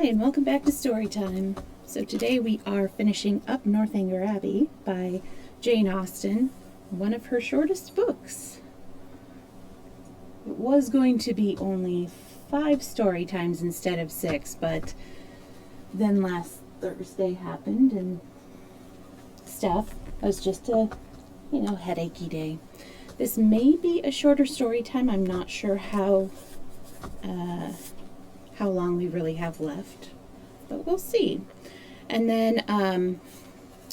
Hi, and welcome back to Storytime. So today we are finishing up Northanger Abbey by Jane Austen, one of her shortest books. It was going to be only 5 story times instead of 6, but then last Thursday happened and stuff. It was just a, headachy day. This may be a shorter story time. I'm not sure how long we really have left, but we'll see. And then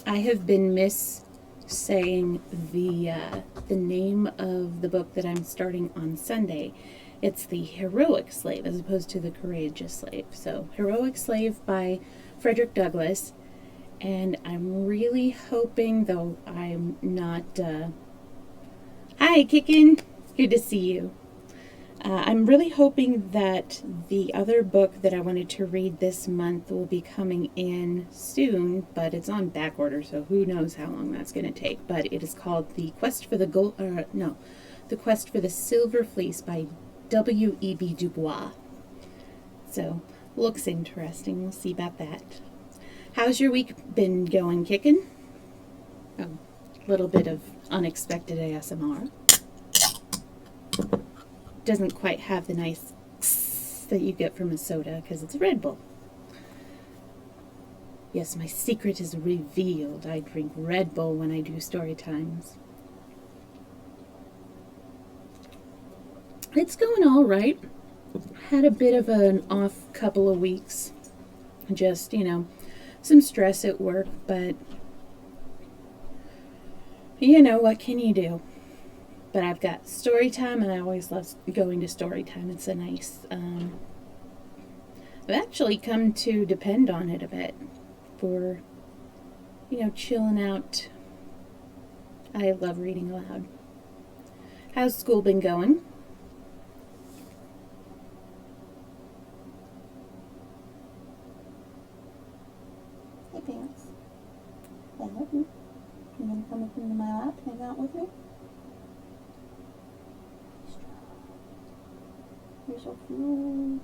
I have been saying the name of the book that I'm starting on Sunday. It's The Heroic Slave as opposed to The Courageous Slave. So Heroic Slave by Frederick Douglass. And I'm really hoping, though I'm not... Hi, Kickin'! Good to see you. I'm really hoping that the other book that I wanted to read this month will be coming in soon, but it's on back order, so who knows how long that's going to take. But it is called The Quest for the The Quest for the Silver Fleece by W.E.B. Du Bois. So, looks interesting. We'll see about that. How's your week been going, Kickin'? A little bit of unexpected ASMR. Doesn't quite have the nice that you get from a soda because it's a Red Bull. Yes, my secret is revealed. I drink Red Bull when I do story times. It's going all right. Had a bit of an off couple of weeks. Just, some stress at work, but what can you do? But I've got story time, and I always love going to story time. It's a nice, I've actually come to depend on it a bit for, chilling out. I love reading aloud. How's school been going? Hey, Pants. I love you. You gonna come up into my lap, hang out with me? You're so cute.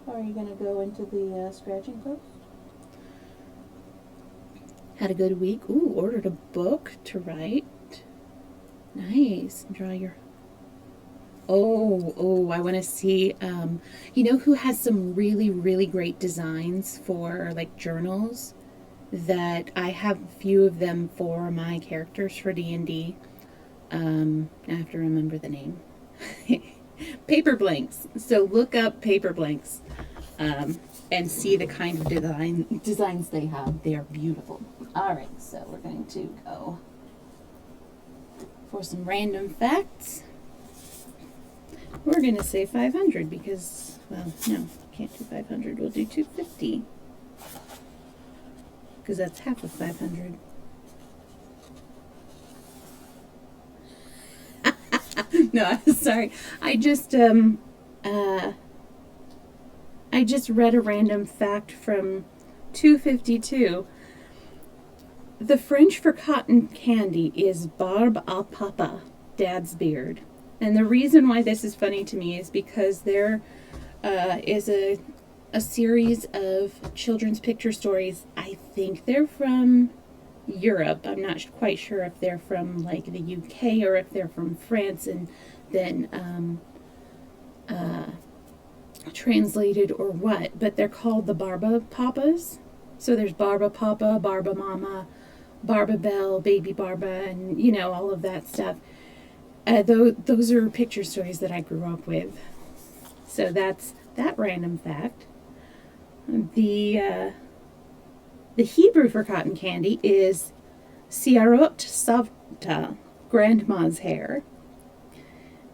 Are you going to go into the scratching post? Had a good week. Ooh, ordered a book to write. Nice. Draw your... Oh, I want to see... who has some really, really great designs for, journals? That I have a few of them for my characters for D&D. I have to remember the name. Paper blanks. So look up paper blanks and see the kind of designs they have. They are beautiful. Alright, so we're going to go for some random facts. We're going to say 500 because, well, no, can't do 500. We'll do 250 because that's half of 500. No, sorry. I just read a random fact from 252. The French for cotton candy is barbe à papa, dad's beard. And the reason why this is funny to me is because there is a series of children's picture stories. I think they're from Europe. I'm not quite sure if they're from the UK or if they're from France and then translated or what, but they're called the Barba Papas. So there's Barba Papa, Barba Mama, Barba Belle, Baby Barba, and all of that stuff. Those are picture stories that I grew up with. So that's that random fact. The Hebrew for cotton candy is Siarot Savta, grandma's hair.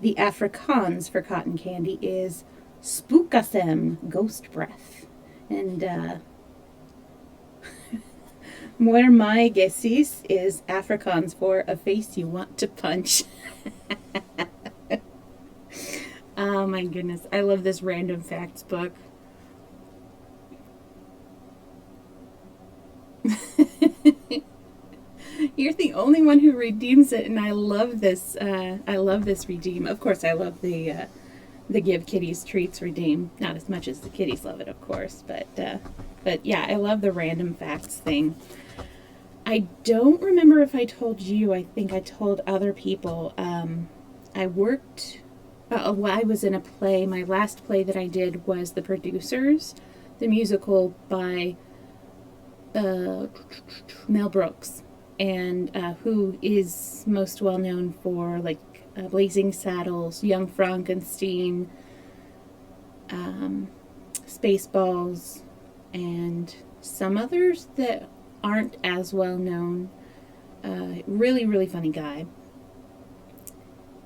The Afrikaans for cotton candy is Spookasem, ghost breath. And Moer Mai Gesis is Afrikaans for a face you want to punch. Oh my goodness, I love this random facts book. You're the only one who redeems it, and I love this. I love this redeem. Of course, I love the the give kitties treats redeem. Not as much as the kitties love it, of course, but yeah, I love the random facts thing. I don't remember if I told you. I think I told other people. I worked. Well, I was in a play. My last play that I did was The Producers, the musical by Mel Brooks, and who is most well known for like Blazing Saddles, Young Frankenstein, Spaceballs, and some others that aren't as well known. Really, really funny guy.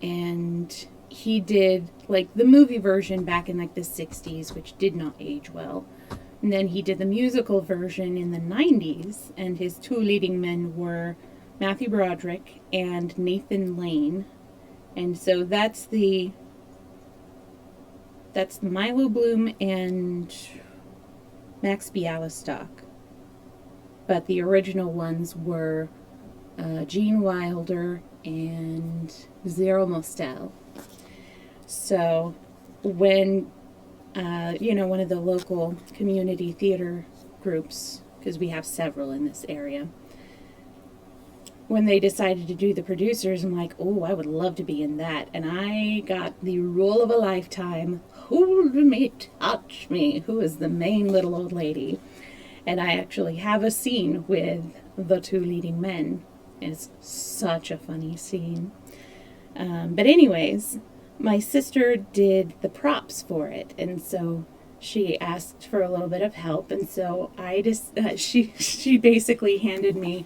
And he did like the movie version back in like the 60s, which did not age well. And then he did the musical version in the 90s, and his two leading men were Matthew Broderick and Nathan Lane. And so that's the Milo Bloom and Max Bialystock. But the original ones were Gene Wilder and Zero Mostel. So when, one of the local community theater groups, because we have several in this area, when they decided to do The Producers, I'm like, oh, I would love to be in that. And I got the role of a lifetime, hold me, touch me, who is the main little old lady. And I actually have a scene with the two leading men. It's such a funny scene. But anyways, my sister did the props for it, and so she asked for a little bit of help, and so I just she basically handed me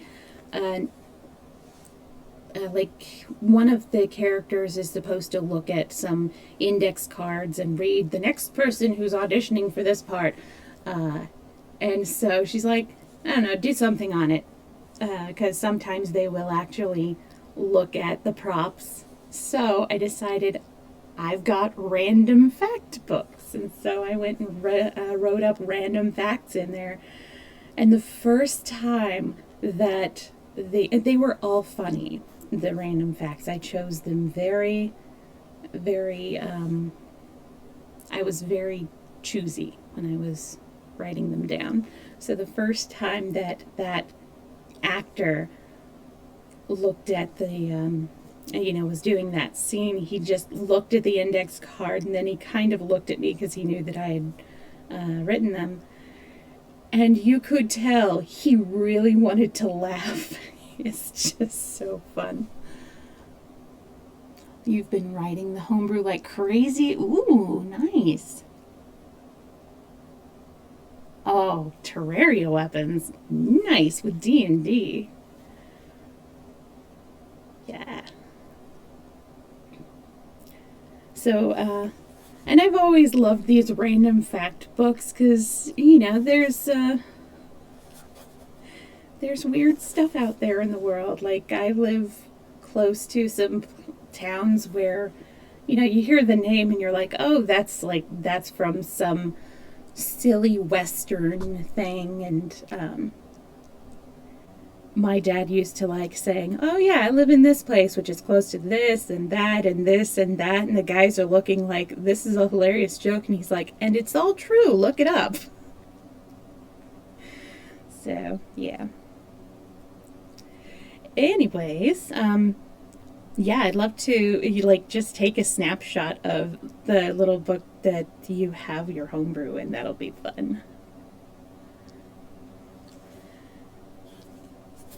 like one of the characters is supposed to look at some index cards and read the next person who's auditioning for this part, and so she's like, I don't know, do something on it, because sometimes they will actually look at the props. So I decided I've got random fact books, and so I went and wrote up random facts in there. And the first time that they were all funny, the random facts, I chose them very, very, I was very choosy when I was writing them down. So the first time that actor looked at the, was doing that scene, he just looked at the index card, and then he kind of looked at me because he knew that I had written them. And you could tell he really wanted to laugh. It's just so fun. You've been writing the homebrew like crazy. Ooh, nice. Oh, Terraria weapons. Nice, with D&D. Yeah. So, and I've always loved these random fact books because, there's weird stuff out there in the world. Like, I live close to some towns where, you hear the name and you're like, oh, that's from some silly Western thing. And my dad used to like saying, oh yeah, I live in this place, which is close to this and that and this and that. And the guys are looking like, this is a hilarious joke. And he's like, and it's all true. Look it up. So, yeah. Anyways, I'd love to just take a snapshot of the little book that you have your homebrew in. That'll be fun.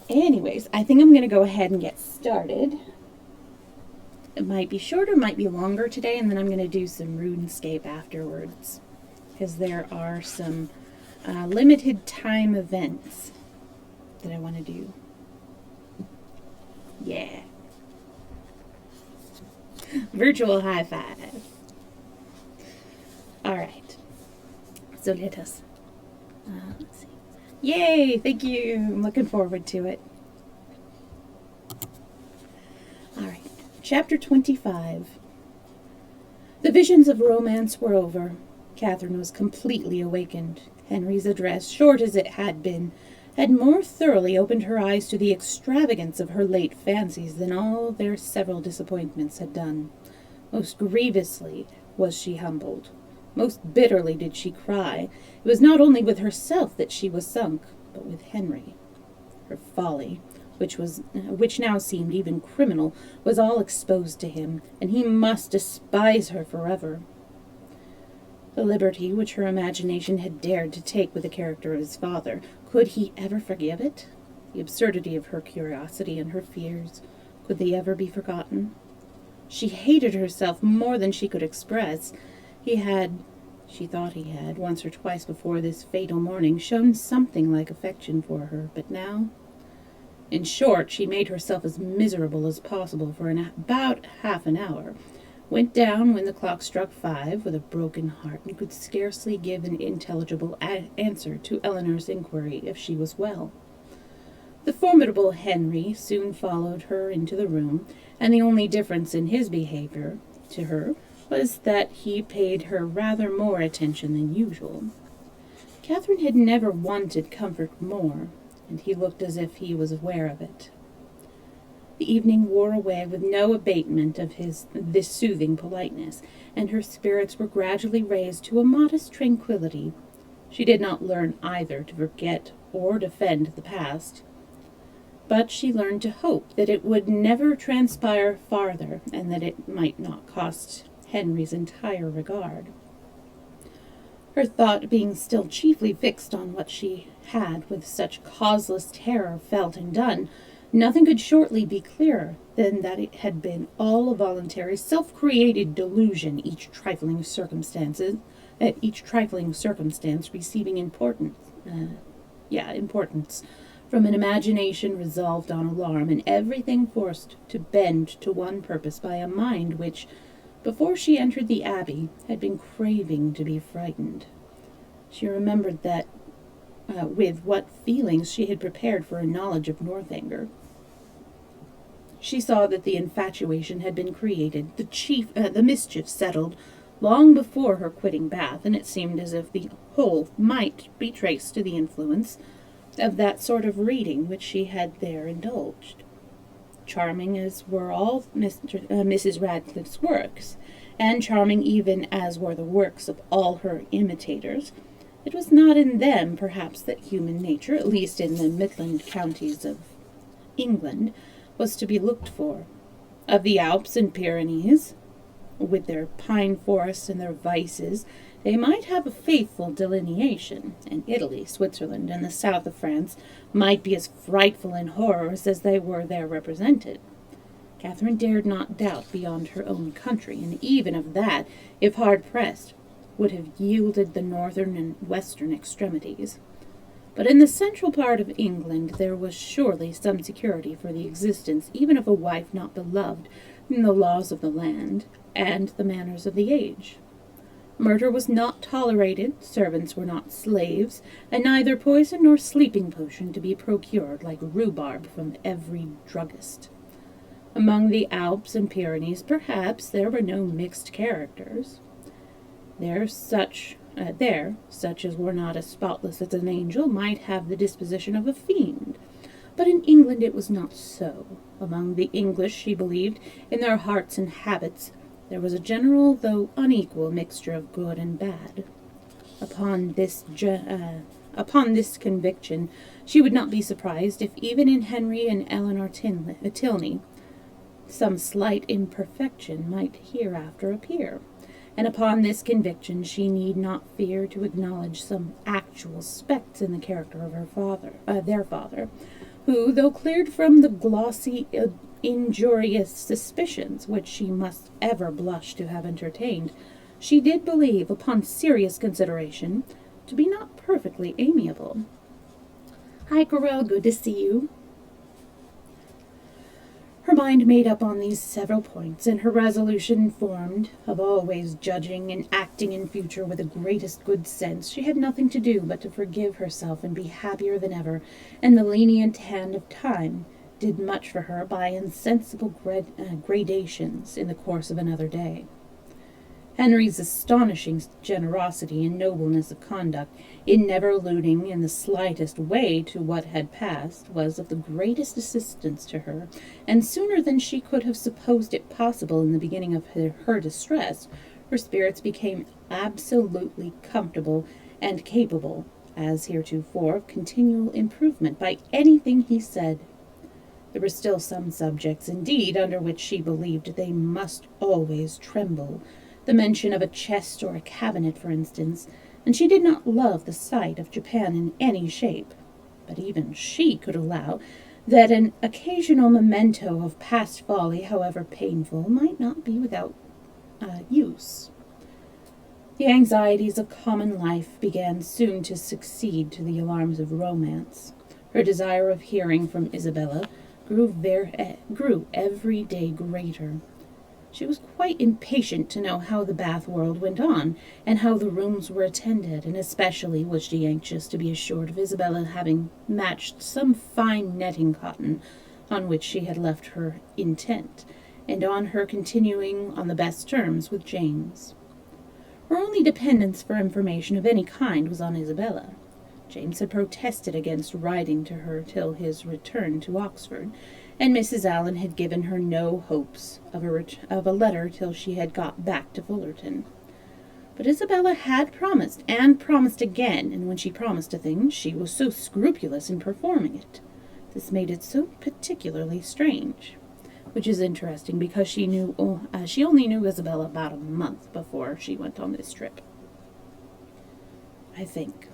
Anyways, I think I'm going to go ahead and get started. It might be shorter, might be longer today, and then I'm going to do some RuneScape afterwards, because there are some limited time events that I want to do. Yeah. Virtual high five. All right. So let us, let's see. Yay! Thank you. I'm looking forward to it. All right. Chapter 25. The visions of romance were over. Catherine was completely awakened. Henry's address, short as it had been, had more thoroughly opened her eyes to the extravagance of her late fancies than all their several disappointments had done. Most grievously, was she humbled. Most bitterly did she cry. It was not only with herself that she was sunk, but with Henry. Her folly, which now seemed even criminal, was all exposed to him, and he must despise her forever. The liberty which her imagination had dared to take with the character of his father, could he ever forgive it? The absurdity of her curiosity and her fears, could they ever be forgotten? She hated herself more than she could express. She thought he had, once or twice before this fatal morning, shown something like affection for her, but now... In short, she made herself as miserable as possible for about half an hour, went down when the clock struck 5 with a broken heart, and could scarcely give an intelligible answer to Eleanor's inquiry if she was well. The formidable Henry soon followed her into the room, and the only difference in his behavior to her was that he paid her rather more attention than usual. Catherine had never wanted comfort more, and he looked as if he was aware of it. The evening wore away with no abatement of this soothing politeness, and her spirits were gradually raised to a modest tranquillity. She did not learn either to forget or defend the past, but she learned to hope that it would never transpire farther, and that it might not cost Henry's entire regard. Her thought being still chiefly fixed on what she had with such causeless terror felt and done, nothing could shortly be clearer than that it had been all a voluntary, self-created delusion, each trifling circumstance receiving importance from an imagination resolved on alarm, and everything forced to bend to one purpose by a mind which, before she entered the abbey, had been craving to be frightened. She remembered that with what feelings she had prepared for a knowledge of Northanger. She saw that the infatuation had been created, the mischief settled, long before her quitting Bath, and it seemed as if the whole might be traced to the influence of that sort of reading which she had there indulged. Charming as were all Mrs. Radcliffe's works, and charming even as were the works of all her imitators, it was not in them, perhaps, that human nature, at least in the Midland counties of England, was to be looked for. Of the Alps and Pyrenees, with their pine forests and their vices, they might have a faithful delineation, and Italy, Switzerland, and the south of France might be as frightful in horrors as they were there represented. Catherine dared not doubt beyond her own country, and even of that, if hard pressed, would have yielded the northern and western extremities. But in the central part of England there was surely some security for the existence even of a wife not beloved from the laws of the land and the manners of the age. Murder was not tolerated, servants were not slaves, and neither poison nor sleeping potion to be procured like rhubarb from every druggist. Among the Alps and Pyrenees, perhaps, there were no mixed characters. There, such as were not as spotless as an angel might have the disposition of a fiend. But in England it was not so. Among the English, she believed, in their hearts and habits, there was a general, though unequal, mixture of good and bad. Upon this conviction, she would not be surprised if even in Henry and Eleanor Tilney some slight imperfection might hereafter appear. And upon this conviction she need not fear to acknowledge some actual specks in the character of their father, who, though cleared from the glossy, injurious suspicions which she must ever blush to have entertained, she did believe, upon serious consideration, to be not perfectly amiable. "Hi, Corel, good to see you." Her mind made up on these several points, and her resolution formed of always judging and acting in future with the greatest good sense, she had nothing to do but to forgive herself and be happier than ever, and the lenient hand of time did much for her by insensible gradations in the course of another day. Henry's astonishing generosity and nobleness of conduct, in never alluding in the slightest way to what had passed, was of the greatest assistance to her, and sooner than she could have supposed it possible in the beginning of her distress, her spirits became absolutely comfortable and capable, as heretofore, of continual improvement by anything he said. There were still some subjects, indeed, under which she believed they must always tremble, the mention of a chest or a cabinet, for instance, and she did not love the sight of Japan in any shape. But even she could allow that an occasional memento of past folly, however painful, might not be without use. The anxieties of common life began soon to succeed to the alarms of romance. Her desire of hearing from Isabella grew every day greater. She was quite impatient to know how the Bath world went on, and how the rooms were attended, and especially was she anxious to be assured of Isabella having matched some fine netting cotton on which she had left her intent, and on her continuing on the best terms with James. Her only dependence for information of any kind was on Isabella. James had protested against writing to her till his return to Oxford, and Mrs. Allen had given her no hopes of a letter till she had got back to Fullerton. But Isabella had promised, and promised again, and when she promised a thing, she was so scrupulous in performing it. This made it so particularly strange, which is interesting because she only knew Isabella about a month before she went on this trip, I think.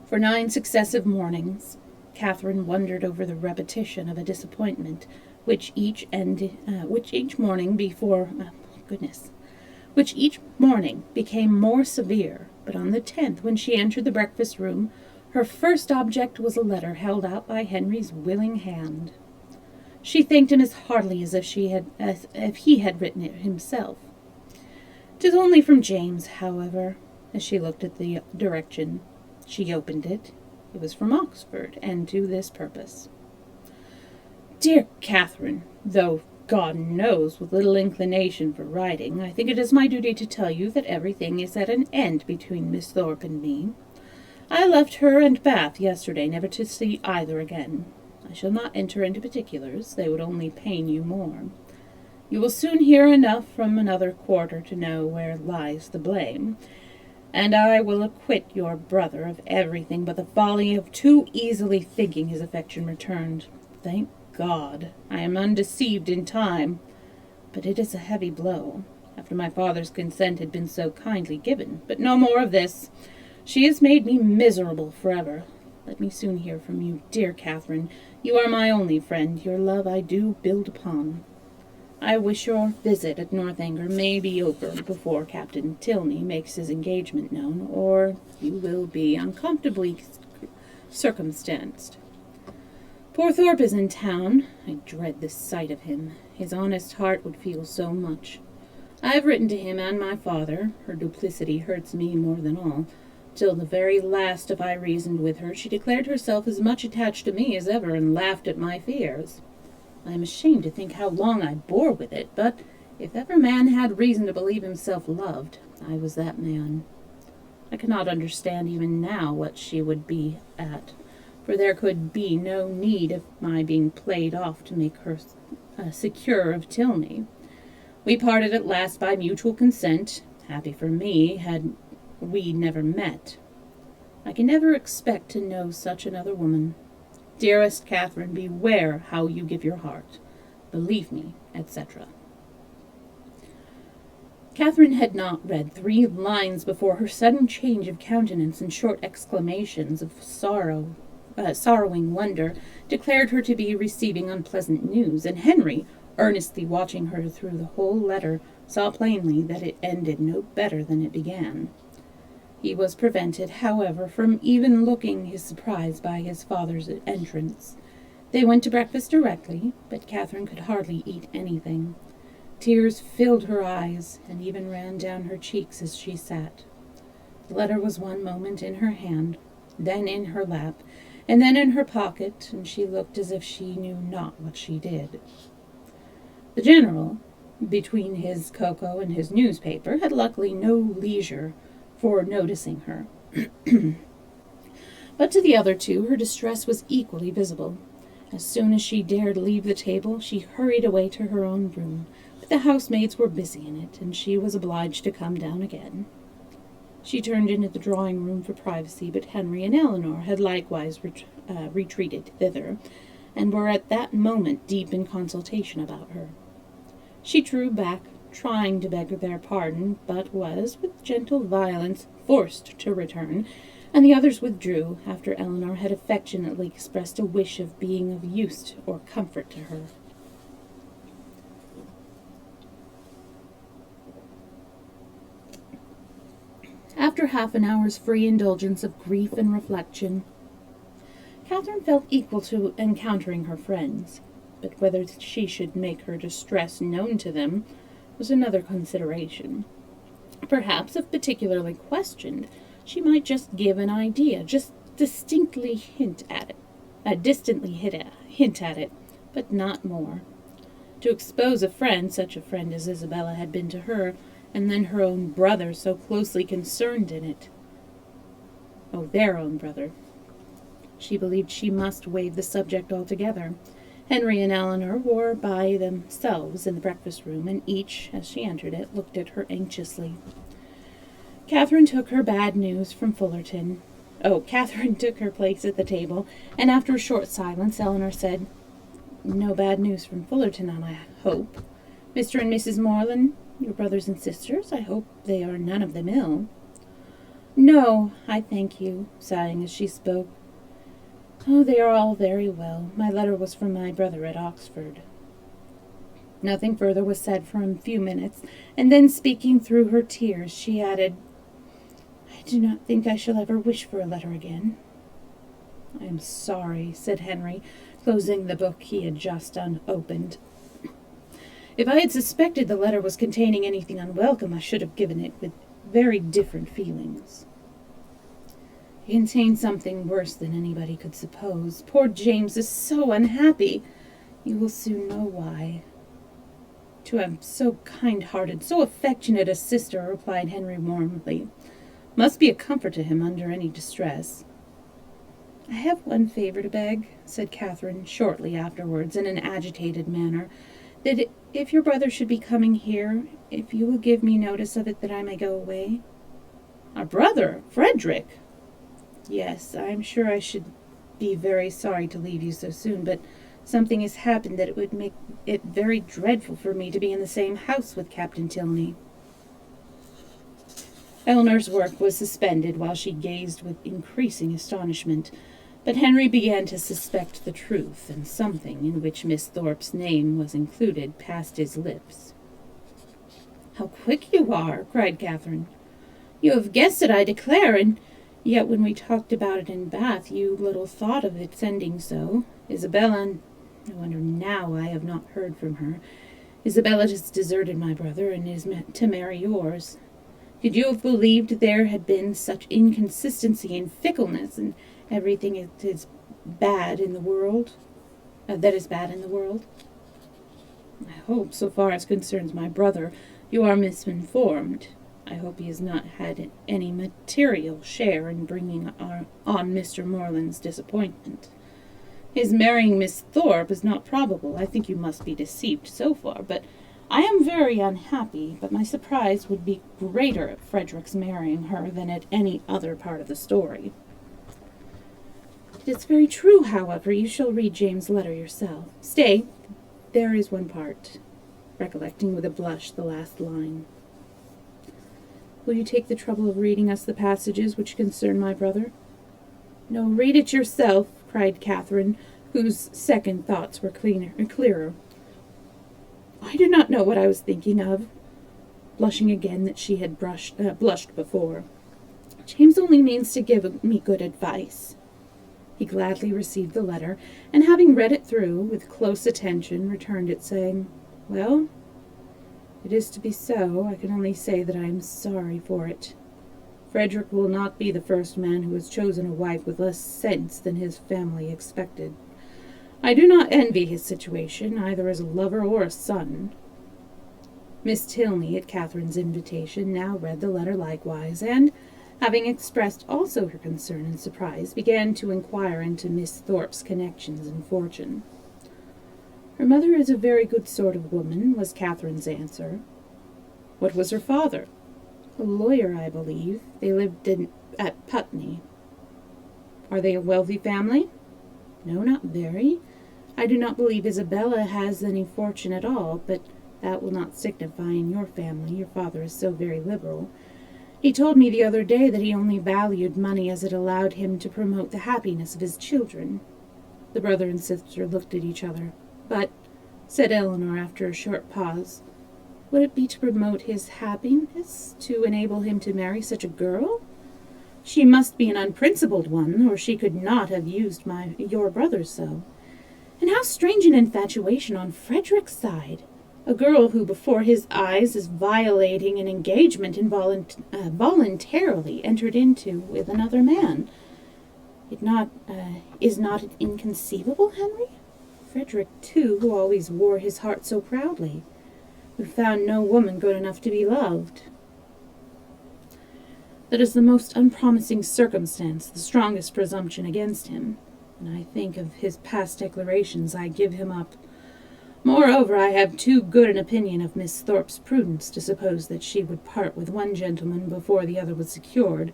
For 9 successive mornings, Catherine wondered over the repetition of a disappointment which each morning became more severe. But on the 10th, when she entered the breakfast room, her first object was a letter held out by Henry's willing hand. She thanked him as heartily as if he had written it himself. "'Tis only from James, however." As she looked at the direction, she opened it. It was from Oxford, and to this purpose. "Dear Catherine, though God knows with little inclination for writing, I think it is my duty to tell you that everything is at an end between Miss Thorpe and me. I left her and Bath yesterday, never to see either again. I shall not enter into particulars, they would only pain you more. You will soon hear enough from another quarter to know where lies the blame, and I will acquit your brother of everything but the folly of too easily thinking his affection returned. Thank God, I am undeceived in time, but it is a heavy blow, after my father's consent had been so kindly given. But no more of this. She has made me miserable forever. Let me soon hear from you, dear Catherine. You are my only friend. Your love I do build upon. I wish your visit at Northanger may be over before Captain Tilney makes his engagement known, or you will be uncomfortably circumstanced. Poor Thorpe is in town. I dread the sight of him. His honest heart would feel so much. I have written to him and my father. Her duplicity hurts me more than all. Till the very last, if I reasoned with her, she declared herself as much attached to me as ever, and laughed at my fears. I am ashamed to think how long I bore with it, but if ever man had reason to believe himself loved, I was that man. I cannot understand even now what she would be at, for there could be no need of my being played off to make her secure of Tilney. We parted at last by mutual consent. Happy for me had we never met. I can never expect to know such another woman. Dearest Catherine, beware how you give your heart. Believe me, etc." Catherine had not read 3 lines before her sudden change of countenance and short exclamations of sorrowing wonder declared her to be receiving unpleasant news, and Henry, earnestly watching her through the whole letter, saw plainly that it ended no better than it began. He was prevented, however, from even looking his surprise by his father's entrance. They went to breakfast directly, but Catherine could hardly eat anything. Tears filled her eyes, and even ran down her cheeks as she sat. The letter was one moment in her hand, then in her lap, and then in her pocket, and she looked as if she knew not what she did. The General, between his cocoa and his newspaper, had luckily no leisure for noticing her. But to the other 2, her distress was equally visible. As soon as she dared leave the table, she hurried away to her own room, but the housemaids were busy in it, and she was obliged to come down again. She turned into the drawing-room for privacy, but Henry and Eleanor had likewise retreated thither, and were at that moment deep in consultation about her. She drew back, trying to beg their pardon, but was, with gentle violence, forced to return, and the others withdrew after Eleanor had affectionately expressed a wish of being of use or comfort to her. After half an hour's free indulgence of grief and reflection, Catherine felt equal to encountering her friends, but whether she should make her distress known to them was another consideration. Perhaps, if particularly questioned, she might just give an idea, just distantly hint at it, but not more. To expose a friend, such a friend as Isabella had been to her, and then her own brother so closely concerned in it. Oh, their own brother. She believed she must waive the subject altogether. Henry and Eleanor were by themselves in the breakfast-room, and each, as she entered it, looked at her anxiously. Catherine took her place at the table, and after a short silence, Eleanor said, "No bad news from Fullerton, I hope. Mr. and Mrs. Morland, your brothers and sisters, I hope they are none of them ill." "No, I thank you," sighing as she spoke. "Oh, they are all very well. My letter was from my brother at Oxford." Nothing further was said for a few minutes, and then, speaking through her tears, she added, "I do not think I shall ever wish for a letter again." "I am sorry," said Henry, closing the book he had just unopened. "If I had suspected the letter was containing anything unwelcome, I should have given it with very different feelings." "It contains something worse than anybody could suppose. Poor James is so unhappy. You will soon know why." "To have so kind-hearted, so affectionate a sister," replied Henry warmly, "must be a comfort to him under any distress." "I have one favor to beg," said Catherine shortly afterwards in an agitated manner, "that if your brother should be coming here, if you will give me notice of it that I may go away." "Our brother? Frederick?" "Yes, I am sure I should be very sorry to leave you so soon, but something has happened that it would make it very dreadful for me to be in the same house with Captain Tilney." Eleanor's work was suspended while she gazed with increasing astonishment, but Henry began to suspect the truth, and something in which Miss Thorpe's name was included passed his lips. "How quick you are!" cried Catherine. "You have guessed it, I declare, and yet when we talked about it in Bath, you little thought of its ending so. Isabella, I wonder now I have not heard from her. Isabella has deserted my brother, and is meant to marry yours. Could you have believed there had been such inconsistency and fickleness, and everything that is bad in the world? I hope, so far as concerns my brother, you are misinformed. I hope he has not had any material share in bringing on Mr. Morland's disappointment. His marrying Miss Thorpe is not probable. I think you must be deceived so far, but I am very unhappy, but my surprise would be greater at Frederick's marrying her than at any other part of the story." "It is very true, however. You shall read James' letter yourself. Stay, there is one part," recollecting with a blush the last line. "Will you take the trouble of reading us the passages which concern my brother?" "No, read it yourself," cried Catherine, whose second thoughts were clearer. "I do not know what I was thinking of," blushing again that she had blushed before. "James only means to give me good advice." He gladly received the letter, and having read it through with close attention, returned it, saying, "Well, it is to be so. I can only say that I am sorry for it. Frederick will not be the first man who has chosen a wife with less sense than his family expected. I do not envy his situation, either as a lover or a son." Miss Tilney, at Catherine's invitation, now read the letter likewise, and, having expressed also her concern and surprise, began to inquire into Miss Thorpe's connections and fortune. Her mother is a very good sort of woman, was Catherine's answer. What was her father? A lawyer, I believe. They lived at Putney. Are they a wealthy family? No, not very. I do not believe Isabella has any fortune at all, but that will not signify in your family. Your father is so very liberal. He told me the other day that he only valued money as it allowed him to promote the happiness of his children. The brother and sister looked at each other. But, said Eleanor after a short pause, would it be to promote his happiness, to enable him to marry such a girl? She must be an unprincipled one, or she could not have used your brother so. And how strange an infatuation on Frederick's side! A girl who before his eyes is violating an engagement voluntarily entered into with another man. Is not it inconceivable, Henry? Frederick, too, who always wore his heart so proudly, who found no woman good enough to be loved. That is the most unpromising circumstance, the strongest presumption against him. When I think of his past declarations, I give him up. Moreover, I have too good an opinion of Miss Thorpe's prudence to suppose that she would part with one gentleman before the other was secured.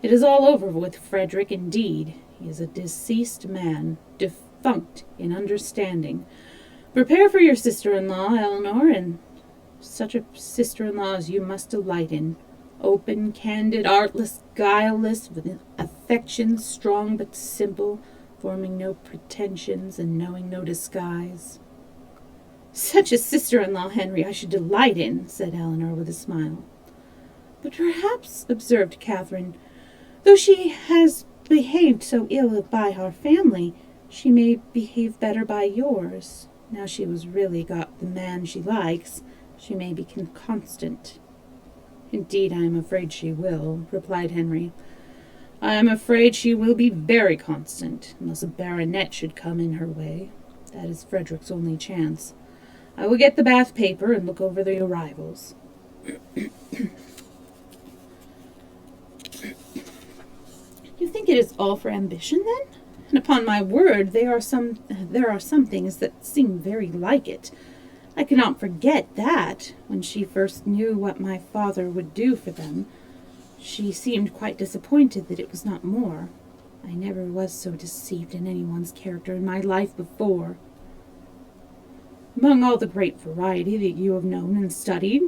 It is all over with Frederick, indeed. He is a deceased man, defunct in understanding. Prepare for your sister-in-law, Eleanor, and such a sister-in-law as you must delight in. Open, candid, artless, guileless, with affections strong but simple, forming no pretensions and knowing no disguise. Such a sister-in-law, Henry, I should delight in, said Eleanor with a smile. But perhaps, observed Catherine, though she has behaved so ill by our family, she may behave better by yours. Now she has really got the man she likes, she may be constant. Indeed, I am afraid she will, replied Henry. I am afraid she will be very constant, unless a baronet should come in her way. That is Frederick's only chance. I will get the bath paper and look over the arrivals. You think it is all for ambition, then? And upon my word, there are some things that seem very like it. I cannot forget that, when she first knew what my father would do for them, she seemed quite disappointed that it was not more. I never was so deceived in anyone's character in my life before. Among all the great variety that you have known and studied,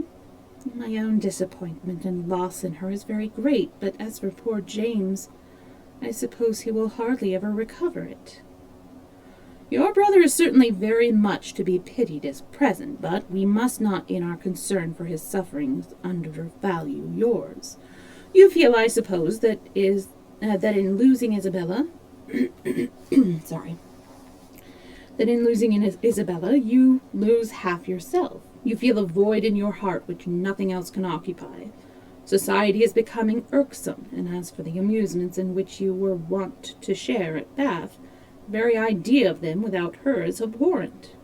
my own disappointment and loss in her is very great, but as for poor James, I suppose he will hardly ever recover it. Your brother is certainly very much to be pitied at present, but we must not in our concern for his sufferings undervalue yours. You feel, I suppose, that in losing Isabella, that in losing Isabella, you lose half yourself. You feel a void in your heart which nothing else can occupy. Society is becoming irksome, and as for the amusements in which you were wont to share at Bath, the very idea of them without her is abhorrent.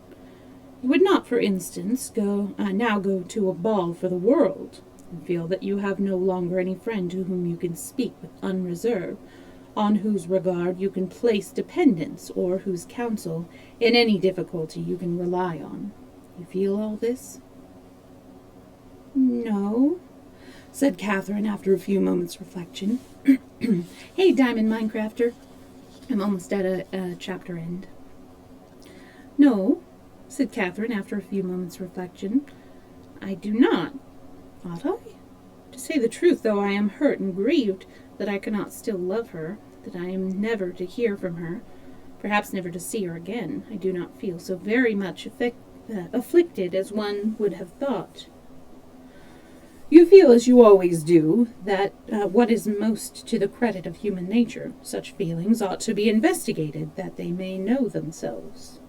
You would not, for instance, now go to a ball for the world, and feel that you have no longer any friend to whom you can speak with unreserve, on whose regard you can place dependence, or whose counsel, in any difficulty, you can rely on. You feel all this? No, said Catherine after a few moments' reflection. Hey, Diamond Minecrafter. I'm almost at a chapter end. No, said Catherine after a few moments' reflection. I do not. Ought I? To say the truth, though I am hurt and grieved that I cannot still love her, that I am never to hear from her, perhaps never to see her again, I do not feel so very much afflicted as one would have thought. You feel, as you always do, that what is most to the credit of human nature. Such feelings ought to be investigated, that they may know themselves.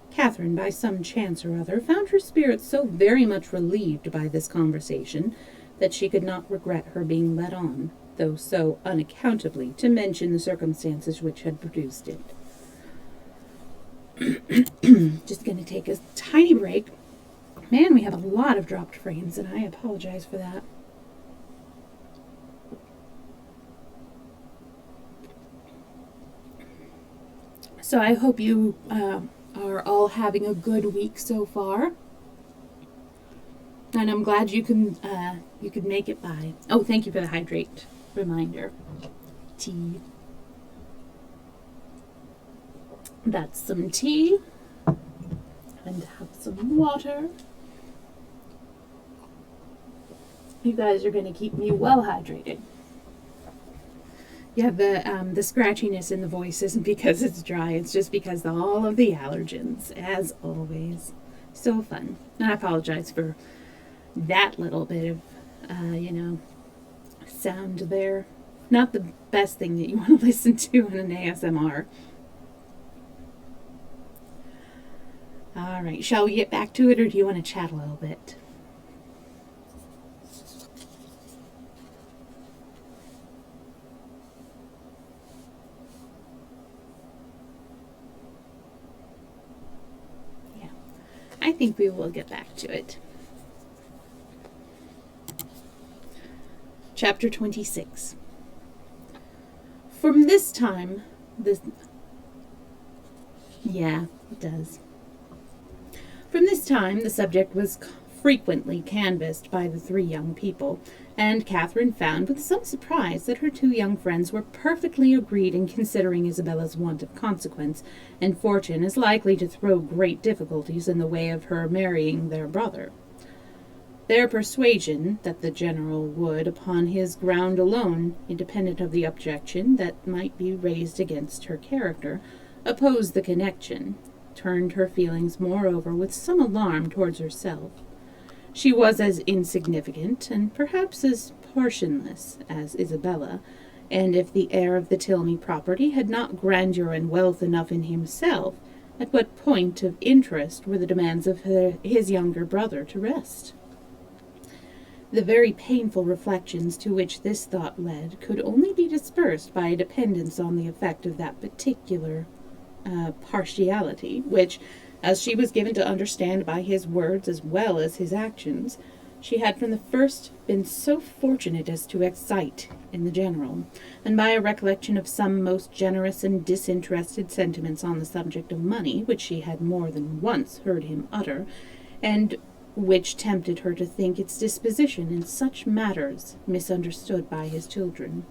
Catherine, by some chance or other, found her spirits so very much relieved by this conversation that she could not regret her being led on, though so unaccountably, to mention the circumstances which had produced it. Just going to take a tiny break. Man, we have a lot of dropped frames, and I apologize for that. So I hope you are are all having a good week so far. And I'm glad you could make it by. Oh, thank you for the hydrate reminder. Tea. That's some tea. And have some water. You guys are going to keep me well hydrated. Yeah, the scratchiness in the voice isn't because it's dry. It's just because of all of the allergens, as always. So fun. And I apologize for that little bit of, sound there. Not the best thing that you want to listen to in an ASMR. All right, shall we get back to it, or do you want to chat a little bit? Yeah, I think we will get back to it. Chapter 26. From this time, yeah, it does. From this time, the subject was frequently canvassed by the three young people, and Catherine found with some surprise that her two young friends were perfectly agreed in considering Isabella's want of consequence and fortune as likely to throw great difficulties in the way of her marrying their brother. Their persuasion that the general would, upon his ground alone, independent of the objection that might be raised against her character, oppose the connection, turned her feelings moreover with some alarm towards herself. She was as insignificant, and perhaps as portionless, as Isabella, and if the heir of the Tilney property had not grandeur and wealth enough in himself, at what point of interest were the demands of his younger brother to rest? The very painful reflections to which this thought led could only be dispersed by a dependence on the effect of that particular partiality, which, as she was given to understand by his words as well as his actions, she had from the first been so fortunate as to excite in the general, and by a recollection of some most generous and disinterested sentiments on the subject of money, which she had more than once heard him utter, and which tempted her to think its disposition in such matters misunderstood by his children.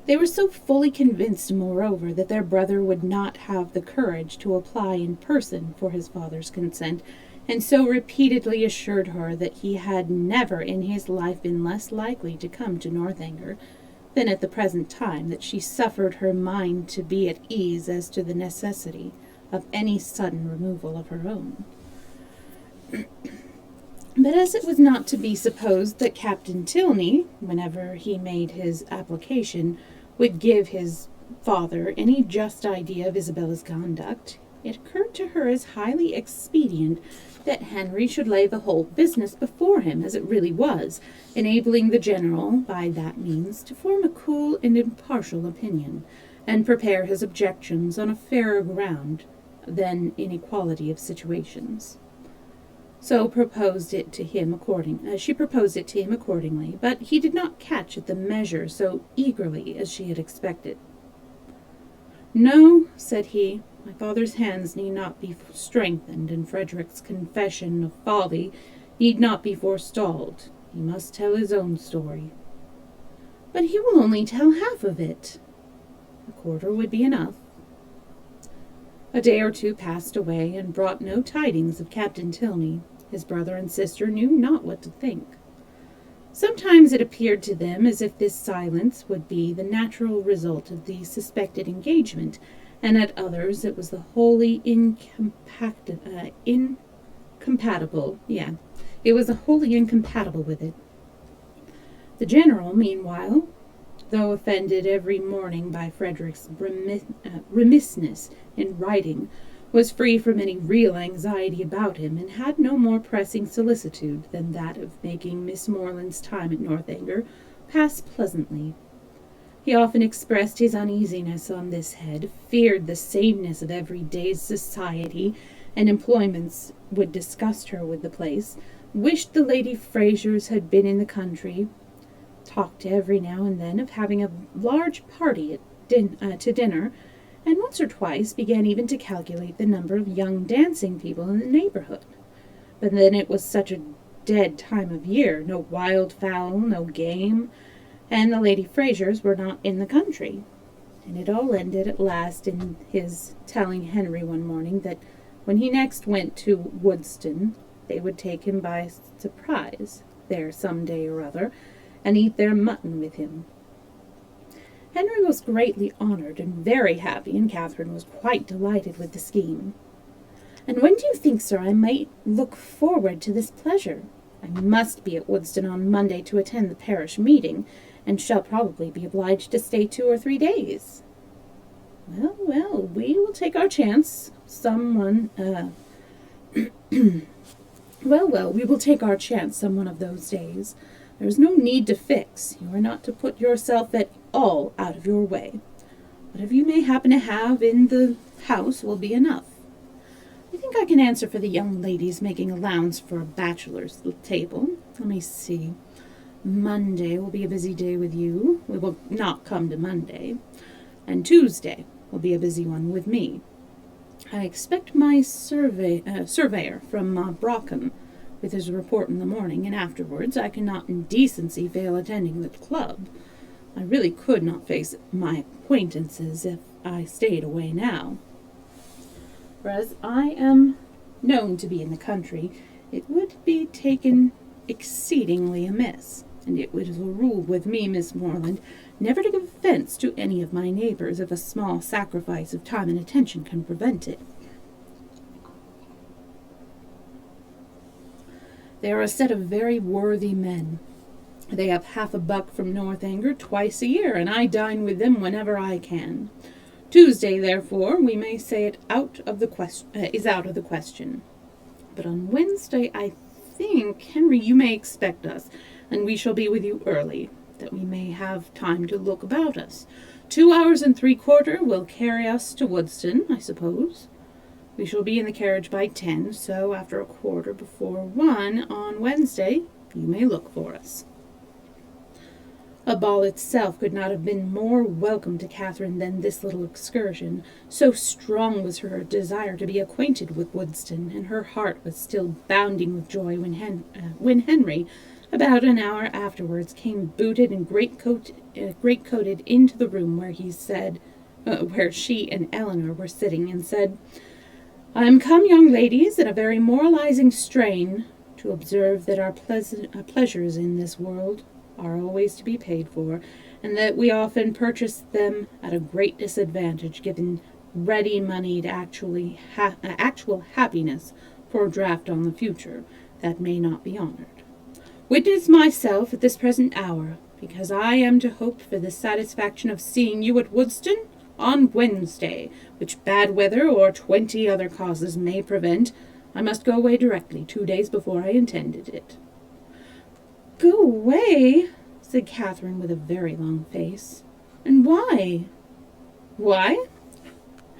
They were so fully convinced, moreover, that their brother would not have the courage to apply in person for his father's consent, and so repeatedly assured her that he had never in his life been less likely to come to Northanger than at the present time, that she suffered her mind to be at ease as to the necessity of any sudden removal of her own. But as it was not to be supposed that Captain Tilney, whenever he made his application, would give his father any just idea of Isabella's conduct, it occurred to her as highly expedient that Henry should lay the whole business before him as it really was, enabling the general, by that means, to form a cool and impartial opinion, and prepare his objections on a fairer ground than inequality of situations. She proposed it to him accordingly, but he did not catch at the measure so eagerly as she had expected. "No," said he, "my father's hands need not be strengthened, and Frederick's confession of folly need not be forestalled. He must tell his own story." "But he will only tell half of it." "A quarter would be enough." A day or two passed away, and brought no tidings of Captain Tilney. His brother and sister knew not what to think. Sometimes it appeared to them as if this silence would be the natural result of the suspected engagement, and at others it was the wholly incompatible. It was wholly incompatible with it. The general, meanwhile, though offended every morning by Frederick's remissness in writing, was free from any real anxiety about him, and had no more pressing solicitude than that of making Miss Morland's time at Northanger pass pleasantly. He often expressed his uneasiness on this head, feared the sameness of every day's society and employments would disgust her with the place, wished the Lady Frasers had been in the country, talked every now and then of having a large party to dinner, and once or twice began even to calculate the number of young dancing people in the neighborhood. But then it was such a dead time of year, no wild fowl, no game, and the Lady Frasers were not in the country. And it all ended at last in his telling Henry one morning that when he next went to Woodston, they would take him by surprise there some day or other, and eat their mutton with him. Henry was greatly honored and very happy, and Catherine was quite delighted with the scheme. "And when do you think, sir, I might look forward to this pleasure? I must be at Woodston on Monday to attend the parish meeting, and shall probably be obliged to stay 2 or 3 days." Well, we will take our chance. We will take our chance some one of those days. There is no need to fix. You are not to put yourself at all out of your way. Whatever you may happen to have in the house will be enough. I think I can answer for the young ladies making allowance for a bachelor's table. Let me see. Monday will be a busy day with you. We will not come to Monday. And Tuesday will be a busy one with me. I expect my surveyor from Brockham with his report in the morning, and afterwards I cannot in decency fail attending the club. I really could not face my acquaintances if I stayed away now. For as I am known to be in the country, it would be taken exceedingly amiss, and it was a rule with me, Miss Morland, never to give offence to any of my neighbours if a small sacrifice of time and attention can prevent it. They are a set of very worthy men. They have half a buck from Northanger twice a year, and I dine with them whenever I can. Tuesday, therefore, we may say it is out of the question. But on Wednesday, I think, Henry, you may expect us, and we shall be with you early, that we may have time to look about us. 2 hours and 3/4 will carry us to Woodston, I suppose. We shall be in the carriage by 10, so after 1/4 before 1 on Wednesday, you may look for us. A ball itself could not have been more welcome to Catherine than this little excursion. So strong was her desire to be acquainted with Woodston, and her heart was still bounding with joy when Henry, about an hour afterwards, came booted and greatcoated into the room where she and Eleanor were sitting, and said, "I am come, young ladies, in a very moralizing strain, to observe that our pleasures in this world are always to be paid for, and that we often purchase them at a great disadvantage, giving ready-moneyed actual happiness for a draft on the future that may not be honored. Witness myself at this present hour, because I am to hope for the satisfaction of seeing you at Woodston on Wednesday, which bad weather or 20 other causes may prevent. I must go away directly, 2 days before I intended it." "Go away?" said Catherine with a very long face. "And why?" "Why?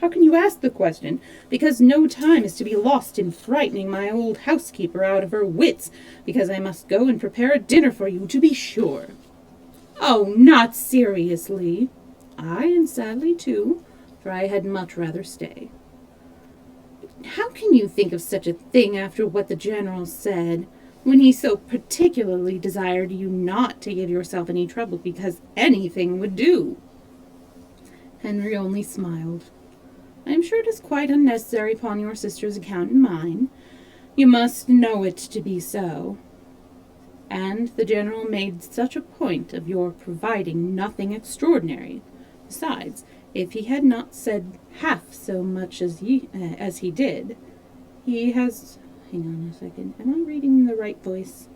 How can you ask the question? Because no time is to be lost in frightening my old housekeeper out of her wits, because I must go and prepare a dinner for you, to be sure." "Oh, not seriously?" "Aye, and sadly too, for I had much rather stay." "How can you think of such a thing after what the General said, when he so particularly desired you not to give yourself any trouble, because anything would do?" Henry only smiled. "I am sure it is quite unnecessary upon your sister's account and mine. You must know it to be so. And the General made such a point of your providing nothing extraordinary. Besides, if he had not said half so much as he did, he has... Hang on a second. Am I reading the right voice?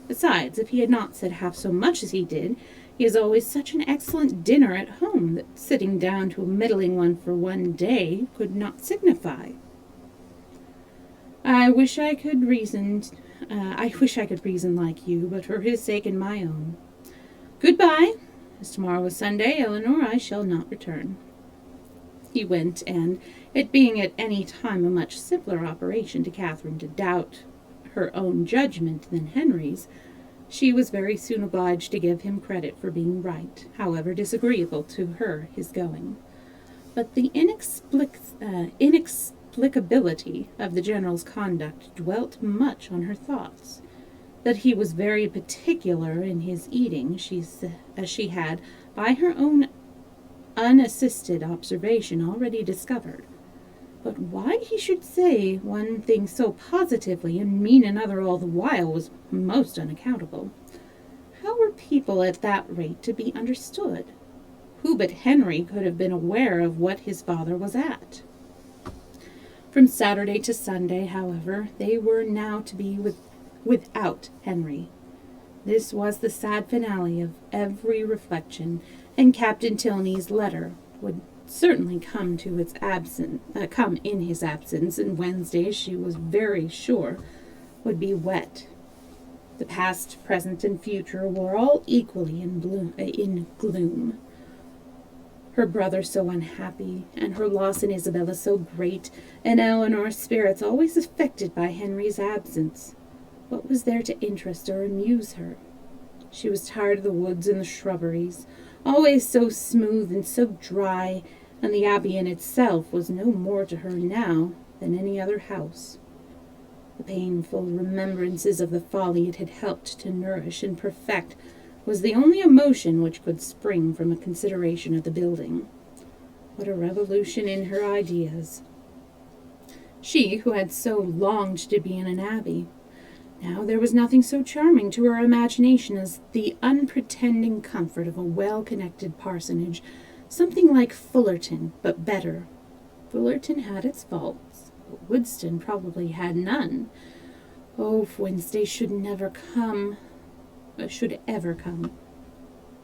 Besides, if he had not said half so much as he did, he has always such an excellent dinner at home that sitting down to a middling one for one day could not signify. I wish I could reason like you, but for his sake and my own. Good-bye. As tomorrow is Sunday, Eleanor, I shall not return." He went, and, it being at any time a much simpler operation to Catherine to doubt her own judgment than Henry's, she was very soon obliged to give him credit for being right, however disagreeable to her his going. but the inexplicability of the General's conduct dwelt much on her thoughts. That he was very particular in his eating, she had, by her own unassisted observation, already discovered. But why he should say one thing so positively and mean another all the while was most unaccountable. How were people at that rate to be understood? Who but Henry could have been aware of what his father was at? From Saturday to Sunday, however, they were now to be without Henry. This was the sad finale of every reflection, and Captain Tilney's letter would certainly come in his absence, and Wednesday, she was very sure, would be wet. The past, present, and future were all equally in gloom. Her brother so unhappy, and her loss in Isabella so great, and Eleanor's spirits always affected by Henry's absence. What was there to interest or amuse her? She was tired of the woods and the shrubberies, always so smooth and so dry, and the Abbey in itself was no more to her now than any other house. The painful remembrances of the folly it had helped to nourish and perfect was the only emotion which could spring from a consideration of the building. What a revolution in her ideas! She who had so longed to be in an abbey. Now there was nothing so charming to her imagination as the unpretending comfort of a well-connected parsonage, something like Fullerton, but better. Fullerton had its faults, but Woodstock probably had none. Oh, if Wednesday should ever come.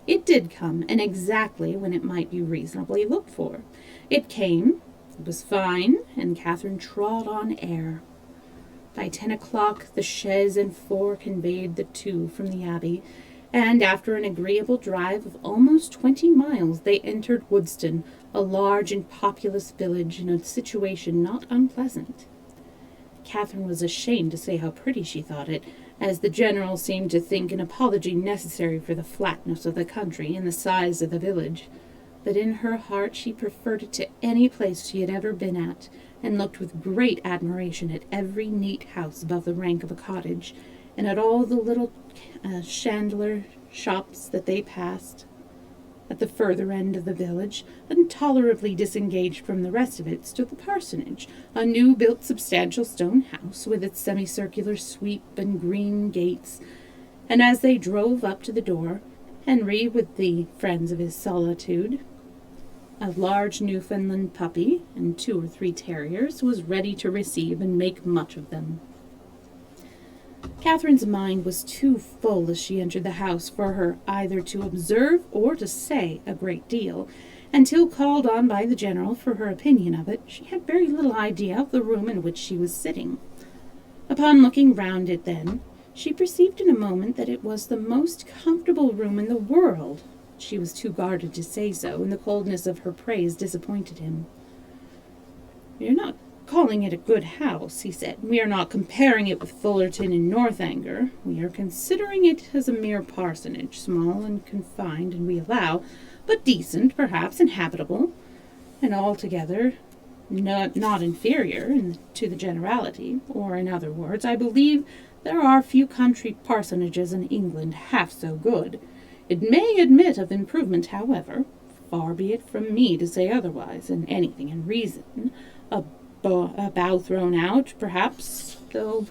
It did come, and exactly when it might be reasonably looked for. It came, it was fine, and Catherine trod on air. By 10 o'clock the chaise and four conveyed the two from the Abbey, and after an agreeable drive of almost 20 miles they entered Woodstock, a large and populous village in a situation not unpleasant. Catherine was ashamed to say how pretty she thought it, as the General seemed to think an apology necessary for the flatness of the country and the size of the village. But in her heart she preferred it to any place she had ever been at, and looked with great admiration at every neat house above the rank of a cottage, and at all the little chandler shops that they passed. At the further end of the village, and tolerably disengaged from the rest of it, stood the parsonage, a new-built substantial stone house, with its semicircular sweep and green gates, and as they drove up to the door, Henry, with the friends of his solitude, a large Newfoundland puppy, and 2 or 3 terriers, was ready to receive and make much of them. Catherine's mind was too full as she entered the house for her either to observe or to say a great deal, and till called on by the General for her opinion of it, she had very little idea of the room in which she was sitting. Upon looking round it then, she perceived in a moment that it was the most comfortable room in the world. She was too guarded to say so, and the coldness of her praise disappointed him. "You're not calling it a good house," he said. "We are not comparing it with Fullerton and Northanger. We are considering it as a mere parsonage, small and confined, and we allow, but decent, perhaps, and habitable, and altogether not inferior to the generality. Or, in other words, I believe there are few country parsonages in England half so good. It may admit of improvement, however. Far be it from me to say otherwise, and anything in reason. A bow thrown out, perhaps, though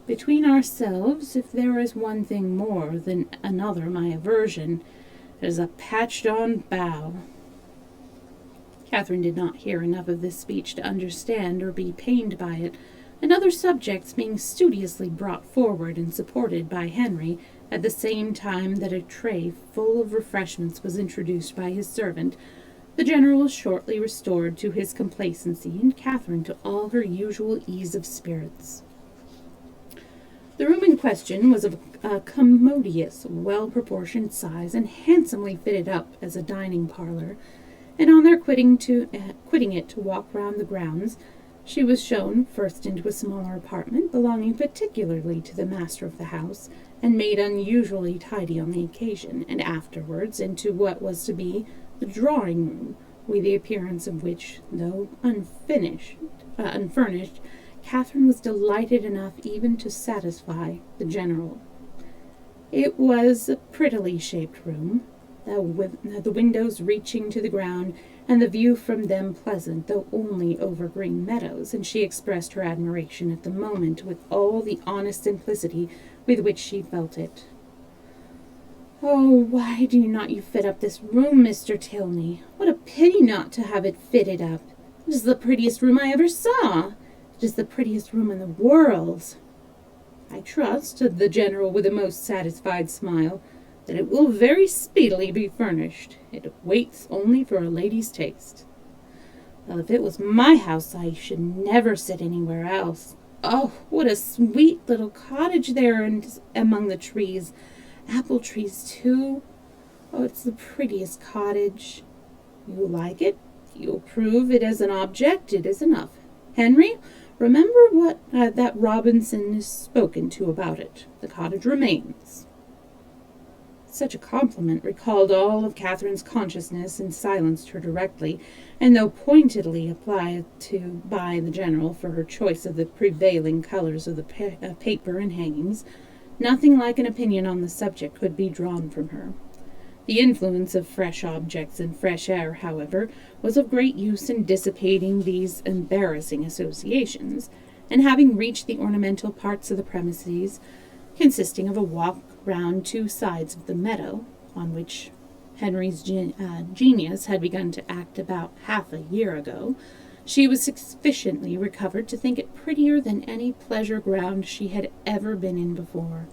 between ourselves, if there is one thing more than another my aversion, it is a patched-on bow." Catherine did not hear enough of this speech to understand or be pained by it, and other subjects being studiously brought forward and supported by Henry, at the same time that a tray full of refreshments was introduced by his servant, the General was shortly restored to his complacency, and Catherine to all her usual ease of spirits. The room in question was of a commodious, well-proportioned size, and handsomely fitted up as a dining parlour, and on their quitting it to walk round the grounds, she was shown first into a smaller apartment belonging particularly to the master of the house, and made unusually tidy on the occasion, and afterwards into what was to be the drawing-room, with the appearance of which, though unfurnished, Catherine was delighted enough even to satisfy the general. It was a prettily shaped room, the windows reaching to the ground, and the view from them pleasant, though only over green meadows, and she expressed her admiration at the moment with all the honest simplicity with which she felt it. "Oh, why do not you fit up this room, Mr. Tilney? What a pity not to have it fitted up. It is the prettiest room I ever saw. It is the prettiest room in the world. I trust," said the general with a most satisfied smile, "that it will very speedily be furnished. It waits only for a lady's taste. Well, if it was my house, I should never sit anywhere else. Oh, what a sweet little cottage there among the trees. Apple trees, too. Oh, it's the prettiest cottage. You like it? You approve it as an object? It is enough. Henry, remember what that Robinson is spoken to about it. The cottage remains." Such a compliment recalled all of Catherine's consciousness and silenced her directly, and though pointedly applied to by the general for her choice of the prevailing colors of the paper and hangings, nothing like an opinion on the subject could be drawn from her. The influence of fresh objects and fresh air, however, was of great use in dissipating these embarrassing associations, and having reached the ornamental parts of the premises, consisting of a walk round two sides of the meadow, on which Henry's genius had begun to act about half a year ago, she was sufficiently recovered to think it prettier than any pleasure ground she had ever been in before,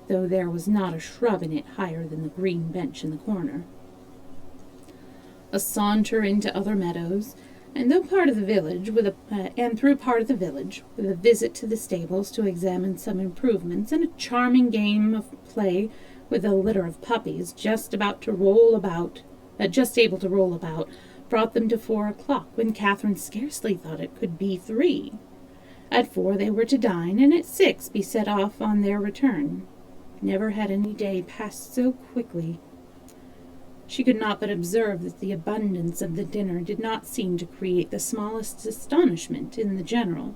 though there was not a shrub in it higher than the green bench in the corner. A saunter into other meadows, and through part of the village, with a visit to the stables to examine some improvements, and a charming game of play with a litter of puppies just able to roll about, brought them to 4 o'clock, when Catherine scarcely thought it could be 3. At 4 they were to dine, and at 6 be set off on their return. Never had any day passed so quickly. She could not but observe that the abundance of the dinner did not seem to create the smallest astonishment in the general,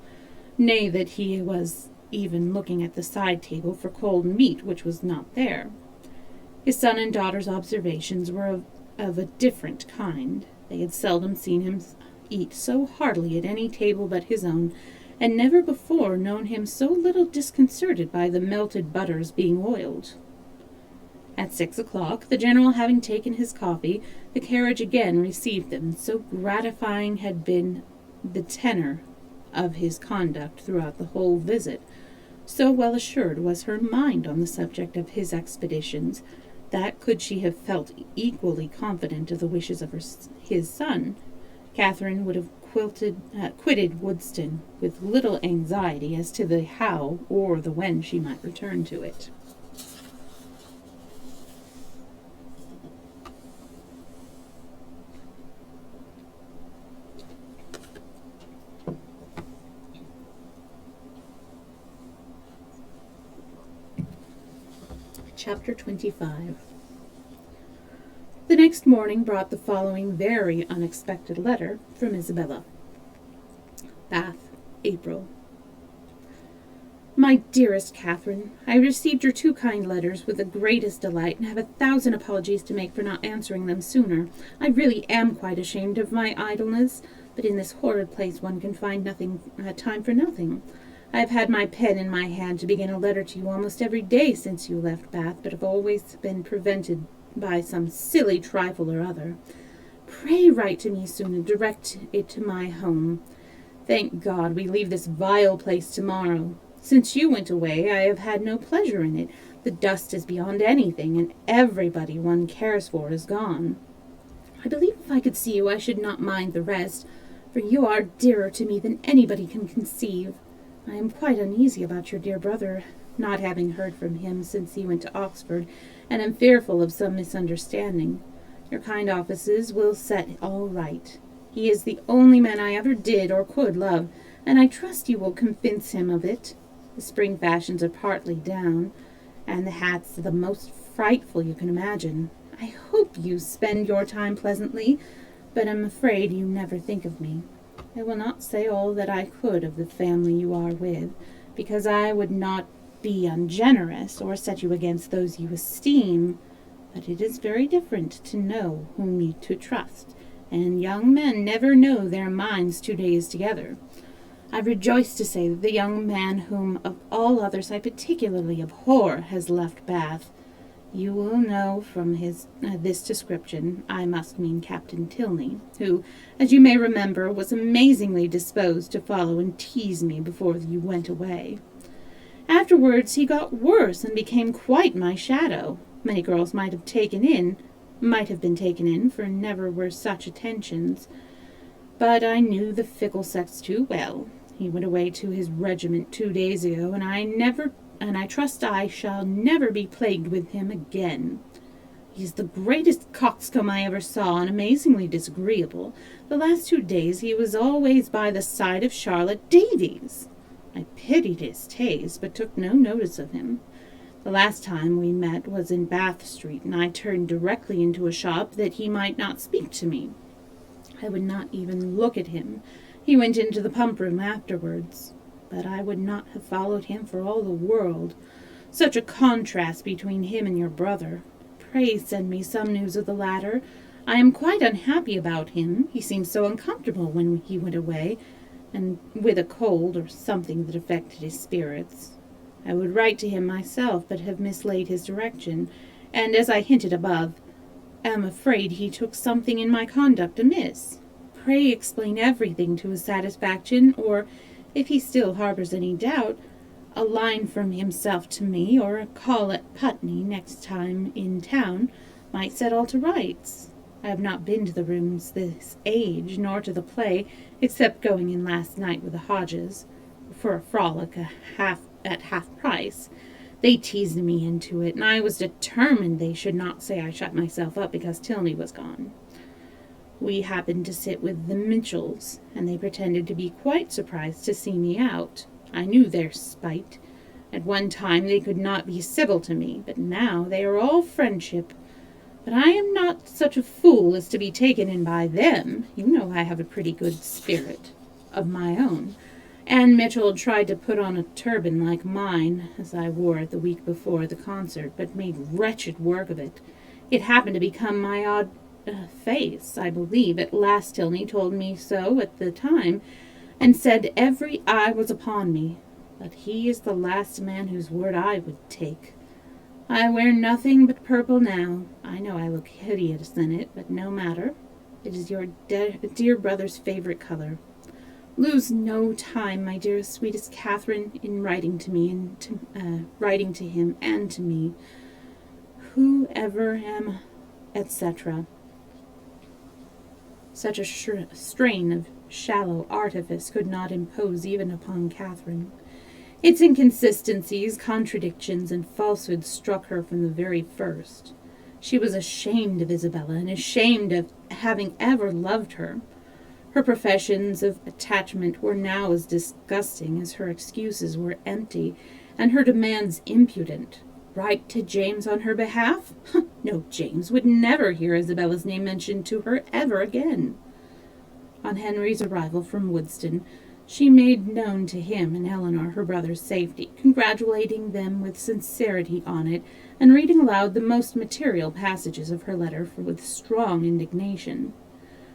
nay, that he was even looking at the side table for cold meat which was not there. His son and daughter's observations were of a different kind. They had seldom seen him eat so heartily at any table but his own, and never before known him so little disconcerted by the melted butters being oiled. At 6 o'clock, the general having taken his coffee, the carriage again received them, so gratifying had been the tenor of his conduct throughout the whole visit, so well assured was her mind on the subject of his expeditions, that could she have felt equally confident of the wishes of his son, Catherine would have quitted Woodston with little anxiety as to the how or the when she might return to it. Chapter 25. The next morning brought the following very unexpected letter from Isabella. Bath, April. My dearest Catherine, I received your 2 kind letters with the greatest delight, and have 1,000 apologies to make for not answering them sooner. I really am quite ashamed of my idleness, but in this horrid place one can find time for nothing. I have had my pen in my hand to begin a letter to you almost every day since you left Bath, but have always been prevented by some silly trifle or other. Pray write to me soon and direct it to my home. Thank God we leave this vile place tomorrow. Since you went away, I have had no pleasure in it. The dust is beyond anything, and everybody one cares for is gone. I believe if I could see you, I should not mind the rest, for you are dearer to me than anybody can conceive. I am quite uneasy about your dear brother, not having heard from him since he went to Oxford, and am fearful of some misunderstanding. Your kind offices will set all right. He is the only man I ever did or could love, and I trust you will convince him of it. The spring fashions are partly down, and the hats the most frightful you can imagine. I hope you spend your time pleasantly, but I'm afraid you never think of me. I will not say all that I could of the family you are with, because I would not be ungenerous or set you against those you esteem, but it is very different to know whom to trust, and young men never know their minds 2 days together. I rejoice to say that the young man whom of all others I particularly abhor has left Bath. You will know from this description, I must mean Captain Tilney, who, as you may remember, was amazingly disposed to follow and tease me before you went away. Afterwards he got worse and became quite my shadow. Many girls might have been taken in, for never were such attentions. But I knew the fickle sex too well. He went away to his regiment 2 days ago, and I trust I shall never be plagued with him again. He's the greatest coxcomb I ever saw, and amazingly disagreeable. The last 2 days he was always by the side of Charlotte Davies. I pitied his taste, but took no notice of him. The last time we met was in Bath Street, and I turned directly into a shop that he might not speak to me. I would not even look at him. He went into the pump-room afterwards, but I would not have followed him for all the world. Such a contrast between him and your brother. Pray send me some news of the latter. I am quite unhappy about him. He seemed so uncomfortable when he went away, and with a cold or something that affected his spirits. I would write to him myself, but have mislaid his direction, and, as I hinted above, am afraid he took something in my conduct amiss. Pray explain everything to his satisfaction, or, if he still harbors any doubt, a line from himself to me, or a call at Putney next time in town, might set all to rights. I have not been to the rooms this age, nor to the play, except going in last night with the Hodges, for a frolic at half price. They teased me into it, and I was determined they should not say I shut myself up because Tilney was gone. We happened to sit with the Mitchells, and they pretended to be quite surprised to see me out. I knew their spite. At one time they could not be civil to me, but now they are all friendship. But I am not such a fool as to be taken in by them. You know I have a pretty good spirit of my own. Anne Mitchell tried to put on a turban like mine, as I wore it the week before the concert, but made wretched work of it. It happened to become my odd face, I believe. At last Tilney told me so at the time, and said every eye was upon me. But he is the last man whose word I would take. I wear nothing but purple now. I know I look hideous in it, but no matter. It is your dear brother's favorite color. Lose no time, my dearest, sweetest Catherine, in writing to me and writing to him and to me. Whoever am, etc. Such a strain of shallow artifice could not impose even upon Catherine. Its inconsistencies, contradictions, and falsehoods struck her from the very first. She was ashamed of Isabella, and ashamed of having ever loved her. Her professions of attachment were now as disgusting as her excuses were empty, and her demands impudent. Write to James on her behalf? No, James would never hear Isabella's name mentioned to her ever again. On Henry's arrival from Woodstock, she made known to him and Eleanor her brother's safety, congratulating them with sincerity on it, and reading aloud the most material passages of her letter with strong indignation.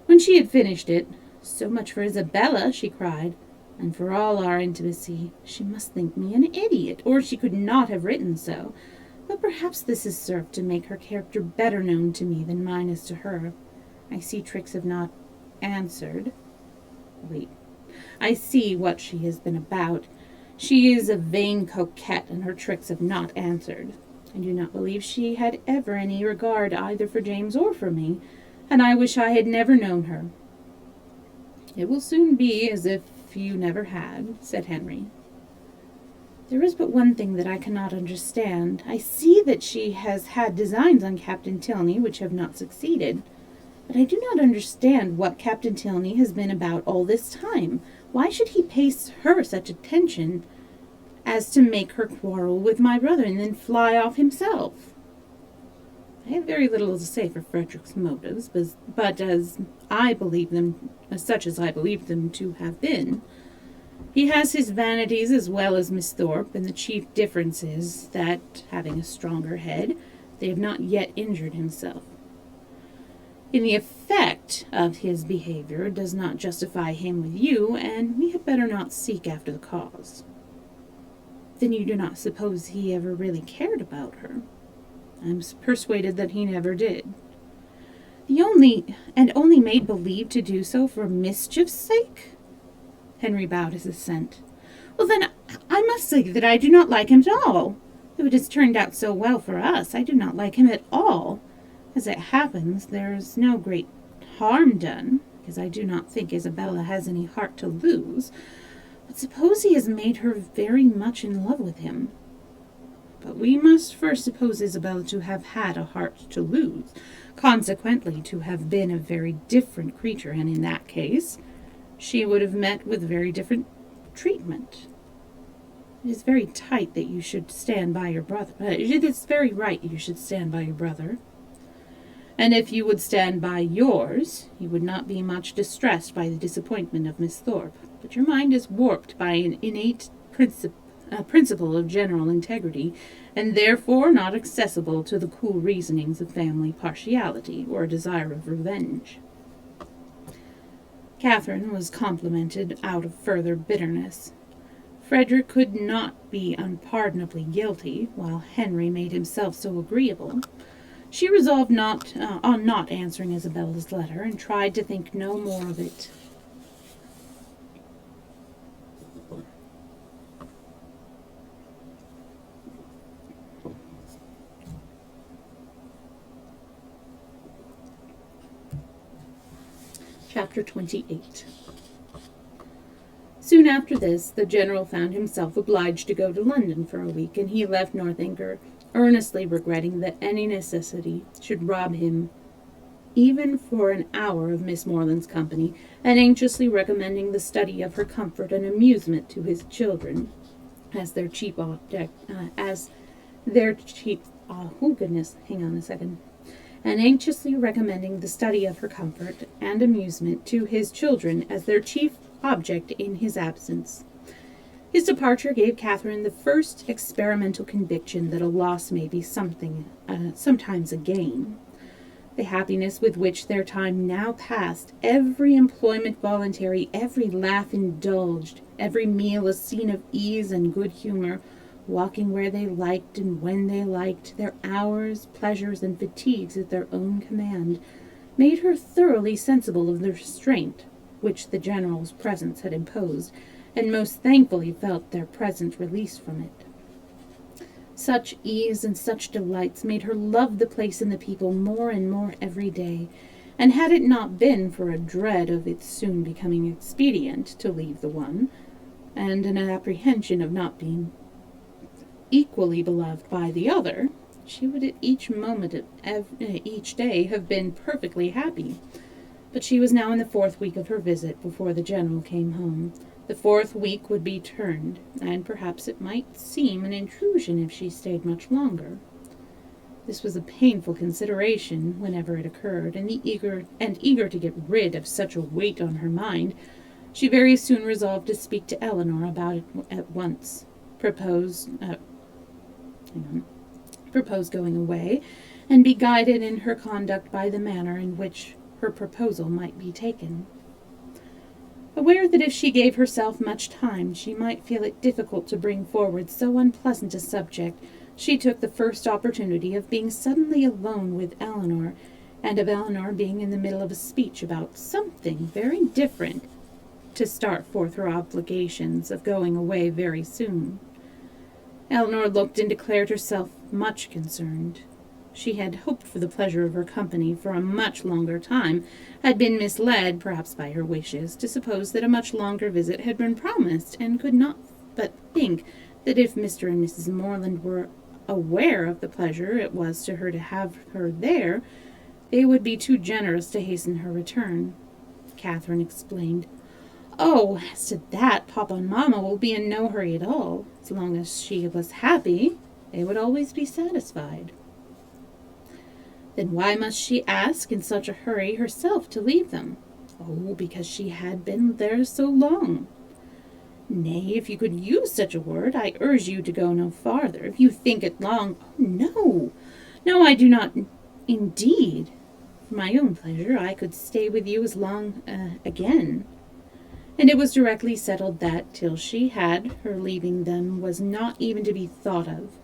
When she had finished it, "So much for Isabella," she cried, "and for all our intimacy. She must think me an idiot, or she could not have written so. But perhaps this has served to make her character better known to me than mine is to her. I see Trix have not answered. I see what she has been about. She is a vain coquette, and her tricks have not answered. I do not believe she had ever any regard either for James or for me, and I wish I had never known her." "It will soon be as if you never had," said Henry. "There is but one thing that I cannot understand. I see that she has had designs on Captain Tilney which have not succeeded. But I do not understand what Captain Tilney has been about all this time. Why should he pay her such attention as to make her quarrel with my brother and then fly off himself?" "I have very little to say for Frederick's motives, but as I believe them, such as I believe them to have been, he has his vanities as well as Miss Thorpe, and the chief difference is that, having a stronger head, they have not yet injured himself. In the effect of his behavior does not justify him with you, and we had better not seek after the cause. Then you do not suppose he ever really cared about her? I'm persuaded that he never did. Only made believe to do so for mischief's sake? Henry bowed his assent. Well, then, I must say that I do not like him at all. Though it has turned out so well for us, I do not like him at all. As it happens, there is no great harm done, because I do not think Isabella has any heart to lose. But suppose he has made her very much in love with him. But we must first suppose Isabella to have had a heart to lose, consequently to have been a very different creature, and in that case, she would have met with very different treatment. It is very tight that you should stand by your brother. It is very right you should stand by your brother. And if you would stand by yours, you would not be much distressed by the disappointment of Miss Thorpe. But your mind is warped by an innate principle of general integrity, and therefore not accessible to the cool reasonings of family partiality or a desire of revenge. Catherine was complimented out of further bitterness. Frederick could not be unpardonably guilty, while Henry made himself so agreeable. She resolved on not answering Isabella's letter, and tried to think no more of it. Chapter 28. Soon after this, the general found himself obliged to go to London for a week, and he left Northanger, earnestly regretting that any necessity should rob him even for an hour of Miss Morland's company, and anxiously recommending the study of her comfort and amusement to his children as their chief object, and anxiously recommending the study of her comfort and amusement to his children as their chief object in his absence. His departure gave Catherine the first experimental conviction that a loss may be sometimes a gain. The happiness with which their time now passed, every employment voluntary, every laugh indulged, every meal a scene of ease and good humor, walking where they liked and when they liked, their hours, pleasures, and fatigues at their own command, made her thoroughly sensible of the restraint which the general's presence had imposed, and most thankfully felt their present release from it. Such ease and such delights made her love the place and the people more and more every day, and had it not been for a dread of its soon becoming expedient to leave the one, and an apprehension of not being equally beloved by the other, she would at each moment of each day have been perfectly happy. But she was now in the 4th week of her visit before the general came home. The 4th week would be turned, and perhaps it might seem an intrusion if she stayed much longer. This was a painful consideration whenever it occurred, and eager to get rid of such a weight on her mind, she very soon resolved to speak to Eleanor about it at once, propose going away, and be guided in her conduct by the manner in which her proposal might be taken. Aware that if she gave herself much time, she might feel it difficult to bring forward so unpleasant a subject, she took the first opportunity of being suddenly alone with Eleanor, and of Eleanor being in the middle of a speech about something very different, to start forth her obligations of going away very soon. Eleanor looked and declared herself much concerned. She had hoped for the pleasure of her company for a much longer time, had been misled, perhaps by her wishes, to suppose that a much longer visit had been promised, and could not but think that if Mr. and Mrs. Morland were aware of the pleasure it was to her to have her there, they would be too generous to hasten her return. Catherine explained, "Oh, as to that, Papa and Mamma will be in no hurry at all. As long as she was happy, they would always be satisfied." Then why must she ask in such a hurry herself to leave them? Oh, because she had been there so long. Nay, if you could use such a word, I urge you to go no farther. If you think it long, oh, no, no, I do not, indeed. For my own pleasure, I could stay with you as long again. And it was directly settled that, till she had, her leaving them was not even to be thought of.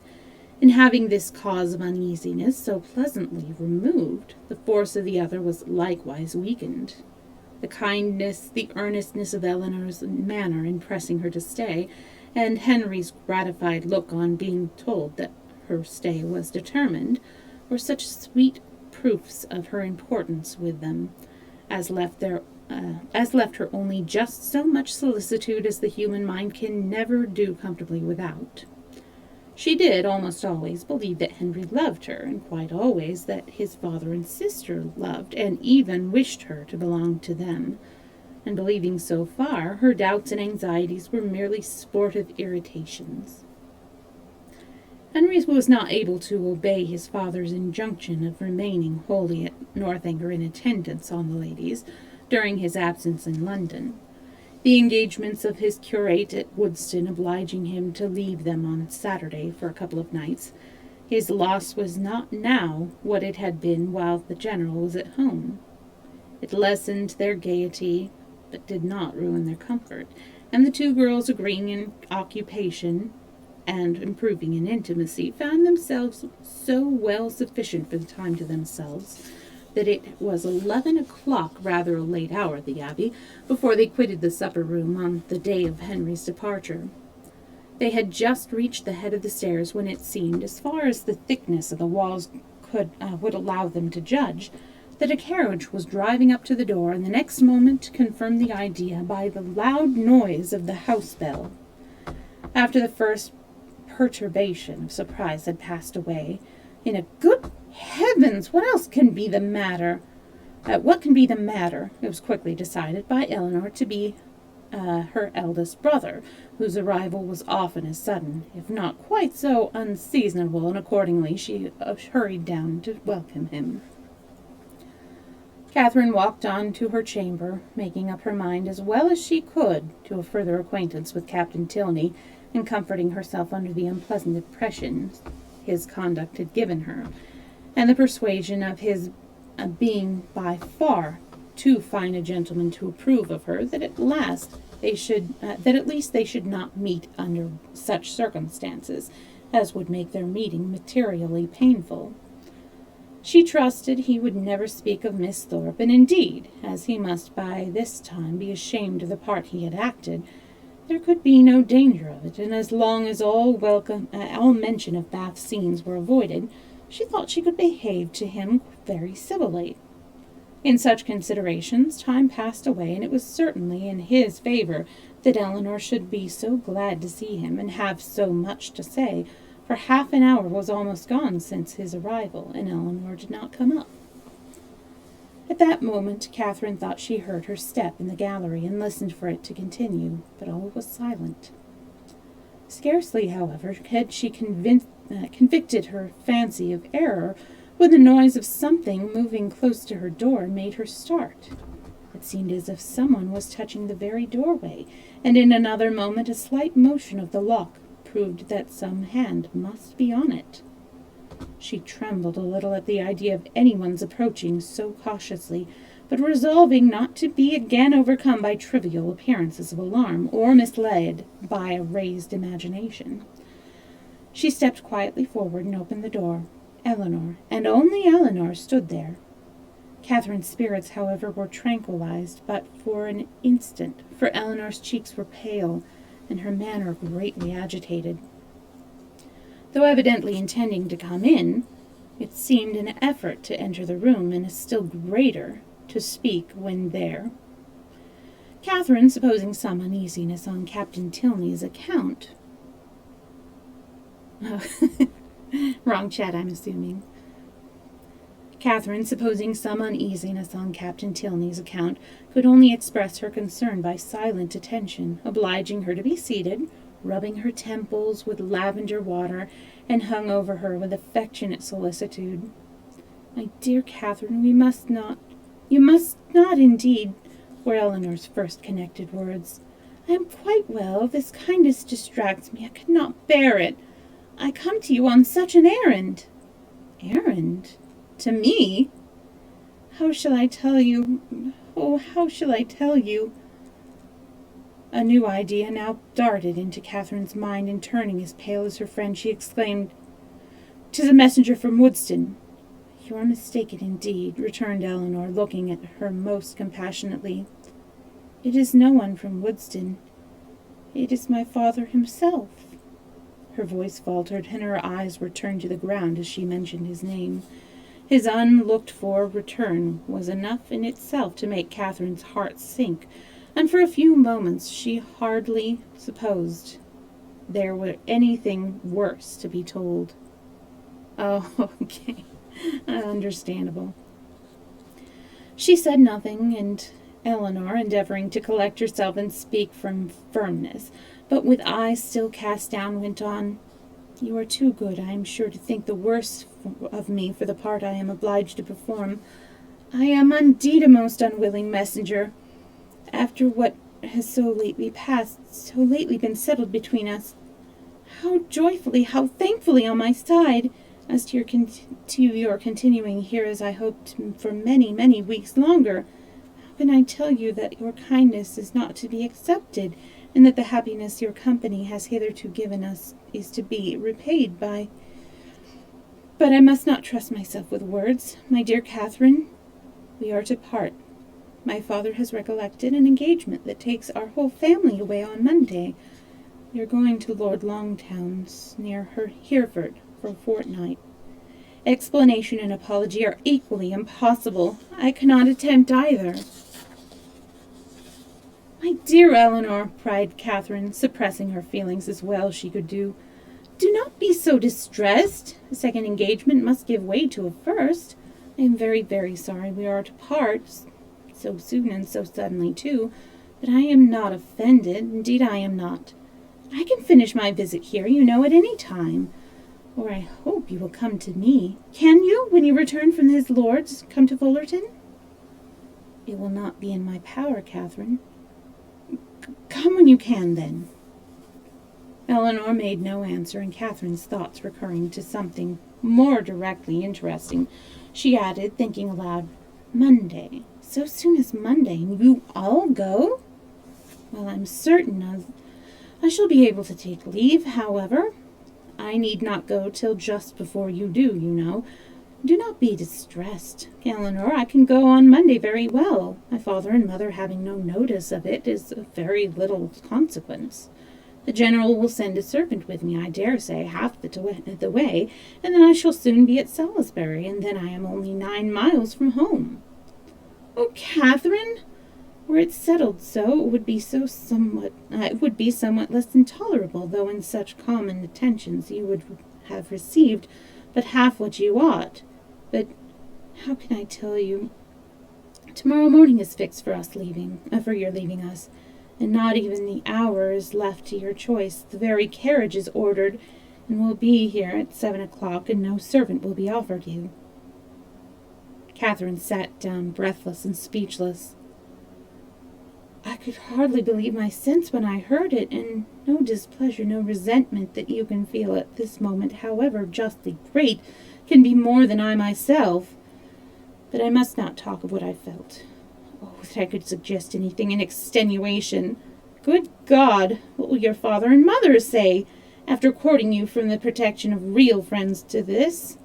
In having this cause of uneasiness so pleasantly removed, the force of the other was likewise weakened. The kindness, the earnestness of Eleanor's manner in pressing her to stay, and Henry's gratified look on being told that her stay was determined, were such sweet proofs of her importance with them, as left her only just so much solicitude as the human mind can never do comfortably without. She did almost always believe that Henry loved her, and quite always that his father and sister loved, and even wished her to belong to them. And believing so far, her doubts and anxieties were merely sportive irritations. Henry was not able to obey his father's injunction of remaining wholly at Northanger in attendance on the ladies during his absence in London, the engagements of his curate at Woodstock obliging him to leave them on Saturday for a couple of nights. His loss was not now what it had been while the general was at home. It lessened their gaiety, but did not ruin their comfort, and the two girls, agreeing in occupation and improving in intimacy, found themselves so well sufficient for the time to themselves that it was 11 o'clock, rather a late hour at the Abbey, before they quitted the supper-room on the day of Henry's departure. They had just reached the head of the stairs when it seemed, as far as the thickness of the walls would allow them to judge, that a carriage was driving up to the door, and the next moment confirmed the idea by the loud noise of the house bell. After the first perturbation of surprise had passed away, in a good heavens, what else can be the matter? What can be the matter? It was quickly decided by Eleanor to be her eldest brother, whose arrival was often as sudden, if not quite so unseasonable, and accordingly she hurried down to welcome him. Catherine walked on to her chamber, making up her mind as well as she could to a further acquaintance with Captain Tilney, and comforting herself under the unpleasant impression his conduct had given her, and the persuasion of his being by far too fine a gentleman to approve of her, that at least they should not meet under such circumstances as would make their meeting materially painful. She trusted he would never speak of Miss Thorpe, and indeed, as he must by this time be ashamed of the part he had acted, there could be no danger of it, and as long as all mention of Bath scenes were avoided, she thought she could behave to him very civilly. In such considerations, time passed away, and it was certainly in his favor that Eleanor should be so glad to see him, and have so much to say, for half an hour was almost gone since his arrival, and Eleanor did not come up. At that moment Catherine thought she heard her step in the gallery, and listened for it to continue, but all was silent. Scarcely, however, had she convicted her fancy of error, when the noise of something moving close to her door made her start. It seemed as if someone was touching the very doorway, and in another moment a slight motion of the lock proved that some hand must be on it. She trembled a little at the idea of anyone's approaching so cautiously, but resolving not to be again overcome by trivial appearances of alarm, or misled by a raised imagination, she stepped quietly forward and opened the door. Eleanor, and only Eleanor, stood there. Catherine's spirits, however, were tranquilized but for an instant, for Eleanor's cheeks were pale, and her manner greatly agitated. Though evidently intending to come in, it seemed an effort to enter the room, and a still greater to speak when there. Catherine, supposing some uneasiness on Captain Tilney's account, wrong chat, I'm assuming. Catherine, supposing some uneasiness on Captain Tilney's account, could only express her concern by silent attention, obliging her to be seated, rubbing her temples with lavender water, and hung over her with affectionate solicitude. My dear Catherine, we must not, you must not indeed, were Eleanor's first connected words. I am quite well. This kindness distracts me. I could not bear it. I come to you on such an errand. Errand? To me? How shall I tell you? Oh, how shall I tell you? A new idea now darted into Catherine's mind, and turning as pale as her friend, she exclaimed, "'Tis a messenger from Woodston." "You are mistaken indeed," returned Eleanor, looking at her most compassionately. "It is no one from Woodston. It is my father himself." Her voice faltered, and her eyes were turned to the ground as she mentioned his name. His unlooked-for return was enough in itself to make Catherine's heart sink, and for a few moments she hardly supposed there were anything worse to be told. "Oh, okay. Understandable." She said nothing, and Eleanor, endeavoring to collect herself and speak from firmness, but with eyes still cast down, went on, "You are too good, I am sure, to think the worse of me for the part I am obliged to perform. I am indeed a most unwilling messenger. After what has so lately been settled between us, how joyfully, how thankfully on my side, as to your continuing here as I hoped for many, many weeks longer. How can I tell you that your kindness is not to be accepted, and that the happiness your company has hitherto given us is to be repaid by... But I must not trust myself with words. My dear Catherine, we are to part. My father has recollected an engagement that takes our whole family away on Monday. We are going to Lord Longtown's, near Hereford, for a fortnight. Explanation and apology are equally impossible. I cannot attempt either." "My dear Eleanor," cried Catherine, suppressing her feelings as well as she could do not be so distressed. A second engagement must give way to a first. I am very, very sorry we are to part, so soon and so suddenly too, but I am not offended. Indeed, I am not. I can finish my visit here, you know, at any time. Or I hope you will come to me. Can you, when you return from his lord's, come to Fullerton?" "It will not be in my power, Catherine." "Come when you can, then." Eleanor made no answer, and Catherine's thoughts recurring to something more directly interesting, she added, thinking aloud, "Monday. So soon as Monday, and you all go? Well, I'm certain I shall be able to take leave, however. I need not go till just before you do, you know. Do not be distressed, Eleanor. I can go on Monday very well. My father and mother having no notice of it is of very little consequence. The general will send a servant with me, I dare say, half the way, and then I shall soon be at Salisbury, and then I am only 9 miles from home." "Oh, Catherine! Were it settled so, it would be somewhat less intolerable, though in such common attentions you would have received but half what you ought. But how can I tell you? Tomorrow morning is fixed for your leaving us, and not even the hour is left to your choice. The very carriage is ordered, and will be here at 7 o'clock, and no servant will be offered you." Catherine sat down, breathless and speechless. I could hardly believe my sense when I heard it, and no displeasure, no resentment that you can feel at this moment, however justly great, can be more than I myself. But I must not talk of what I felt. Oh, that I could suggest anything in extenuation. Good God, what will your father and mother say, after courting you from the protection of real friends to this?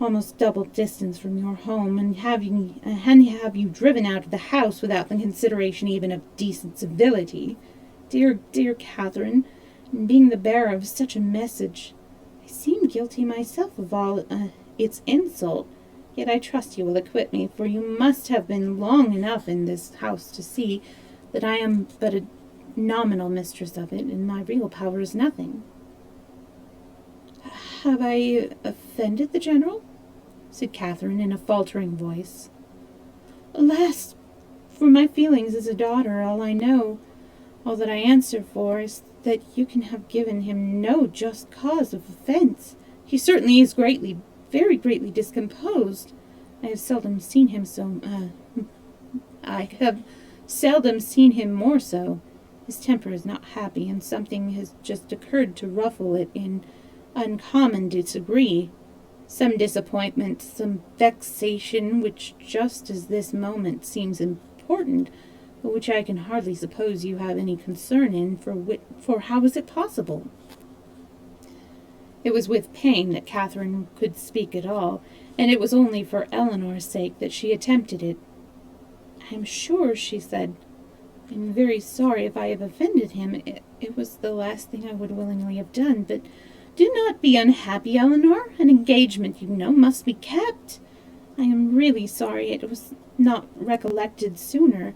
Almost double distance from your home, and have you driven out of the house without the consideration even of decent civility. Dear, dear Catherine, in being the bearer of such a message, I seem guilty myself of all its insult. Yet I trust you will acquit me, for you must have been long enough in this house to see that I am but a nominal mistress of it, and my real power is nothing." "Have I offended the general?" said Catherine in a faltering voice. "Alas, for my feelings as a daughter, all I know, all that I answer for, is that you can have given him no just cause of offense. He certainly is greatly very greatly discomposed. I have seldom seen him more so. His temper is not happy, and something has just occurred to ruffle it in uncommon degree. Some disappointment, some vexation, which just as this moment seems important, but which I can hardly suppose you have any concern in, for how is it possible? It was with pain that Catherine could speak at all, and it was only for Eleanor's sake that she attempted it. I am sure, she said, I am very sorry if I have offended him. It was the last thing I would willingly have done, but do not be unhappy, Eleanor. An engagement, you know, must be kept. I am really sorry it was not recollected sooner,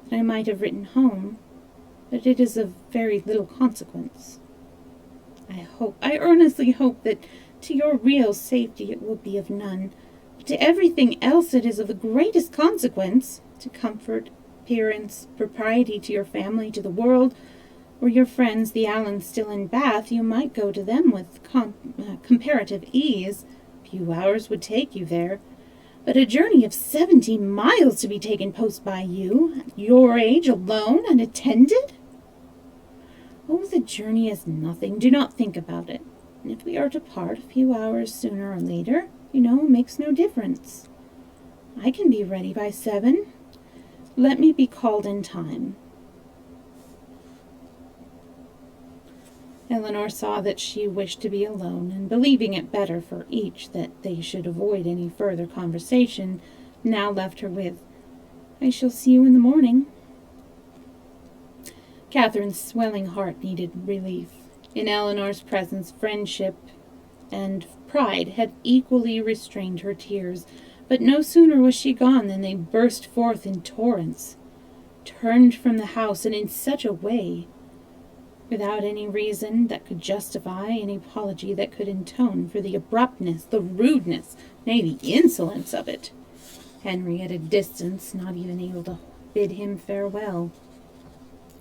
that I might have written home, but it is of very little consequence. I earnestly hope that to your real safety it will be of none, but to everything else it is of the greatest consequence, to comfort, appearance, propriety to your family, to the world. Were your friends, the Allens, still in Bath, you might go to them with comparative ease. A few hours would take you there. But a journey of 70 miles to be taken post by you, at your age, alone, unattended? Oh, the journey is nothing. Do not think about it. And if we are to part a few hours sooner or later, you know, makes no difference. I can be ready by 7. Let me be called in time. Eleanor saw that she wished to be alone, and believing it better for each that they should avoid any further conversation, now left her with, I shall see you in the morning. Catherine's swelling heart needed relief. In Eleanor's presence, friendship and pride had equally restrained her tears, but no sooner was she gone than they burst forth in torrents, turned from the house, and in such a way, without any reason that could justify, any apology that could atone for the abruptness, the rudeness, nay, the insolence of it. Henry at a distance, not even able to bid him farewell.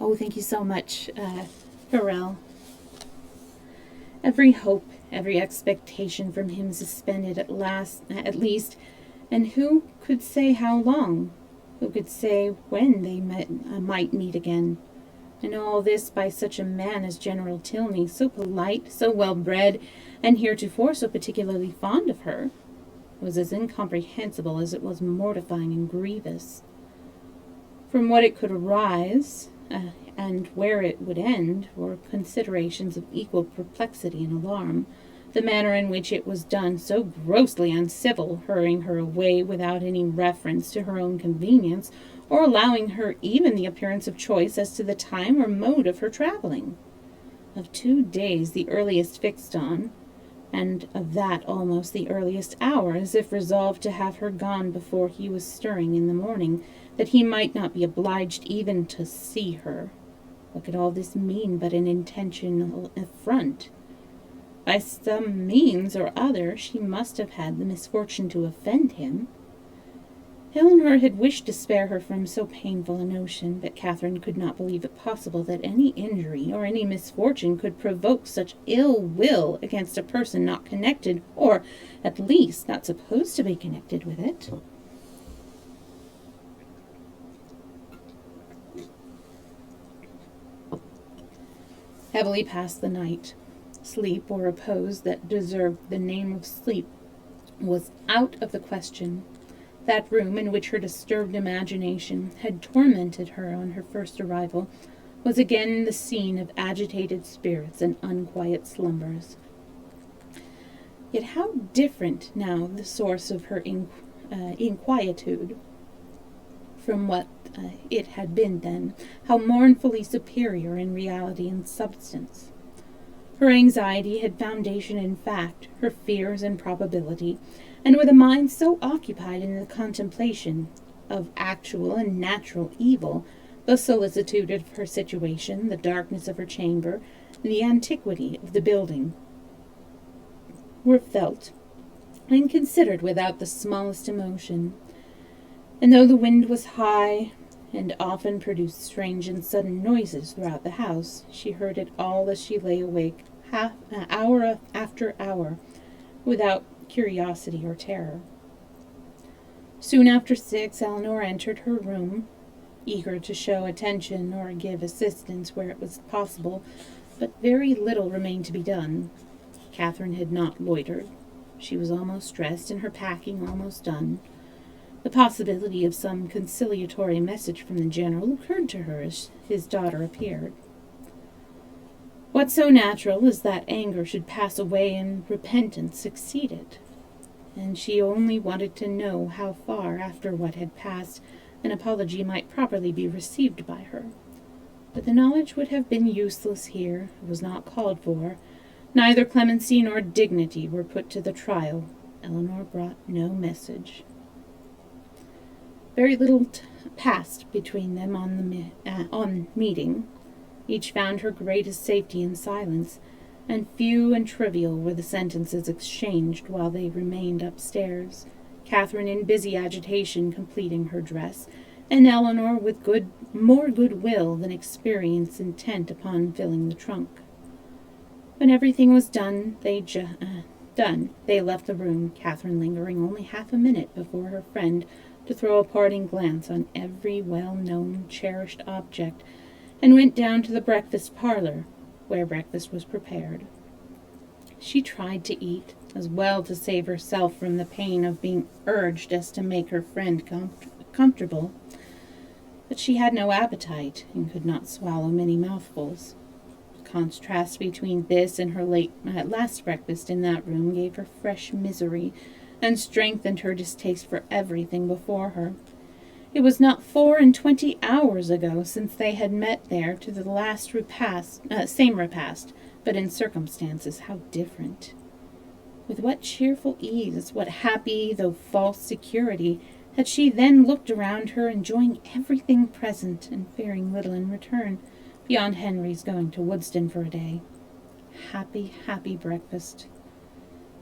Oh, thank you so much, Pharrell. Every hope, every expectation from him suspended at least, and who could say how long? Who could say when they might meet again? And all this by such a man as General Tilney, so polite, so well-bred, and heretofore so particularly fond of her. It was as incomprehensible as it was mortifying and grievous. From what it could arise, and where it would end, were considerations of equal perplexity and alarm. The manner in which it was done, so grossly uncivil, hurrying her away without any reference to her own convenience, or allowing her even the appearance of choice as to the time or mode of her travelling. Of 2 days the earliest fixed on, and of that almost the earliest hour, as if resolved to have her gone before he was stirring in the morning, that he might not be obliged even to see her. What could all this mean but an intentional affront? By some means or other she must have had the misfortune to offend him. Eleanor had wished to spare her from so painful a notion, but Catherine could not believe it possible that any injury or any misfortune could provoke such ill will against a person not connected, or at least not supposed to be connected with it. Heavily passed the night. Sleep, or repose that deserved the name of sleep, was out of the question. That room in which her disturbed imagination had tormented her on her first arrival was again the scene of agitated spirits and unquiet slumbers. Yet how different now the source of her inquietude from what it had been then, how mournfully superior in reality and substance. Her anxiety had foundation in fact, her fears in probability, and with a mind so occupied in the contemplation of actual and natural evil, the solicitude of her situation, the darkness of her chamber, the antiquity of the building, were felt and considered without the smallest emotion. And though the wind was high, and often produced strange and sudden noises throughout the house, she heard it all as she lay awake, hour after hour, without curiosity or terror. Soon after 6, Eleanor entered her room, eager to show attention or give assistance where it was possible, but very little remained to be done. Catherine had not loitered. She was almost dressed and her packing almost done. The possibility of some conciliatory message from the general occurred to her as his daughter appeared. What so natural as that anger should pass away and repentance succeeded? And she only wanted to know how far, after what had passed, an apology might properly be received by her. But the knowledge would have been useless here. It was not called for. Neither clemency nor dignity were put to the trial. Eleanor brought no message. Very little passed between them on meeting. Each found her greatest safety in silence, and few and trivial were the sentences exchanged while they remained upstairs, Catherine in busy agitation completing her dress, and Eleanor with more goodwill than experience intent upon filling the trunk. When everything was done, they left the room, Catherine lingering only half a minute before her friend to throw a parting glance on every well-known, cherished object, and went down to the breakfast parlor, where breakfast was prepared. She tried to eat, as well to save herself from the pain of being urged as to make her friend comfortable, but she had no appetite and could not swallow many mouthfuls. The contrast between this and her last breakfast in that room gave her fresh misery and strengthened her distaste for everything before her. It was not 24 hours ago since they had met there to the last same repast, but in circumstances how different. With what cheerful ease, what happy, though false security, had she then looked around her, enjoying everything present, and fearing little in return, beyond Henry's going to Woodston for a day. Happy, happy breakfast.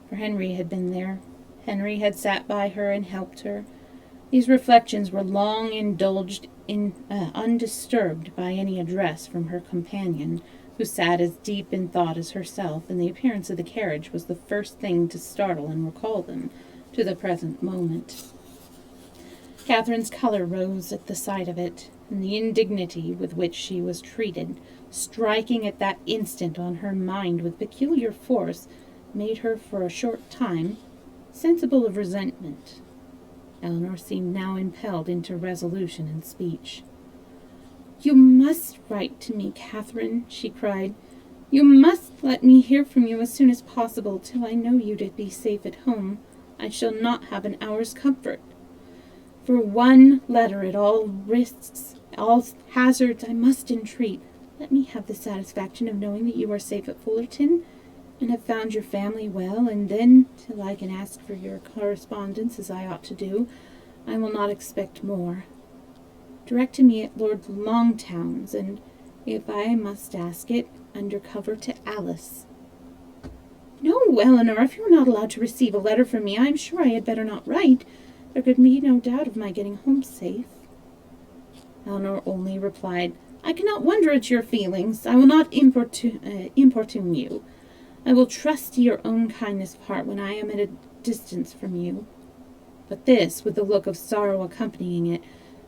For Henry had been there. Henry had sat by her and helped her. These reflections were long indulged in, undisturbed by any address from her companion, who sat as deep in thought as herself, and the appearance of the carriage was the first thing to startle and recall them to the present moment. Catherine's color rose at the sight of it, and the indignity with which she was treated, striking at that instant on her mind with peculiar force, made her for a short time sensible of resentment. Eleanor seemed now impelled into resolution and speech. "You must write to me, Catherine," she cried. "You must let me hear from you as soon as possible, till I know you to be safe at home. I shall not have an hour's comfort. For one letter at all risks, all hazards, I must entreat. Let me have the satisfaction of knowing that you are safe at Fullerton, and have found your family well, and then, till I can ask for your correspondence as I ought to do, I will not expect more. Direct to me at Lord Longtown's, and, if I must ask it, under cover to Alice." "No, Eleanor, if you are not allowed to receive a letter from me, I am sure I had better not write. There could be no doubt of my getting home safe." Eleanor only replied, "I cannot wonder at your feelings. I will not importune you. I will trust to your own kindness of heart when I am at a distance from you." But this, with the look of sorrow accompanying it,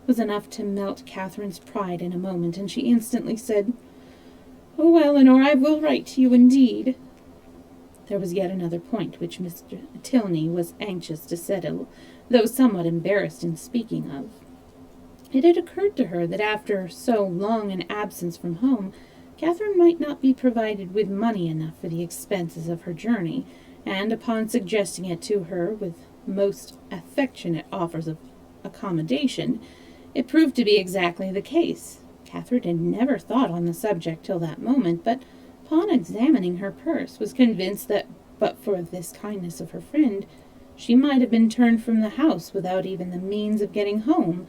was enough to melt Catherine's pride in a moment, and she instantly said, "Oh, Eleanor, I will write to you indeed." There was yet another point which Mr. Tilney was anxious to settle, though somewhat embarrassed in speaking of. It had occurred to her that after so long an absence from home, Catherine might not be provided with money enough for the expenses of her journey, and upon suggesting it to her with most affectionate offers of accommodation, it proved to be exactly the case. Catherine had never thought on the subject till that moment, but upon examining her purse was convinced that, but for this kindness of her friend, she might have been turned from the house without even the means of getting home,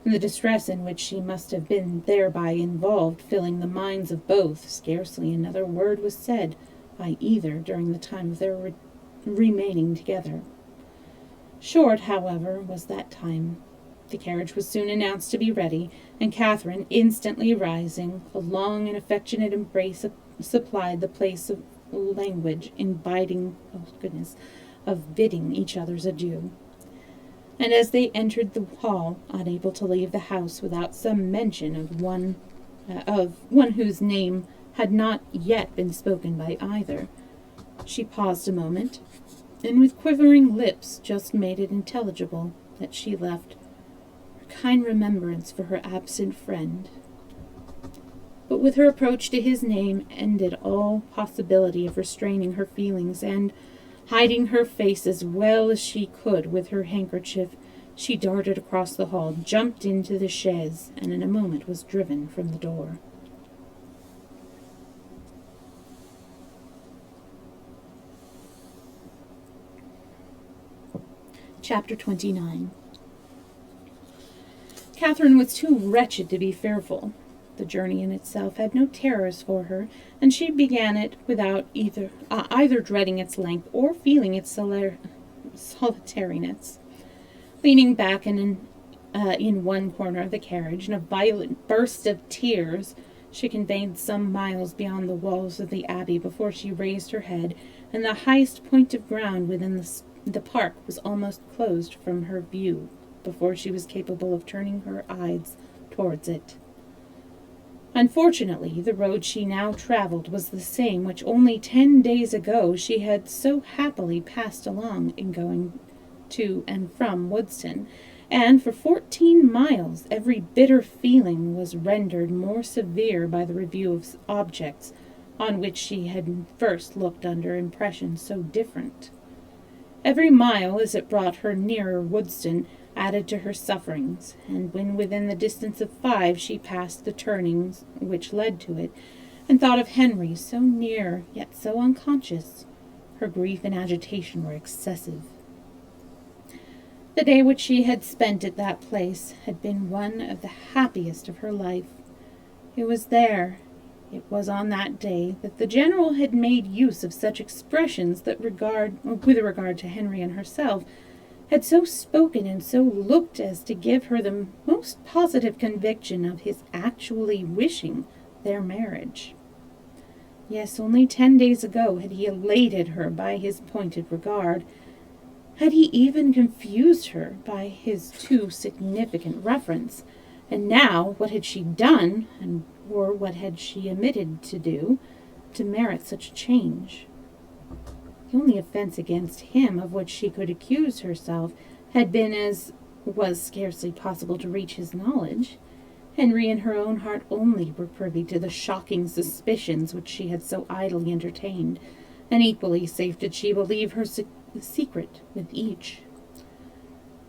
and the distress in which she must have been thereby involved filling the minds of both. Scarcely another word was said by either during the time of their remaining together. Short, however, was that time. The carriage was soon announced to be ready, and Catherine, instantly rising, a long and affectionate embrace supplied the place of language of bidding each other's adieu. And as they entered the hall, unable to leave the house without some mention of one whose name had not yet been spoken by either, she paused a moment, and with quivering lips just made it intelligible that she left her kind remembrance for her absent friend. But with her approach to his name ended all possibility of restraining her feelings, and, hiding her face as well as she could with her handkerchief, she darted across the hall, jumped into the chaise, and in a moment was driven from the door. Chapter 29. Catherine was too wretched to be fearful. The journey in itself had no terrors for her, and she began it without either dreading its length or feeling its solitariness. Leaning back in one corner of the carriage, in a violent burst of tears, she conveyed some miles beyond the walls of the abbey before she raised her head, and the highest point of ground within the park was almost closed from her view before she was capable of turning her eyes towards it. Unfortunately, the road she now travelled was the same which only 10 days ago she had so happily passed along in going to and from Woodston, and for 14 miles every bitter feeling was rendered more severe by the review of objects on which she had first looked under impressions so different. Every mile, as it brought her nearer Woodston, added to her sufferings, and when within the distance of 5 she passed the turnings which led to it, and thought of Henry so near yet so unconscious, her grief and agitation were excessive. The day which she had spent at that place had been one of the happiest of her life. It was on that day that the General had made use of such expressions that with regard to Henry and herself, had so spoken and so looked as to give her the most positive conviction of his actually wishing their marriage. Yes, only 10 days ago had he elated her by his pointed regard. Had he even confused her by his too significant reference? And now, what had she done, or what had she omitted to do, to merit such a change? The only offense against him of which she could accuse herself had been, as was scarcely possible to reach his knowledge. Henry in her own heart only were privy to the shocking suspicions which she had so idly entertained, and equally safe did she believe her secret with each.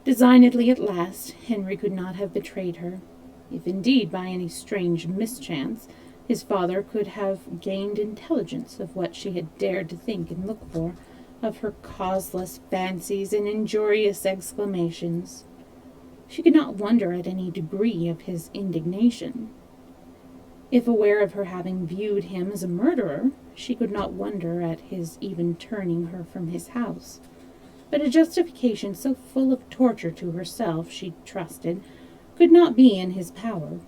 Designedly at last, Henry could not have betrayed her. If indeed, by any strange mischance, his father could have gained intelligence of what she had dared to think and look for, of her causeless fancies and injurious exclamations, she could not wonder at any degree of his indignation. If aware of her having viewed him as a murderer, she could not wonder at his even turning her from his house. But a justification so full of torture to herself, she trusted, could not be in his power.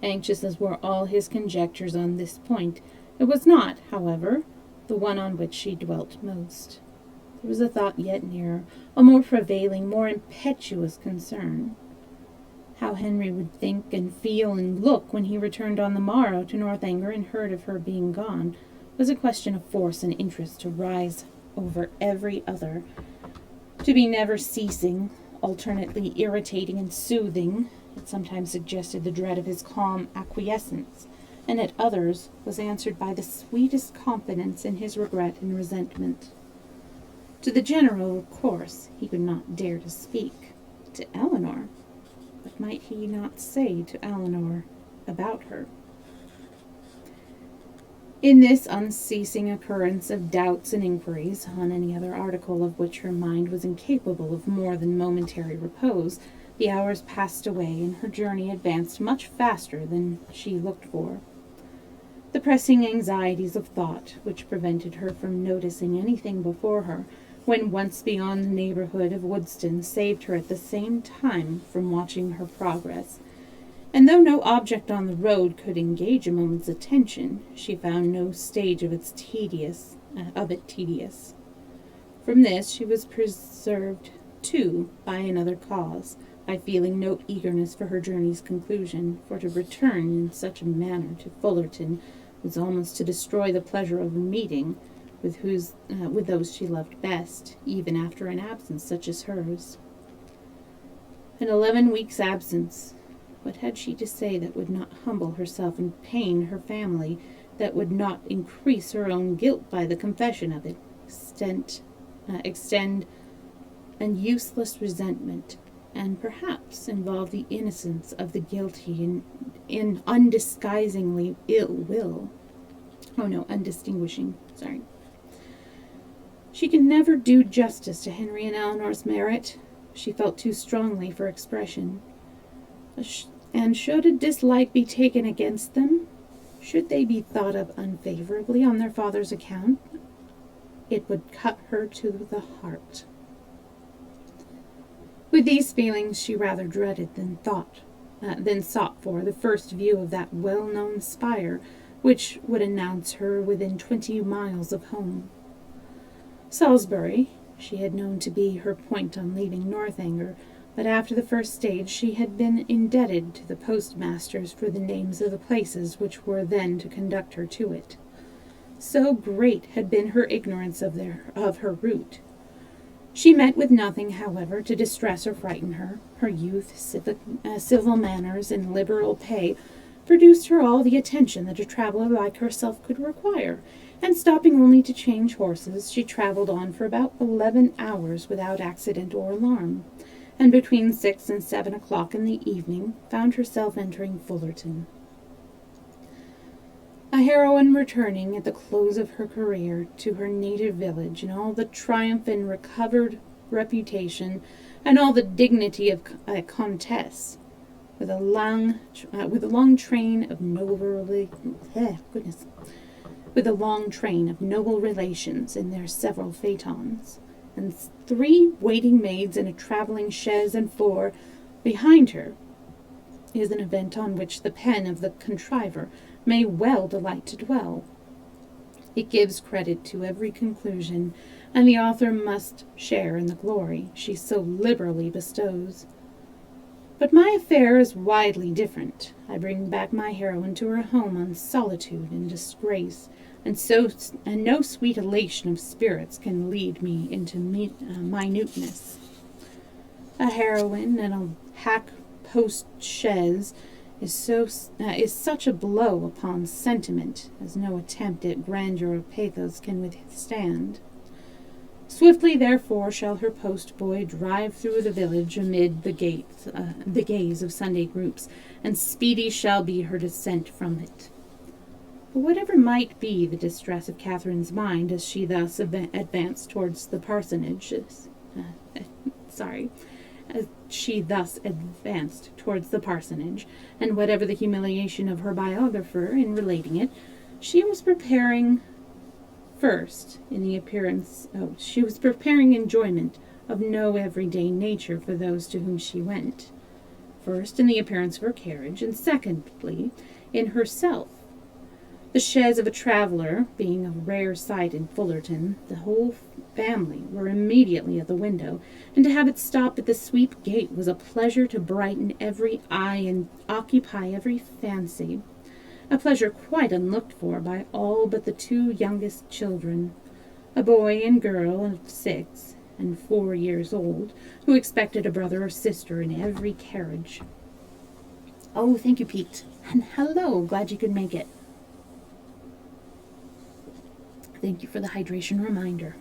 Anxious as were all his conjectures on this point, it was not, however, the one on which she dwelt most. There was a thought yet nearer, a more prevailing, more impetuous concern. How Henry would think and feel and look when he returned on the morrow to Northanger and heard of her being gone was a question of force and interest to rise over every other, to be never ceasing, alternately irritating and soothing. It sometimes suggested the dread of his calm acquiescence, and at others was answered by the sweetest confidence in his regret and resentment. To the General, of course, he could not dare to speak. To Eleanor, what might he not say to Eleanor about her? In this unceasing occurrence of doubts and inquiries on any other article of which her mind was incapable of more than momentary repose, the hours passed away, and her journey advanced much faster than she looked for. The pressing anxieties of thought, which prevented her from noticing anything before her, when once beyond the neighborhood of Woodston, saved her at the same time from watching her progress. And though no object on the road could engage a moment's attention, she found no stage of it tedious. For From this she was preserved, too, by another cause, by feeling no eagerness for her journey's conclusion, for to return in such a manner to Fullerton was almost to destroy the pleasure of a meeting with those she loved best, even after an absence such as hers. An 11 weeks' absence. What had she to say that would not humble herself and pain her family, that would not increase her own guilt by the confession of it, extend an useless resentment, and perhaps involve the innocence of the guilty in undisguisingly ill will? Undistinguishing, sorry. She could never do justice to Henry and Eleanor's merit. She felt too strongly for expression. And should a dislike be taken against them, should they be thought of unfavorably on their father's account, it would cut her to the heart. With these feelings she rather dreaded than sought for the first view of that well-known spire which would announce her within 20 miles of home. Salisbury she had known to be her point on leaving Northanger, but after the first stage she had been indebted to the postmasters for the names of the places which were then to conduct her to it. So great had been her ignorance of her route. She met with nothing, however, to distress or frighten her. Her youth, civil manners, and liberal pay produced her all the attention that a traveler like herself could require, and stopping only to change horses, she traveled on for about 11 hours without accident or alarm, and between 6 and 7 o'clock in the evening found herself entering Fullerton. A heroine returning at the close of her career to her native village in all the triumph and recovered reputation and all the dignity of a countess, with a long train of noble relations in their several phaetons, and 3 waiting maids in a travelling chaise and 4 behind her, is an event on which the pen of the contriver may well delight to dwell. It gives credit to every conclusion, and the author must share in the glory she so liberally bestows. But my affair is widely different. I bring back my heroine to her home on solitude and disgrace, and no sweet elation of spirits can lead me into minuteness. A heroine in a hack post chaise is such a blow upon sentiment as no attempt at grandeur or pathos can withstand. Swiftly, therefore, shall her post-boy drive through the village amid the gaze of Sunday groups, and speedy shall be her descent from it. But whatever might be the distress of Catherine's mind as she thus advanced towards the parsonage, and whatever the humiliation of her biographer in relating it, she was preparing enjoyment of no everyday nature for those to whom she went. First, in the appearance of her carriage, and secondly, in herself. The chaise of a traveller being a rare sight in Fullerton, the whole family were immediately at the window, and to have it stop at the sweep gate was a pleasure to brighten every eye and occupy every fancy, a pleasure quite unlooked for by all but the 2 youngest children, a boy and girl of 6 and 4 years old, who expected a brother or sister in every carriage. Oh, thank you, Pete. And hello, glad you could make it. Thank you for the hydration reminder.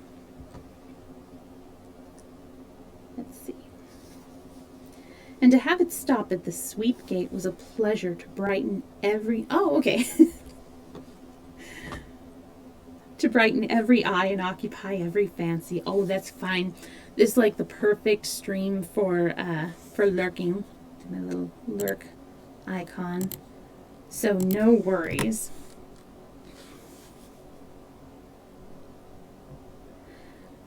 Let's see. And to have it stop at the sweep gate was a pleasure to brighten every... Oh, okay. To brighten every eye and occupy every fancy. Oh, that's fine. This is like the perfect stream for lurking. My little lurk icon. So no worries.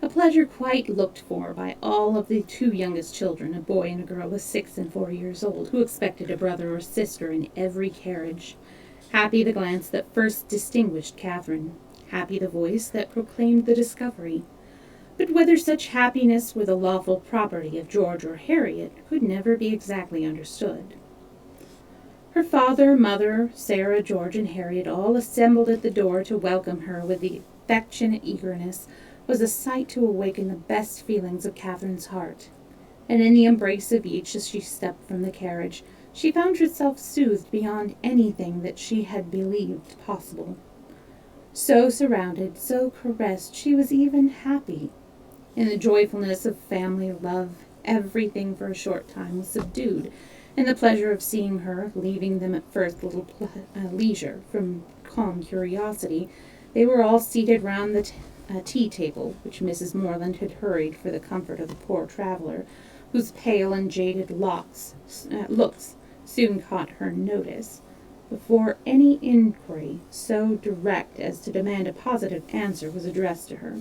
A pleasure quite looked for by all of the 2 youngest children, a boy and a girl of 6 and 4 years old, who expected a brother or sister in every carriage. Happy the glance that first distinguished Catherine. Happy the voice that proclaimed the discovery. but whether such happiness were the lawful property of George or Harriet could never be exactly understood. Her father, mother, Sarah, George, and Harriet all assembled at the door to welcome her with the affectionate eagerness was a sight to awaken the best feelings of Catherine's heart, and in the embrace of each as she stepped from the carriage, she found herself soothed beyond anything that she had believed possible. So surrounded, so caressed, she was even happy. In the joyfulness of family love, everything for a short time was subdued, and the pleasure of seeing her, leaving them at first little leisure from calm curiosity, they were all seated round the tea table, which Mrs. Morland had hurried for the comfort of the poor traveller, whose pale and jaded looks soon caught her notice, before any inquiry so direct as to demand a positive answer was addressed to her.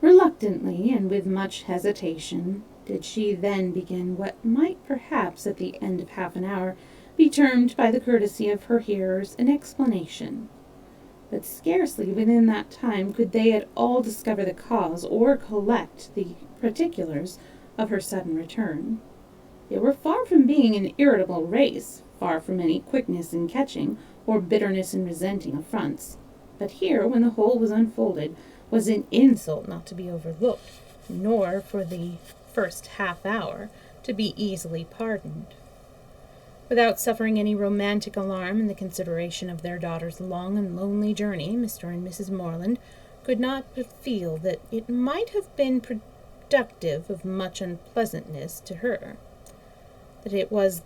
Reluctantly, and with much hesitation, did she then begin what might perhaps at the end of half an hour be termed by the courtesy of her hearers an explanation. But scarcely within that time could they at all discover the cause or collect the particulars of her sudden return. They were far from being an irritable race, far from any quickness in catching, or bitterness in resenting affronts. But here, when the whole was unfolded, was an insult not to be overlooked, nor for the first half hour to be easily pardoned. Without suffering any romantic alarm in the consideration of their daughter's long and lonely journey, Mr. and Mrs. Morland could not but feel that it might have been productive of much unpleasantness to her, that it was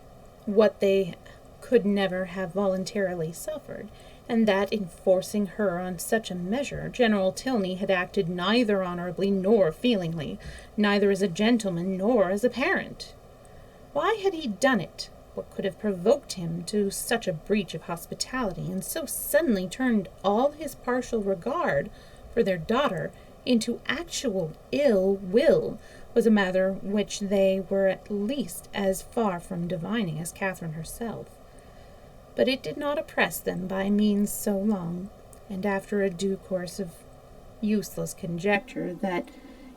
what they could never have voluntarily suffered, and that in forcing her on such a measure, General Tilney had acted neither honorably nor feelingly, neither as a gentleman nor as a parent. Why had he done it? What could have provoked him to such a breach of hospitality, and so suddenly turned all his partial regard for their daughter into actual ill will, was a matter which they were at least as far from divining as Catherine herself. But it did not oppress them by means so long, and after a due course of useless conjecture that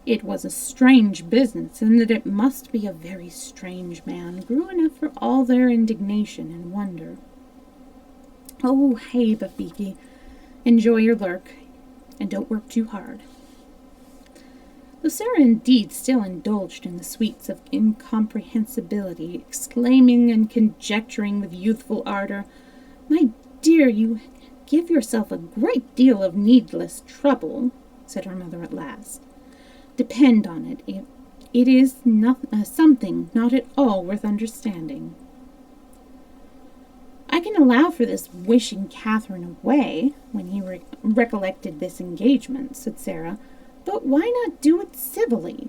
it was a strange business, and that it must be a very strange man, grew enough for all their indignation and wonder. "Oh, hey, Bafiki, enjoy your lurk, and don't work too hard." Lucera indeed still indulged in the sweets of incomprehensibility, exclaiming and conjecturing with youthful ardor, "My dear, you give yourself a great deal of needless trouble," said her mother at last. "Depend on it, it is something not at all worth understanding." "I can allow for this wishing Catherine away, when he recollected this engagement," said Sarah, "but why not do it civilly?"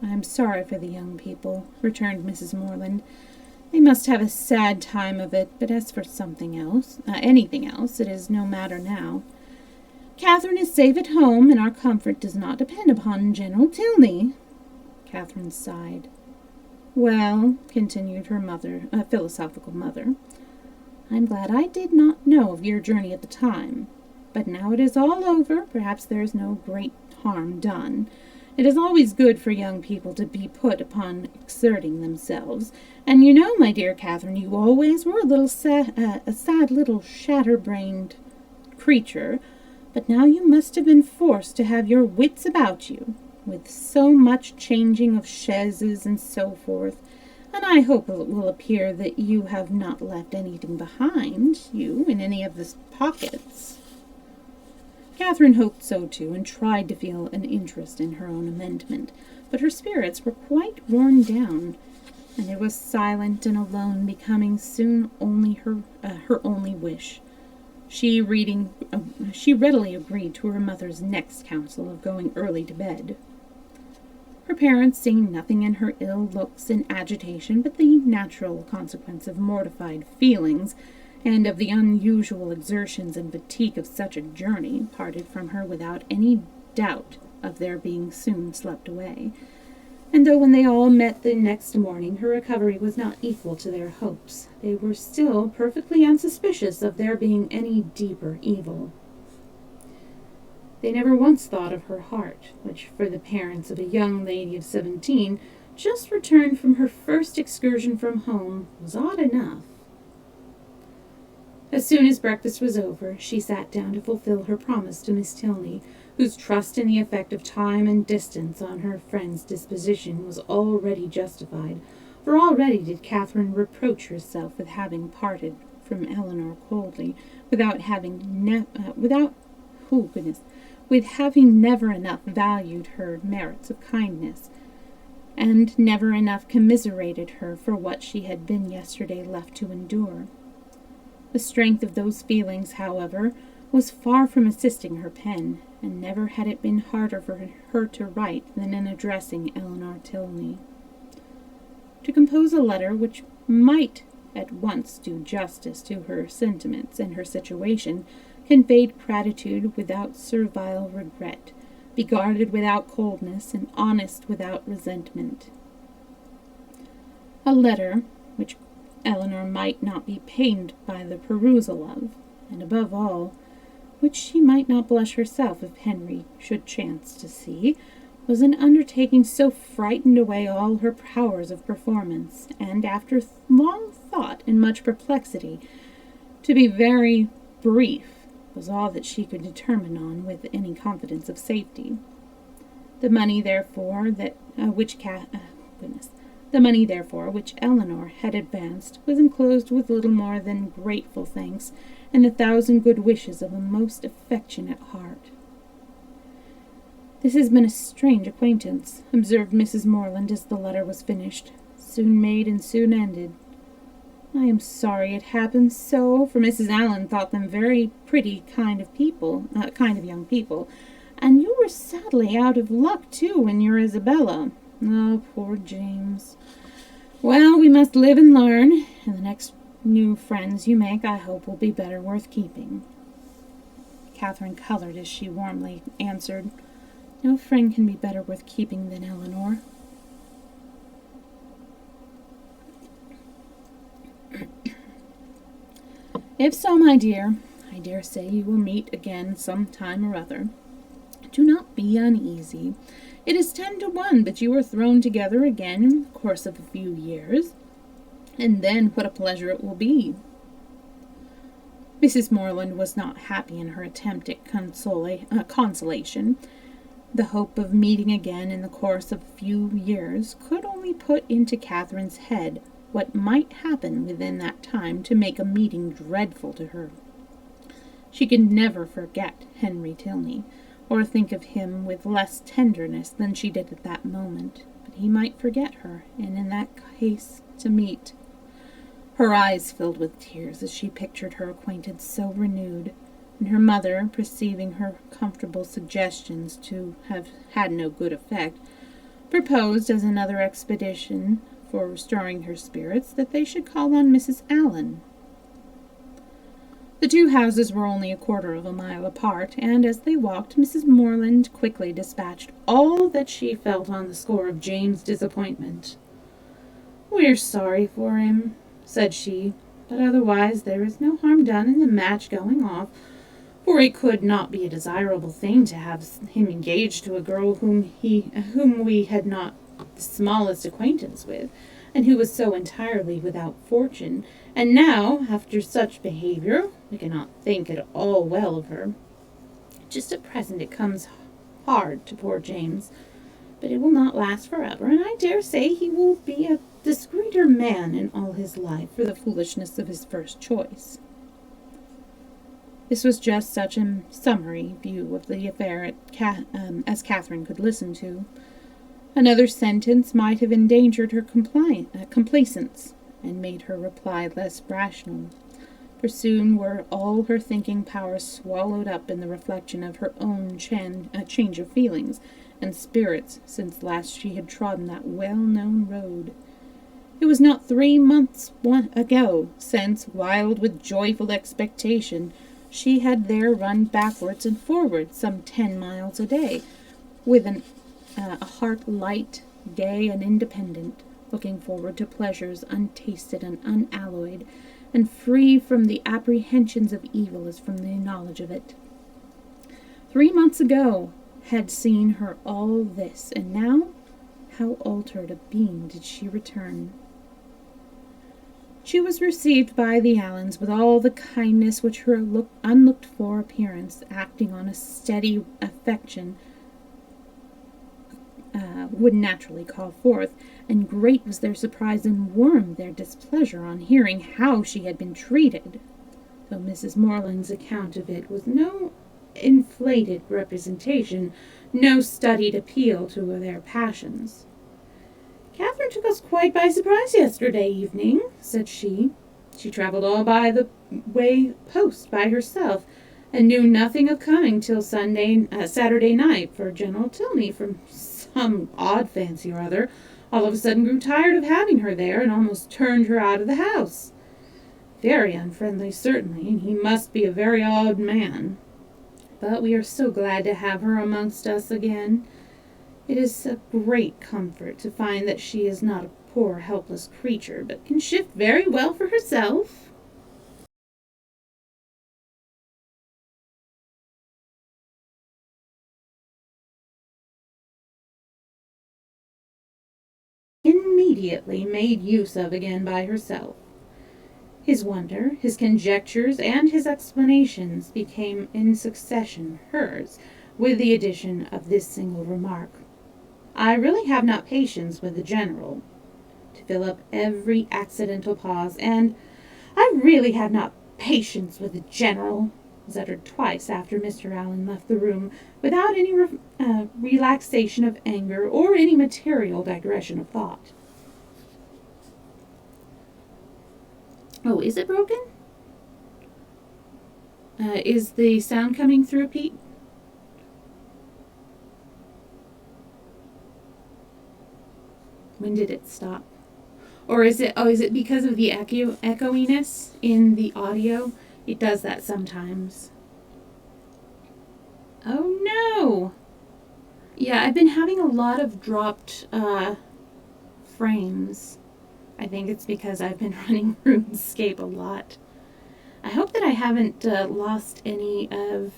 "I am sorry for the young people," returned Mrs. Morland. "They must have a sad time of it, but as for anything else, it is no matter now. Catherine is safe at home, and our comfort does not depend upon General Tilney." Catherine sighed. "Well," continued her philosophical mother, "I'm glad I did not know of your journey at the time. But now it is all over, perhaps there is no great harm done. It is always good for young people to be put upon exerting themselves, and you know, my dear Catherine, you always were a sad little shatter-brained creature, but now you must have been forced to have your wits about you, with so much changing of chaises and so forth, and I hope it will appear that you have not left anything behind you in any of the pockets." Catherine hoped so too, and tried to feel an interest in her own amendment, but her spirits were quite worn down, and it was silent and alone, becoming soon only her only wish. She readily agreed to her mother's next counsel of going early to bed. Her parents, seeing nothing in her ill looks and agitation but the natural consequence of mortified feelings, and of the unusual exertions and fatigue of such a journey, parted from her without any doubt of their being soon slept away. And though when they all met the next morning her recovery was not equal to their hopes, they were still perfectly unsuspicious of there being any deeper evil. They never once thought of her heart, which, for the parents of a young lady of 17, just returned from her first excursion from home, was odd enough. As soon as breakfast was over, she sat down to fulfill her promise to Miss Tilney, whose trust in the effect of time and distance on her friend's disposition was already justified, for already did Catherine reproach herself with having parted from Eleanor coldly, with having never enough valued her merits of kindness, and never enough commiserated her for what she had been yesterday left to endure. The strength of those feelings, however, was far from assisting her pen, and never had it been harder for her to write than in addressing Eleanor Tilney. To compose a letter which might at once do justice to her sentiments and her situation, conveyed gratitude without servile regret, be guarded without coldness, and honest without resentment. A letter which Eleanor might not be pained by the perusal of, and above all, which she might not blush herself if Henry should chance to see, was an undertaking so frightened away all her powers of performance, and after long thought and much perplexity, to be very brief was all that she could determine on with any confidence of safety. The money, therefore, which Eleanor had advanced was enclosed with little more than grateful thanks and 1,000 good wishes of a most affectionate heart. "This has been a strange acquaintance," observed Mrs. Morland as the letter was finished. "Soon made and soon ended. I am sorry it happened so, for Mrs. Allen thought them very pretty kind of young people, and you were sadly out of luck, too, in your Isabella. Oh, poor James. Well, we must live and learn, and the next new friends you make, I hope, will be better worth keeping." Catherine colored as she warmly answered, "No friend can be better worth keeping than Eleanor." "If so, my dear, I dare say you will meet again some time or other. Do not be uneasy. It is 10 to 1 but you are thrown together again in the course of a few years, and then what a pleasure it will be." Mrs. Morland was not happy in her attempt at consolation. The hope of meeting again in the course of a few years could only put into Catherine's head what might happen within that time to make a meeting dreadful to her. She could never forget Henry Tilney, or think of him with less tenderness than she did at that moment, but he might forget her, and in that case to meet. Her eyes filled with tears as she pictured her acquaintance so renewed, and her mother, perceiving her comfortable suggestions to have had no good effect, proposed as another expedition for restoring her spirits that they should call on Mrs. Allen. The two houses were only a quarter of a mile apart, and as they walked, Mrs. Morland quickly dispatched all that she felt on the score of James' disappointment. "We're sorry for him," said she, "but otherwise there is no harm done in the match going off, for it could not be a desirable thing to have him engaged to a girl whom we had not the smallest acquaintance with, and who was so entirely without fortune, and now, after such behavior, we cannot think at all well of her. Just at present it comes hard to poor James, but it will not last forever, and I dare say he will be a discreeter man in all his life for the foolishness of his first choice." This was just such a summary view of the affair as Catherine could listen to. Another sentence might have endangered her complacence, and made her reply less rational, for soon were all her thinking powers swallowed up in the reflection of her own change of feelings and spirits since last she had trodden that well-known road. It was not 3 months ago since, wild with joyful expectation, she had there run backwards and forwards some 10 miles a day, with a heart light, gay, and independent, looking forward to pleasures untasted and unalloyed, and free from the apprehensions of evil as from the knowledge of it. 3 months ago, had seen her all this, and now how altered a being did she return. She was received by the Allens with all the kindness which her unlooked-for appearance, acting on a steady affection, would naturally call forth, and great was their surprise and warm their displeasure on hearing how she had been treated, though Mrs. Morland's account of it was no inflated representation, no studied appeal to their passions. "Catherine took us quite by surprise yesterday evening," said she. "She travelled all by the way post by herself, and knew nothing of coming till Saturday night, for General Tilney, from some odd fancy or other, all of a sudden grew tired of having her there, and almost turned her out of the house. Very unfriendly, certainly, and he must be a very odd man. But we are so glad to have her amongst us again. It is a great comfort to find that she is not a poor helpless creature, but can shift very well for herself." Immediately made use of again by herself. His wonder, his conjectures, and his explanations became in succession hers, with the addition of this single remark: "I really have not patience with the General," to fill up every accidental pause, and "I really have not patience with the General," was uttered twice after Mr. Allen left the room, without any relaxation of anger or any material digression of thought. Oh, is it broken? Is the sound coming through, Pete? When did it stop? Or is it because of the echoiness in the audio? It does that sometimes. Oh no! Yeah, I've been having a lot of dropped frames. I think it's because I've been running RuneScape a lot. I hope that I haven't lost any of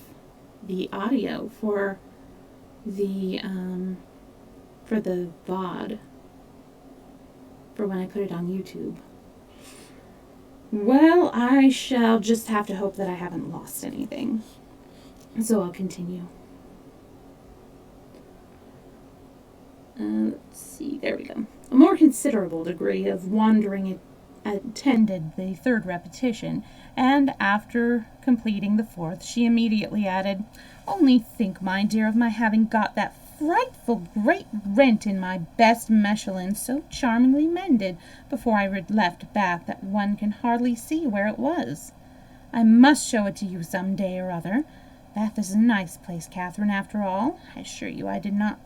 the audio for the VOD, for when I put it on YouTube. Well, I shall just have to hope that I haven't lost anything. So I'll continue. Let's see, there we go. A more considerable degree of wandering attended the third repetition, and after completing the fourth, she immediately added, "Only think, my dear, of my having got that frightful great rent in my best Mechlin so charmingly mended before I left Bath that one can hardly see where it was. I must show it to you some day or other. Bath is a nice place, Catherine, after all. I assure you I did not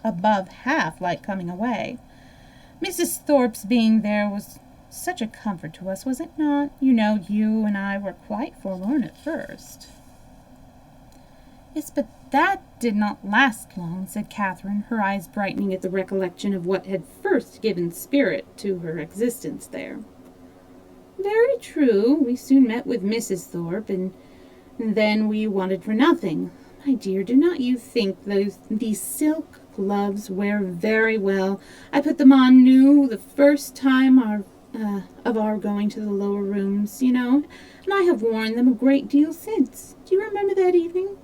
above half like coming away. Mrs. Thorpe's being there was such a comfort to us, was it not? You know, you and I were quite forlorn at first." "Yes, but that did not last long," said Catherine, her eyes brightening at the recollection of what had first given spirit to her existence there. "Very true. We soon met with Mrs. Thorpe, and then we wanted for nothing. My dear, do not you think these silk gloves wear very well? I put them on new the first time of our going to the lower rooms, you know, and I have worn them a great deal since. Do you remember that evening?"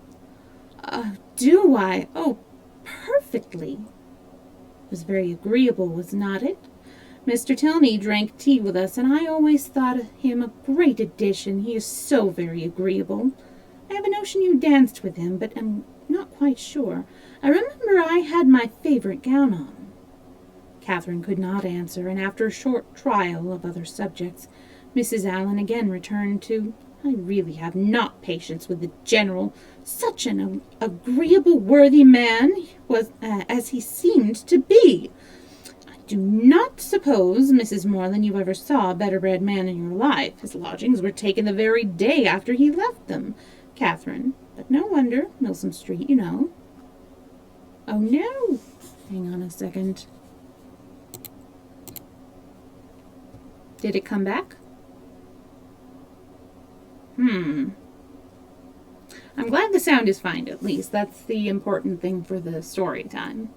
"Do I? Oh, perfectly. It was very agreeable, was not it? Mr. Tilney drank tea with us, and I always thought him a great addition. He is so very agreeable. I have a notion you danced with him, but am not quite sure. I remember I had my favorite gown on." Catherine could not answer, and after a short trial of other subjects, Mrs. Allen again returned to, "I really have not patience with the General. Such an agreeable, worthy man was as he seemed to be. I do not suppose, Mrs. Morland, you ever saw a better bred man in your life. His lodgings were taken the very day after he left them, Catherine. But no wonder, Milsom Street, you know." "Oh, no. Hang on a second. Did it come back? I'm glad the sound is fine, at least. That's the important thing for the story time.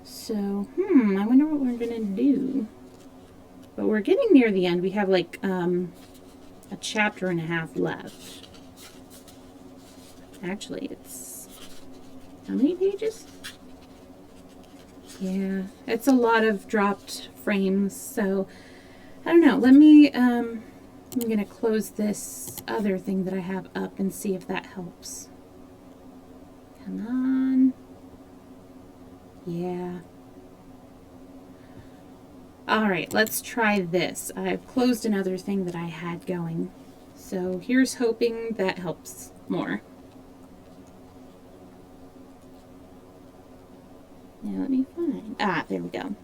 So, I wonder what we're gonna do. But we're getting near the end. We have like a chapter and a half left. Actually, it's how many pages? Yeah, it's a lot of dropped frames, so I don't know. Let me, I'm going to close this other thing that I have up and see if that helps. Come on. Yeah. Alright, let's try this. I've closed another thing that I had going. So here's hoping that helps more. Now let me find... there we go.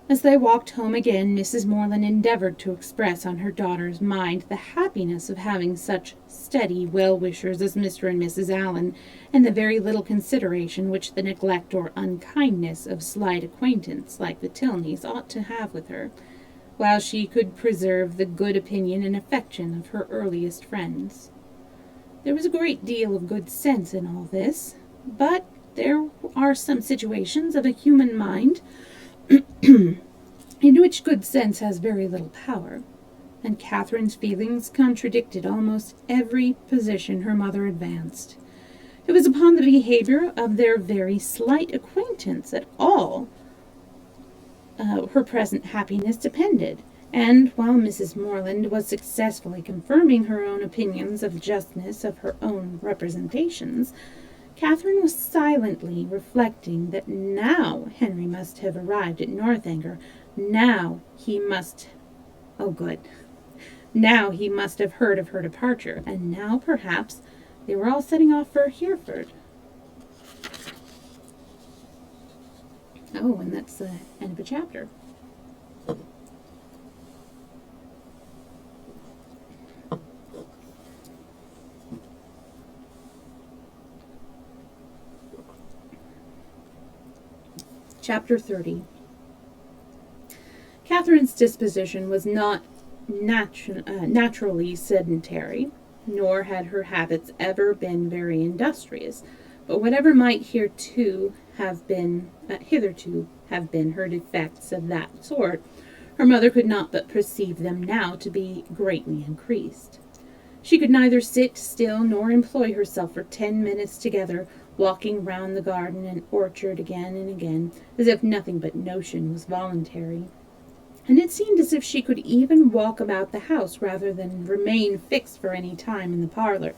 As they walked home again, Mrs. Morland endeavored to express on her daughter's mind the happiness of having such steady well-wishers as Mr. and Mrs. Allen, and the very little consideration which the neglect or unkindness of slight acquaintance like the Tilneys ought to have with her, while she could preserve the good opinion and affection of her earliest friends. There was a great deal of good sense in all this, but there are some situations of a human mind in which good sense has very little power, and Catherine's feelings contradicted almost every position her mother advanced. It was upon the behavior of their very slight acquaintance at all her present happiness depended, and while Mrs. Morland was successfully confirming her own opinions of the justness of her own representations, Catherine was silently reflecting that now Henry must have arrived at Northanger. Now he must... Oh, good. Now he must have heard of her departure, and now, perhaps, they were all setting off for Hereford. Oh, and that's the end of a chapter. Chapter 30. Catherine's disposition was not naturally sedentary, nor had her habits ever been very industrious, but whatever might hitherto have been her defects of that sort, her mother could not but perceive them now to be greatly increased. She could neither sit still nor employ herself for 10 minutes together, walking round the garden and orchard again and again, as if nothing but notion was voluntary. And it seemed as if she could even walk about the house rather than remain fixed for any time in the parlor.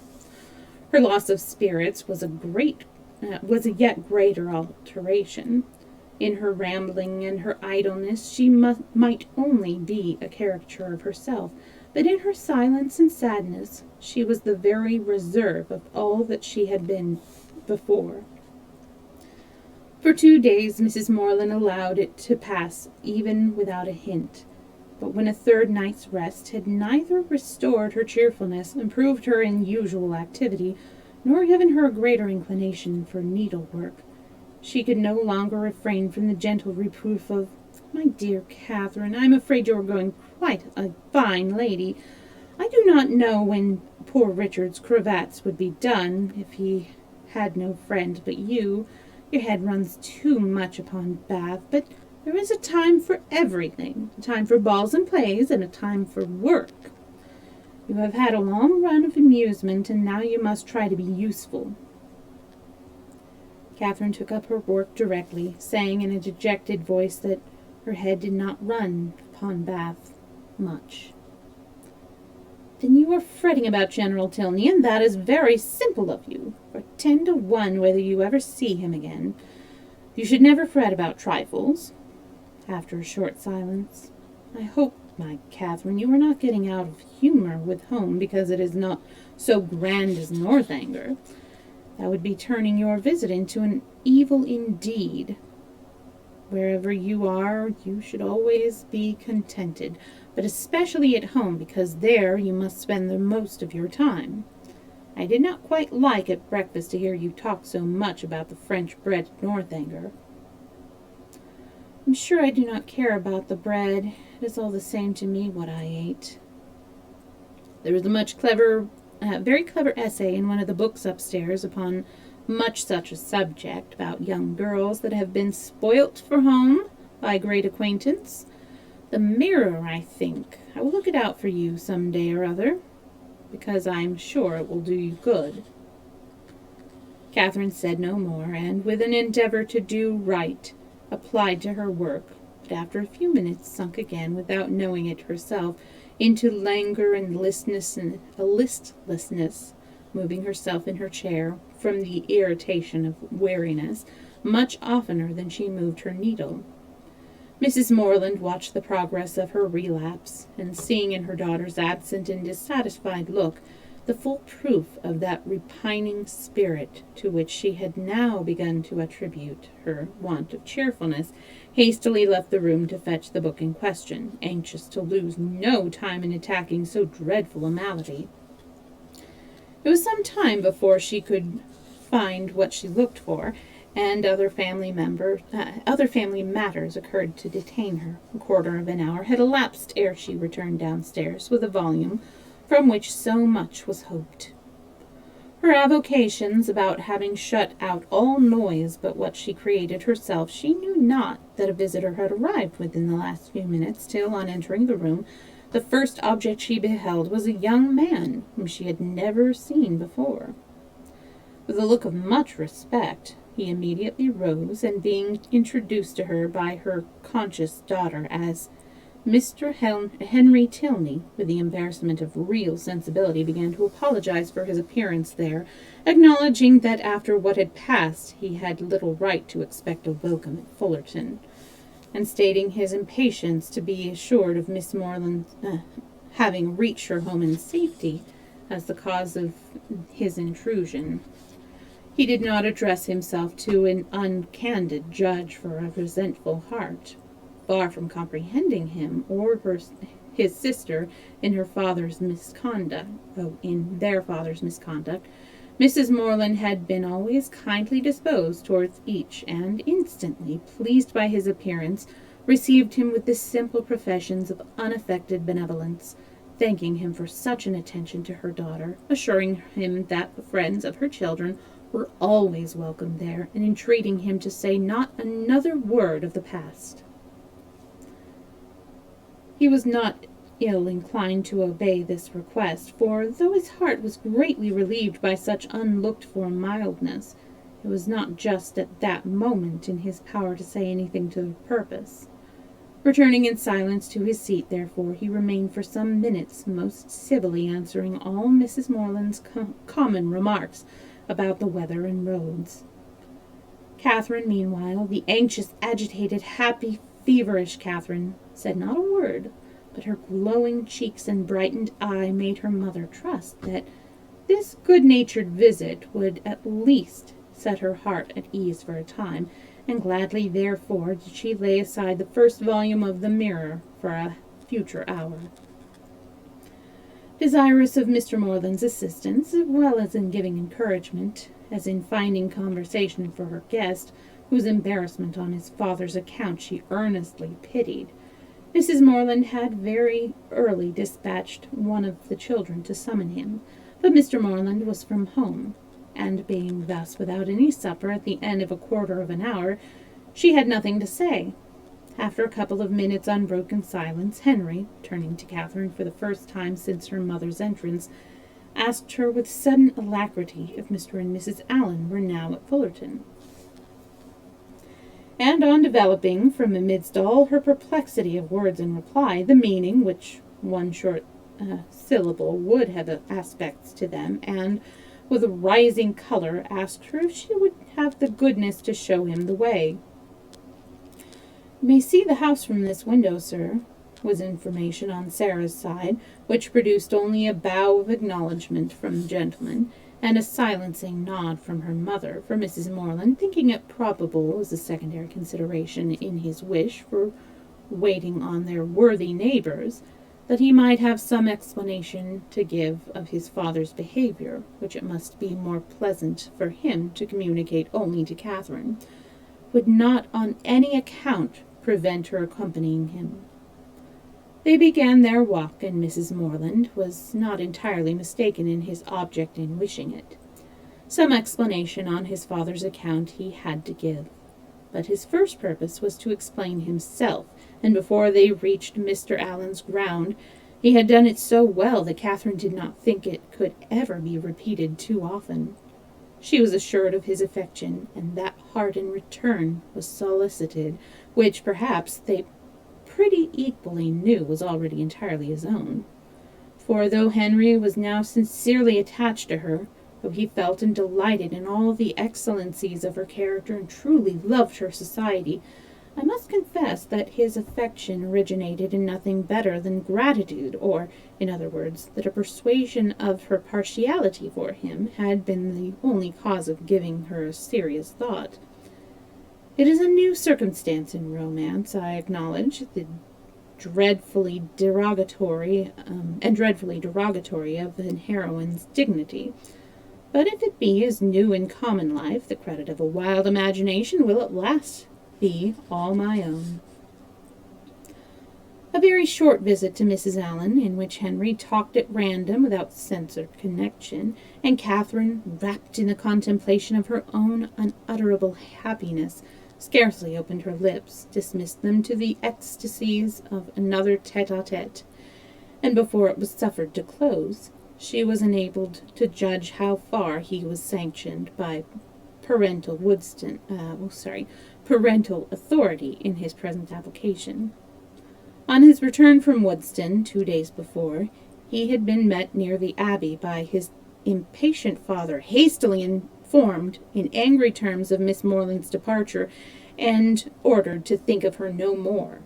Her loss of spirits was a yet greater alteration. In her rambling and her idleness she might only be a caricature of herself, but in her silence and sadness she was the very reserve of all that she had been before. For 2 days Mrs. Morland allowed it to pass even without a hint, but when a third night's rest had neither restored her cheerfulness, improved her unusual activity, nor given her a greater inclination for needlework, she could no longer refrain from the gentle reproof of, "My dear Catherine, I am afraid you are growing quite a fine lady. I do not know when poor Richard's cravats would be done, if he had no friend but you. Your head runs too much upon Bath, but there is a time for everything, a time for balls and plays, and a time for work. You have had a long run of amusement, and now you must try to be useful." Catherine took up her work directly, saying in a dejected voice that her head did not run upon Bath much. "Then you are fretting about General Tilney, and that is very simple of you, for 10 to 1 whether you ever see him again. You should never fret about trifles." After a short silence, "I hope, my Catherine, you are not getting out of humour with home because it is not so grand as Northanger. That would be turning your visit into an evil indeed. Wherever you are, you should always be contented, but especially at home, because there you must spend the most of your time. I did not quite like at breakfast to hear you talk so much about the French bread at Northanger." "I'm sure I do not care about the bread. It is all the same to me what I ate." There was very clever essay in one of the books upstairs upon much such a subject, about young girls that have been spoilt for home by great acquaintance. The Mirror, I think. I will look it out for you some day or other, because I'm sure it will do you good." Catherine said no more, and with an endeavor to do right, applied to her work, but after a few minutes sunk again, without knowing it herself, into languor and listlessness, moving herself in her chair from the irritation of weariness much oftener than she moved her needle. Mrs. Morland watched the progress of her relapse, and seeing in her daughter's absent and dissatisfied look the full proof of that repining spirit to which she had now begun to attribute her want of cheerfulness, hastily left the room to fetch the book in question, anxious to lose no time in attacking so dreadful a malady. It was some time before she could find what she looked for, and other family matters occurred to detain her. A quarter of an hour had elapsed ere she returned downstairs with a volume from which so much was hoped. Her avocations about having shut out all noise but what she created herself, she knew not that a visitor had arrived within the last few minutes, till, on entering the room, the first object she beheld was a young man whom she had never seen before. With a look of much respect, he immediately rose, and being introduced to her by her conscious daughter as Mr. Henry Tilney, with the embarrassment of real sensibility, began to apologize for his appearance there, acknowledging that after what had passed he had little right to expect a welcome at Fullerton, and stating his impatience to be assured of Miss Morland's having reached her home in safety as the cause of his intrusion. He did not address himself to an uncandid judge for a resentful heart. Far from comprehending him or his sister in their father's misconduct, Mrs. Morland had been always kindly disposed towards each, and instantly, pleased by his appearance, received him with the simple professions of unaffected benevolence, thanking him for such an attention to her daughter, assuring him that the friends of her children were always welcome there, and entreating him to say not another word of the past. He was not ill inclined to obey this request, for, though his heart was greatly relieved by such unlooked-for mildness, it was not just at that moment in his power to say anything to the purpose. Returning in silence to his seat, therefore, he remained for some minutes, most civilly answering all Mrs. Morland's common remarks about the weather and roads. Catherine, meanwhile, the anxious, agitated, happy, feverish Catherine, said not a word, but her glowing cheeks and brightened eye made her mother trust that this good-natured visit would at least set her heart at ease for a time, and gladly therefore did she lay aside the first volume of the Mirror for a future hour. Desirous of Mr. Morland's assistance, as well as in giving encouragement, as in finding conversation for her guest, whose embarrassment on his father's account she earnestly pitied, Mrs. Morland had very early dispatched one of the children to summon him, but Mr. Morland was from home, and being thus without any supper at the end of a quarter of an hour, she had nothing to say. After a couple of minutes' unbroken silence, Henry, turning to Catherine for the first time since her mother's entrance, asked her with sudden alacrity if Mr. and Mrs. Allen were now at Fullerton. And on developing, from amidst all her perplexity of words in reply, the meaning which one short syllable would have aspects to them, and, with a rising color, asked her if she would have the goodness to show him the way. "You may see the house from this window, sir," was information on Sarah's side, which produced only a bow of acknowledgment from the gentleman, and a silencing nod from her mother, for Mrs. Morland, thinking it probable, as a secondary consideration in his wish for waiting on their worthy neighbours, that he might have some explanation to give of his father's behaviour, which it must be more pleasant for him to communicate only to Catherine, would not on any account prevent her accompanying him. They began their walk, and Mrs. Morland was not entirely mistaken in his object in wishing it. Some explanation on his father's account he had to give, but his first purpose was to explain himself, and before they reached Mr. Allen's ground, he had done it so well that Catherine did not think it could ever be repeated too often. She was assured of his affection, and that heart in return was solicited, which perhaps they pretty equally knew was already entirely his own. For though Henry was now sincerely attached to her, though he felt and delighted in all the excellencies of her character and truly loved her society, I must confess that his affection originated in nothing better than gratitude, or, in other words, that a persuasion of her partiality for him had been the only cause of giving her a serious thought. It is a new circumstance in romance, I acknowledge, the dreadfully derogatory of the heroine's dignity. But if it be as new in common life, the credit of a wild imagination will at last be all my own. A very short visit to Mrs. Allen, in which Henry talked at random witut sense or connection, and Catherine, wrapped in the contemplation of her own unutterable happiness, scarcely opened her lips, dismissed them to the ecstasies of another tete-a-tete, and before it was suffered to close, she was enabled to judge how far he was sanctioned by parental authority in his present application. On his return from Woodston 2 days before, he had been met near the Abbey by his impatient father, hastily informed in angry terms of Miss Morland's departure, and ordered to think of her no more.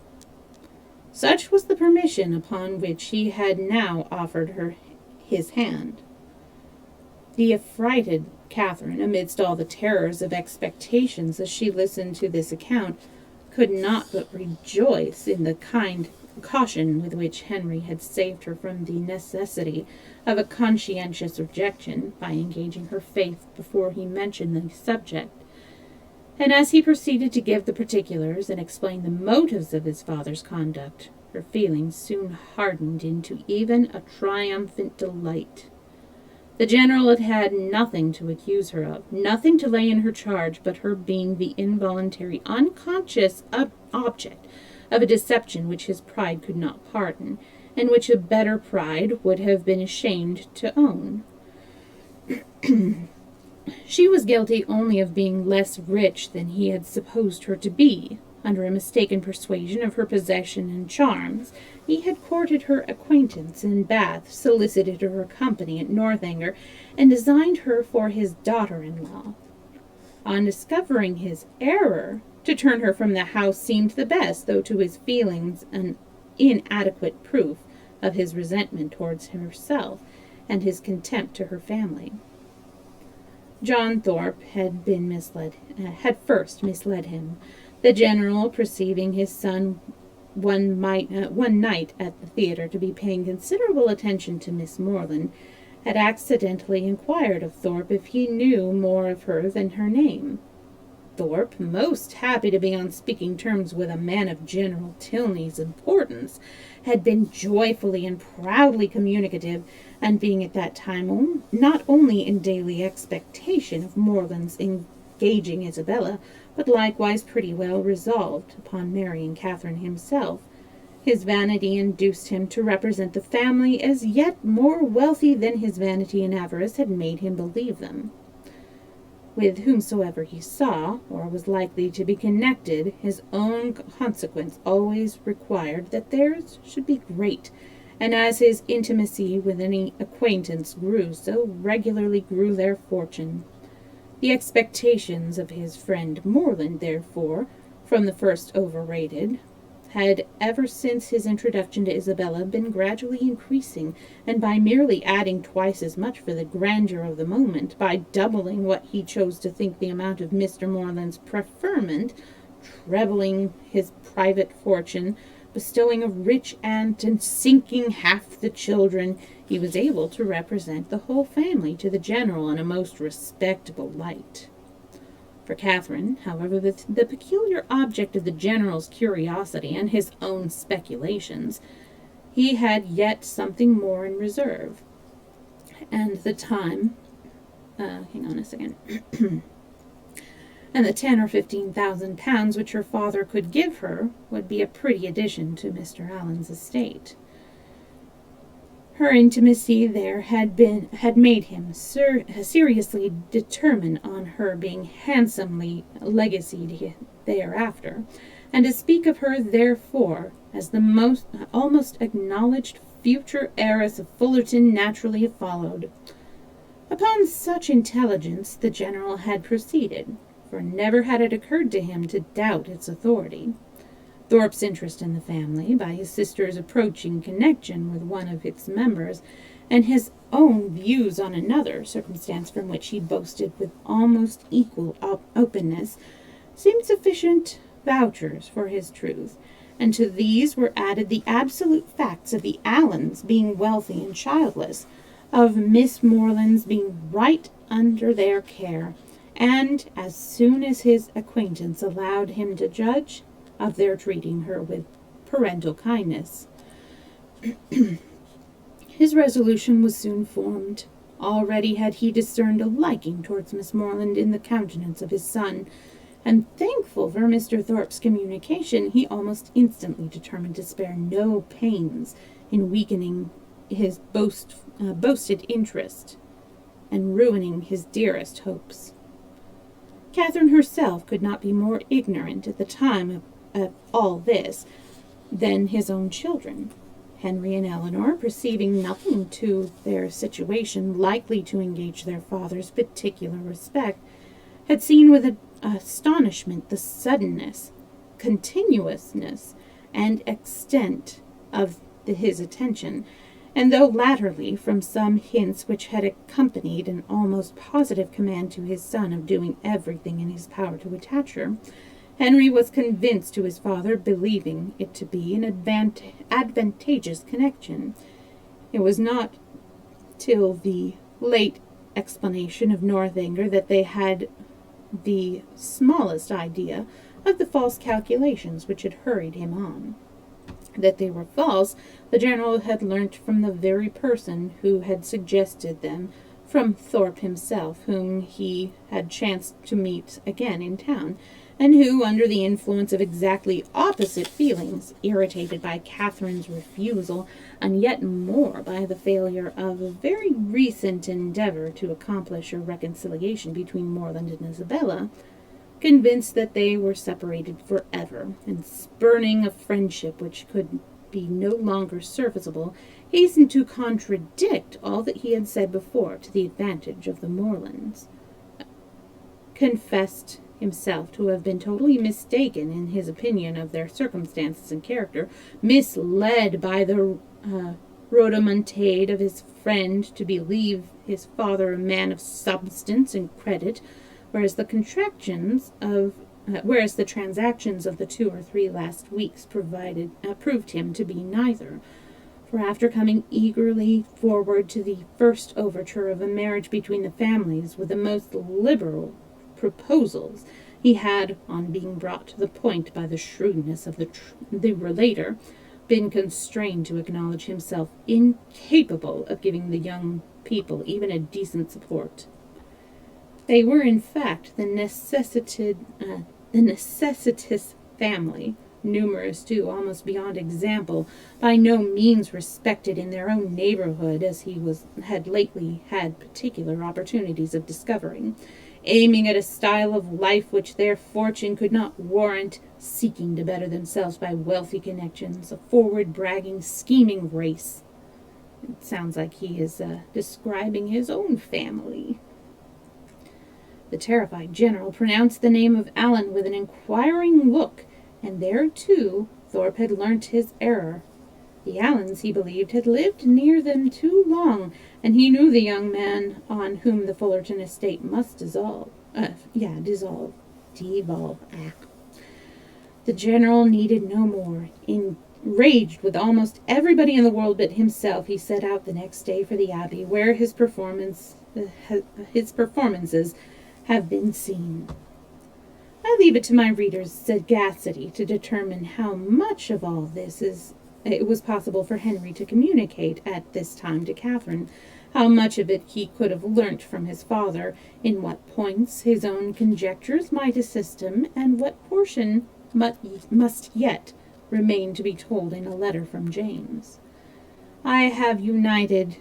Such was the permission upon which he had now offered her his hand. The affrighted Catherine, amidst all the terrors of expectations as she listened to this account, could not but rejoice in the kind caution with which Henry had saved her from the necessity of a conscientious rejection by engaging her faith before he mentioned the subject. And as he proceeded to give the particulars and explain the motives of his father's conduct, her feelings soon hardened into even a triumphant delight. The general had had nothing to accuse her of, nothing to lay in her charge but her being the involuntary, unconscious object of a deception which his pride could not pardon, and which a better pride would have been ashamed to own. She was guilty only of being less rich than he had supposed her to be. Under a mistaken persuasion of her possession and charms, he had courted her acquaintance in Bath, solicited her company at Northanger, and designed her for his daughter-in-law. On discovering his error, to turn her from the house seemed the best, though to his feelings an inadequate proof of his resentment towards herself and his contempt to her family. John Thorpe had first misled him. The general, perceiving his son one night at the theatre to be paying considerable attention to Miss Morland, had accidentally inquired of Thorpe if he knew more of her than her name. Thorpe, most happy to be on speaking terms with a man of General Tilney's importance, had been joyfully and proudly communicative, and being at that time not only in daily expectation of Morland's engaging Isabella, but likewise pretty well resolved upon marrying Catherine himself, his vanity induced him to represent the family as yet more wealthy than his vanity and avarice had made him believe them. With whomsoever he saw, or was likely to be connected, his own consequence always required that theirs should be great, and as his intimacy with any acquaintance grew, so regularly grew their fortune. The expectations of his friend Morland, therefore, from the first overrated, had ever since his introduction to Isabella been gradually increasing, and by merely adding twice as much for the grandeur of the moment, by doubling what he chose to think the amount of Mr. Morland's preferment, trebling his private fortune, bestowing a rich aunt, and sinking half the children, he was able to represent the whole family to the general in a most respectable light. For Catherine, however, the peculiar object of the general's curiosity and his own speculations he had yet something more in reserve, and the time, hang on a second, and the 10 or 15,000 pounds which her father could give her would be a pretty addition to Mr. Allen's estate. Her intimacy there had made him seriously determine on her being handsomely legacied thereafter, and to speak of her therefore as the almost acknowledged future heiress of Fullerton naturally followed. Upon such intelligence the general had proceeded, for never had it occurred to him to doubt its authority. Thorpe's interest in the family, by his sister's approaching connection with one of its members, and his own views on another, circumstance from which he boasted with almost equal openness, seemed sufficient vouchers for his truth, and to these were added the absolute facts of the Allens being wealthy and childless, of Miss Moreland's being right under their care, and, as soon as his acquaintance allowed him to judge, of their treating her with parental kindness. His resolution was soon formed. Already had he discerned a liking towards Miss Moreland in the countenance of his son, and thankful for Mr. Thorpe's communication, he almost instantly determined to spare no pains in weakening his boasted interest and ruining his dearest hopes. Catherine herself could not be more ignorant at the time of all this than his own children. Henry and Eleanor, perceiving nothing to their situation likely to engage their father's particular respect, had seen with astonishment the suddenness, continuousness, and extent of his attention, and though latterly, from some hints which had accompanied an almost positive command to his son of doing everything in his power to attach her, Henry was convinced to his father, believing it to be an advantageous connection. It was not till the late explanation of Northanger that they had the smallest idea of the false calculations which had hurried him on. That they were false, the general had learnt from the very person who had suggested them, from Thorpe himself, whom he had chanced to meet again in town, and who, under the influence of exactly opposite feelings, irritated by Catherine's refusal, and yet more by the failure of a very recent endeavour to accomplish a reconciliation between Moreland and Isabella, convinced that they were separated forever, and spurning a friendship which could be no longer serviceable, hastened to contradict all that he had said before to the advantage of the Morelands. Confessed himself to have been totally mistaken in his opinion of their circumstances and character, misled by the rhodomontade of his friend to believe his father a man of substance and credit, whereas the transactions of the 2 or 3 last weeks proved him to be neither. For after coming eagerly forward to the first overture of a marriage between the families with the most liberal proposals, he had, on being brought to the point by the shrewdness of the relator, been constrained to acknowledge himself incapable of giving the young people even a decent support. They were, in fact, the necessitous family, numerous too, almost beyond example, by no means respected in their own neighborhood, as he had lately had particular opportunities of discovering, aiming at a style of life which their fortune could not warrant, seeking to better themselves by wealthy connections, a forward-bragging, scheming race. It sounds like he is describing his own family. The terrified general pronounced the name of Allen with an inquiring look, and there, too, Thorpe had learnt his error. The Allens, he believed, had lived near them too long, and he knew the young man on whom the Fullerton estate must devolve. The general needed no more. Enraged with almost everybody in the world but himself, he set out the next day for the Abbey, where his performances have been seen. I leave it to my reader's sagacity to determine how much of all this is it was possible for Henry to communicate at this time to Catherine. How much of it he could have learnt from his father, in what points his own conjectures might assist him, and what portion must yet remain to be told in a letter from James. I have united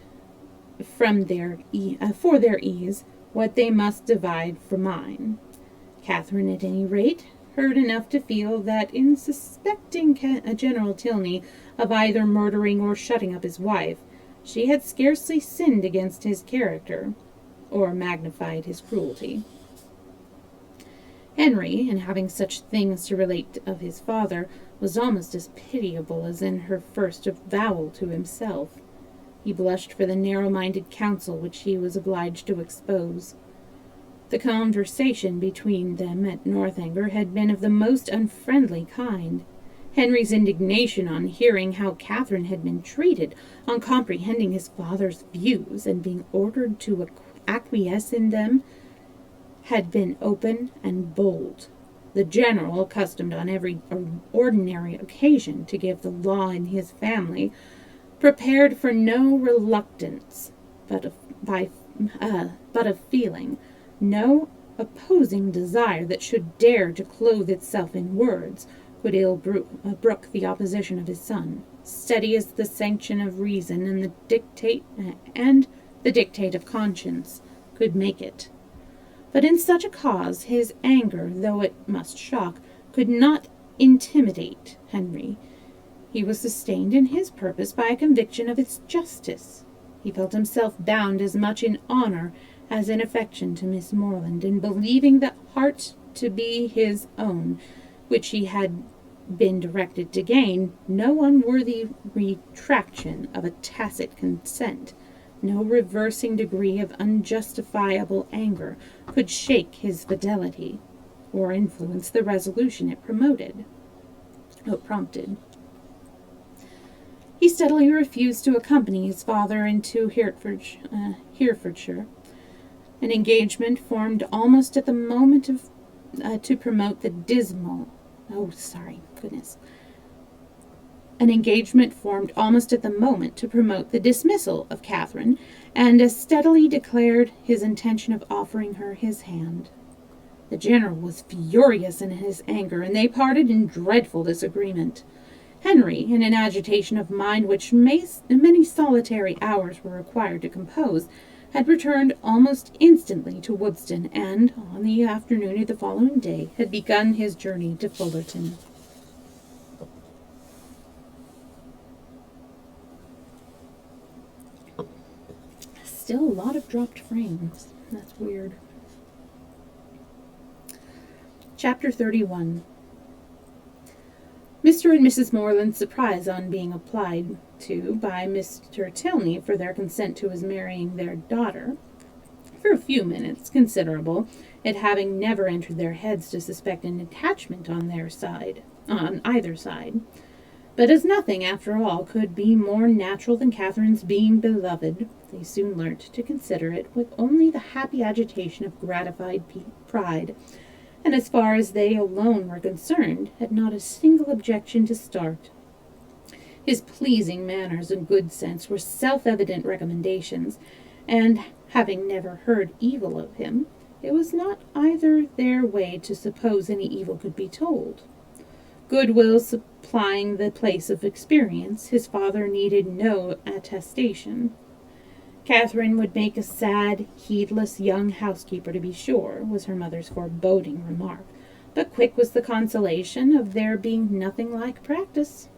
for their ease what they must divide for mine. Catherine, at any rate, heard enough to feel that in suspecting General Tilney of either murdering or shutting up his wife, she had scarcely sinned against his character, or magnified his cruelty. Henry, in having such things to relate of his father, was almost as pitiable as in her first avowal to himself. He blushed for the narrow-minded counsel which he was obliged to expose. The conversation between them at Northanger had been of the most unfriendly kind. Henry's indignation on hearing how Catherine had been treated, on comprehending his father's views, and being ordered to acquiesce in them, had been open and bold. The general, accustomed on every ordinary occasion to give the law in his family, prepared for no reluctance, but of feeling, no opposing desire that should dare to clothe itself in words, could ill brook the opposition of his son, steady as the sanction of reason and the dictate of conscience could make it. But in such a cause his anger, though it must shock, could not intimidate Henry. He was sustained in his purpose by a conviction of its justice. He felt himself bound as much in honor as in affection to Miss Morland, in believing that heart to be his own, which he had been directed to gain, no unworthy retraction of a tacit consent, no reversing degree of unjustifiable anger could shake his fidelity, or influence the resolution it prompted. He steadily refused to accompany his father into Herefordshire. An engagement formed almost at the moment to promote the dismissal of Catherine, and as steadily declared his intention of offering her his hand. The general was furious in his anger, and they parted in dreadful disagreement. Henry, in an agitation of mind which many solitary hours were required to compose, had returned almost instantly to Woodston, and, on the afternoon of the following day, had begun his journey to Fullerton. Still a lot of dropped frames. That's weird. Chapter 31. Mr. and Mrs. Morland's surprise on being applied to by Mr. Tilney for their consent to his marrying their daughter, for a few minutes considerable, it having never entered their heads to suspect an attachment on either side. But as nothing, after all, could be more natural than Catherine's being beloved, they soon learnt to consider it with only the happy agitation of gratified pride, and as far as they alone were concerned, had not a single objection to start. His pleasing manners and good sense were self-evident recommendations, and, having never heard evil of him, it was not either their way to suppose any evil could be told. Goodwill supplying the place of experience, his father needed no attestation. Catherine would make a sad, heedless young housekeeper, to be sure, was her mother's foreboding remark, but quick was the consolation of there being nothing like practice.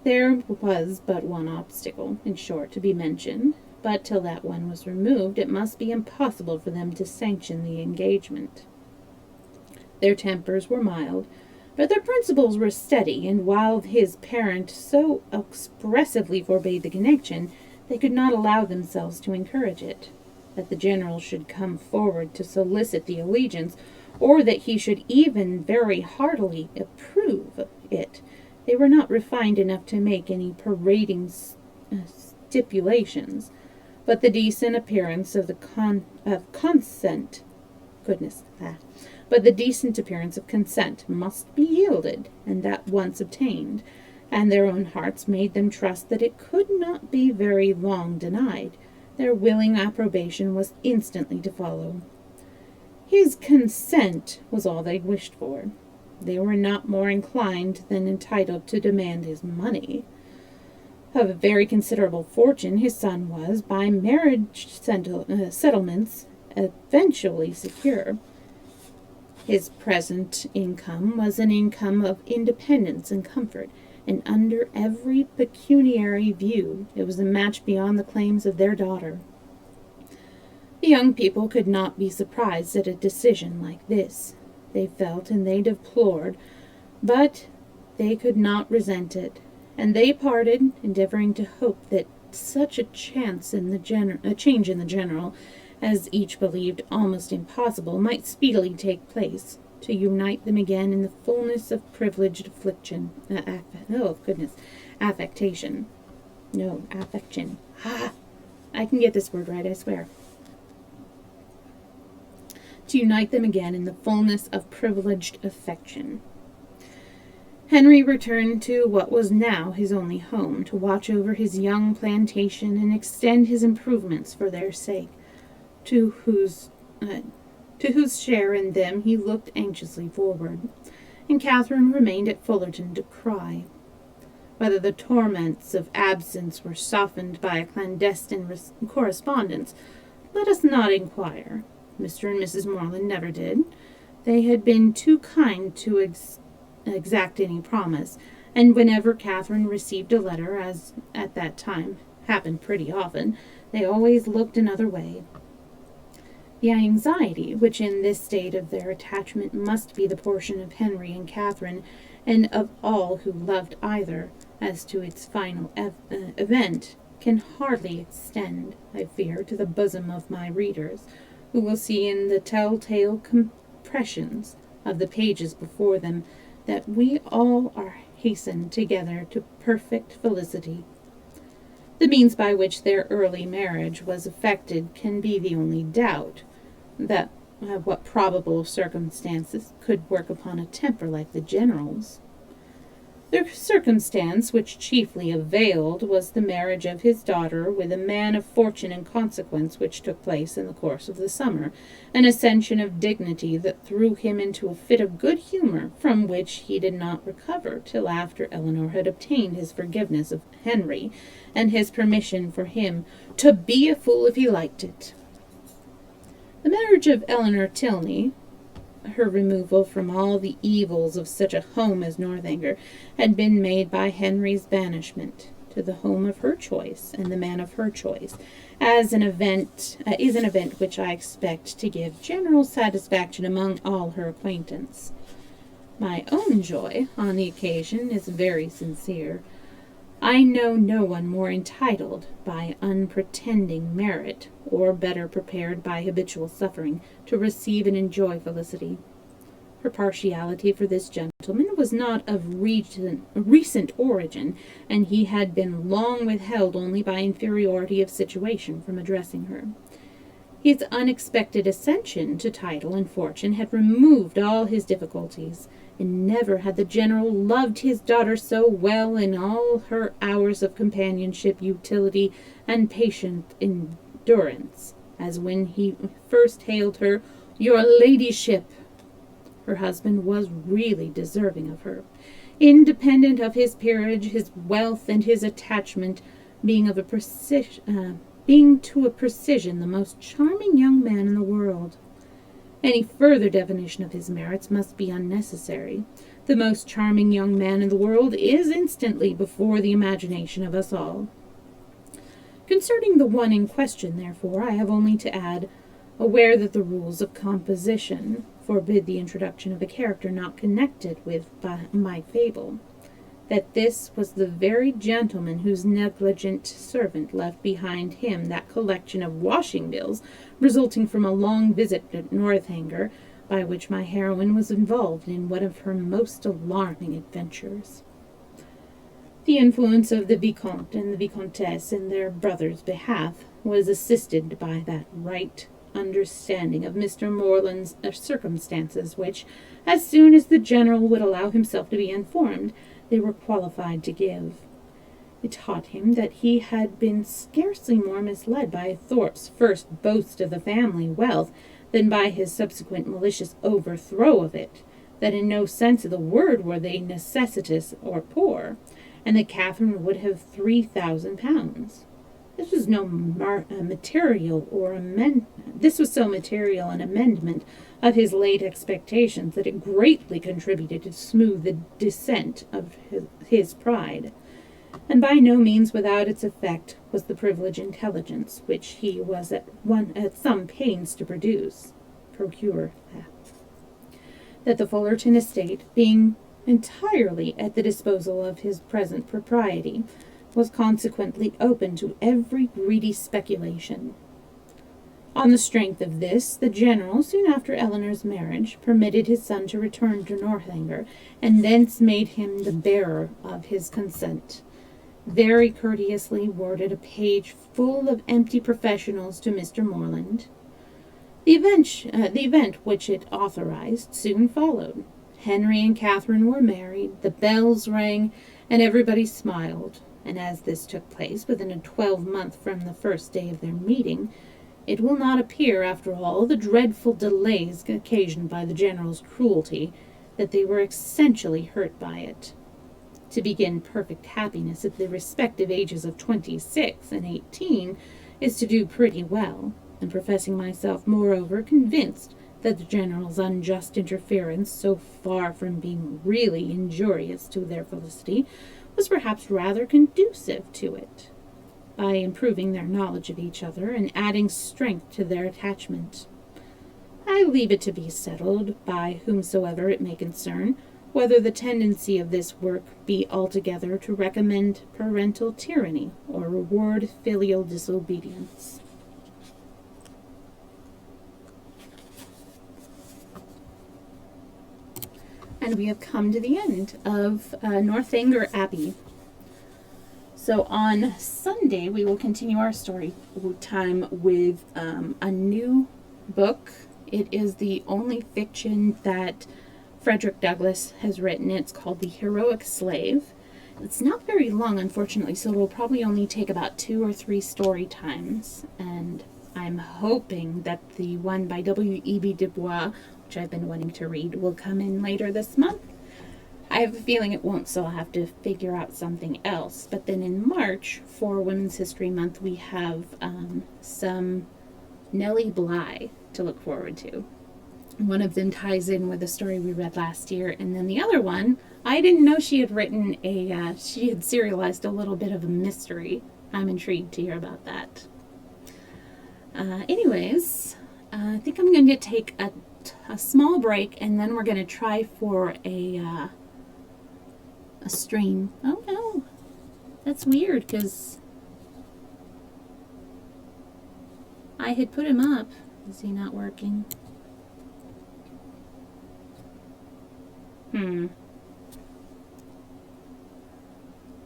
There was but one obstacle, in short, to be mentioned, but till that one was removed, it must be impossible for them to sanction the engagement. Their tempers were mild, but their principles were steady, and while his parent so expressively forbade the connection, they could not allow themselves to encourage it. That the general should come forward to solicit the allegiance, or that he should even very heartily approve it, they were not refined enough to make any parading stipulations. But the decent appearance of consent must be yielded, and that once obtained, and their own hearts made them trust that it could not be very long denied. Their willing approbation was instantly to follow. His consent was all they wished for. They were not more inclined than entitled to demand his money. Of a very considerable fortune his son was, by marriage settlements, eventually secure. His present income was an income of independence and comfort, and under every pecuniary view it was a match beyond the claims of their daughter. The young people could not be surprised at a decision like this. They felt and they deplored, but they could not resent it, and they parted, endeavoring to hope that such a change in the general, as each believed almost impossible, might speedily take place, to unite them again in the fullness of privileged affection. I can get this word right, I swear. To unite them again in the fullness of privileged affection. Henry returned to what was now his only home, to watch over his young plantation and extend his improvements for their sake, to whose share in them he looked anxiously forward. And Catherine remained at Fullerton to cry. Whether the torments of absence were softened by a clandestine correspondence, let us not inquire. Mr. and Mrs. Morland never did. They had been too kind to exact any promise, and whenever Catherine received a letter, as at that time happened pretty often, they always looked another way. The anxiety which in this state of their attachment must be the portion of Henry and Catherine, and of all who loved either, as to its final event, can hardly extend, I fear, to the bosom of my readers, who will see in the telltale compressions of the pages before them that we all are hastened together to perfect felicity. The means by which their early marriage was effected can be the only doubt, that what probable circumstances could work upon a temper like the General's. The circumstance which chiefly availed was the marriage of his daughter with a man of fortune and consequence, which took place in the course of the summer, an ascension of dignity that threw him into a fit of good humour, from which he did not recover till after Eleanor had obtained his forgiveness of Henry, and his permission for him to be a fool if he liked it. The marriage of Eleanor Tilney, her removal from all the evils of such a home as Northanger, had been made by Henry's banishment to the home of her choice and the man of her choice, is an event which I expect to give general satisfaction among all her acquaintance. My own joy on the occasion is very sincere. I know no one more entitled by unpretending merit, or better prepared by habitual suffering, to receive and enjoy felicity. Her partiality for this gentleman was not of recent origin, and he had been long withheld only by inferiority of situation from addressing her. His unexpected ascension to title and fortune had removed all his difficulties, and never had the General loved his daughter so well in all her hours of companionship, utility, and patient endurance, as when he first hailed her, "Your ladyship." Her husband was really deserving of her, independent of his peerage, his wealth, and his attachment, being to a precision the most charming young man in the world. Any further definition of his merits must be unnecessary. The most charming young man in the world is instantly before the imagination of us all. Concerning the one in question, therefore, I have only to add, aware that the rules of composition forbid the introduction of a character not connected with my fable, that this was the very gentleman whose negligent servant left behind him that collection of washing bills resulting from a long visit at Northanger, by which my heroine was involved in one of her most alarming adventures. The influence of the Vicomte and the Vicomtesse in their brother's behalf was assisted by that right understanding of Mr. Morland's circumstances which, as soon as the General would allow himself to be informed, they were qualified to give. It taught him that he had been scarcely more misled by Thorpe's first boast of the family wealth than by his subsequent malicious overthrow of it, that in no sense of the word were they necessitous or poor, and that Catherine would have £3,000. This was no material or amendment. This was so material an amendment of his late expectations that it greatly contributed to smooth the descent of his pride. And by no means without its effect was the privileged intelligence which he was at some pains to procure. That the Fullerton estate, being entirely at the disposal of his present propriety, was consequently open to every greedy speculation. On the strength of this, the General, soon after Eleanor's marriage, permitted his son to return to Northanger, and thence made him the bearer of his consent. Very courteously worded a page full of empty professionals to Mr. Morland. The event which it authorized soon followed. Henry and Catherine were married, the bells rang, and everybody smiled. And as this took place within a 12-month from the first day of their meeting, it will not appear, after all the dreadful delays occasioned by the General's cruelty, that they were essentially hurt by it. To begin perfect happiness at the respective ages of 26 and 18 is to do pretty well, and professing myself, moreover, convinced that the General's unjust interference, so far from being really injurious to their felicity, was perhaps rather conducive to it, by improving their knowledge of each other and adding strength to their attachment. I leave it to be settled, by whomsoever it may concern, whether the tendency of this work be altogether to recommend parental tyranny or reward filial disobedience. And we have come to the end of Northanger Abbey. So on Sunday, we will continue our story time with a new book. It is the only fiction that Frederick Douglass has written. It's called The Heroic Slave. It's not very long, unfortunately, so it will probably only take about 2 or 3 story times. And I'm hoping that the one by W.E.B. Du Bois, which I've been wanting to read, will come in later this month. I have a feeling it won't, so I'll have to figure out something else. But then in March, for Women's History Month, we have some Nellie Bly to look forward to. One of them ties in with the story we read last year, and then the other one, I didn't know she had written she had serialized a little bit of a mystery. I'm intrigued to hear about that. Anyways, I think I'm going to take a small break, and then we're going to try for a stream. Oh no, that's weird, because I had put him up. Is he not working?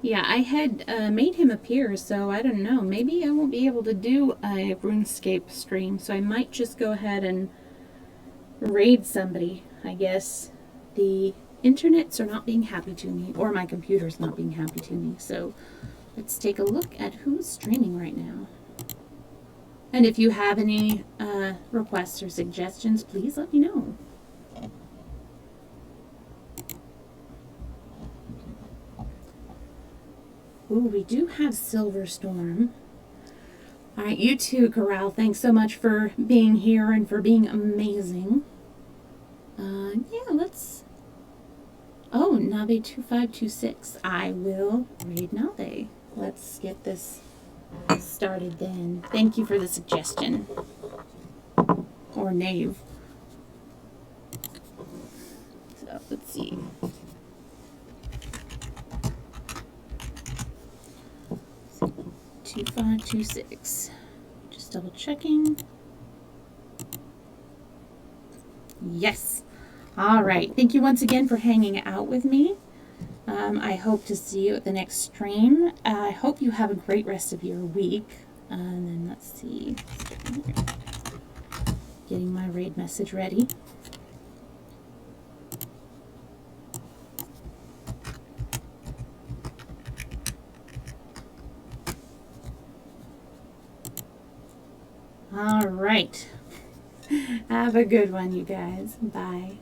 Yeah, I had made him appear, so I don't know. Maybe I won't be able to do a RuneScape stream, so I might just go ahead and raid somebody, I guess. The internets are not being happy to me, or my computer's not being happy to me, so let's take a look at who's streaming right now. And if you have any requests or suggestions, please let me know. Ooh, we do have Silver Storm. All right, you too, Corral. Thanks so much for being here and for being amazing. Yeah, let's... Oh, Nave 2526. I will read Nave. Let's get this started then. Thank you for the suggestion. Or Nave. So, let's see. 2526. Just double checking. Yes. All right. Thank you once again for hanging out with me. I hope to see you at the next stream. I hope you have a great rest of your week. And then let's see. Getting my raid message ready. All right. Have a good one, you guys. Bye.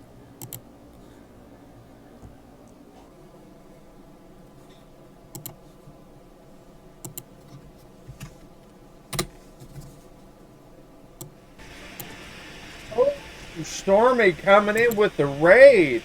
Stormy coming in with the raid.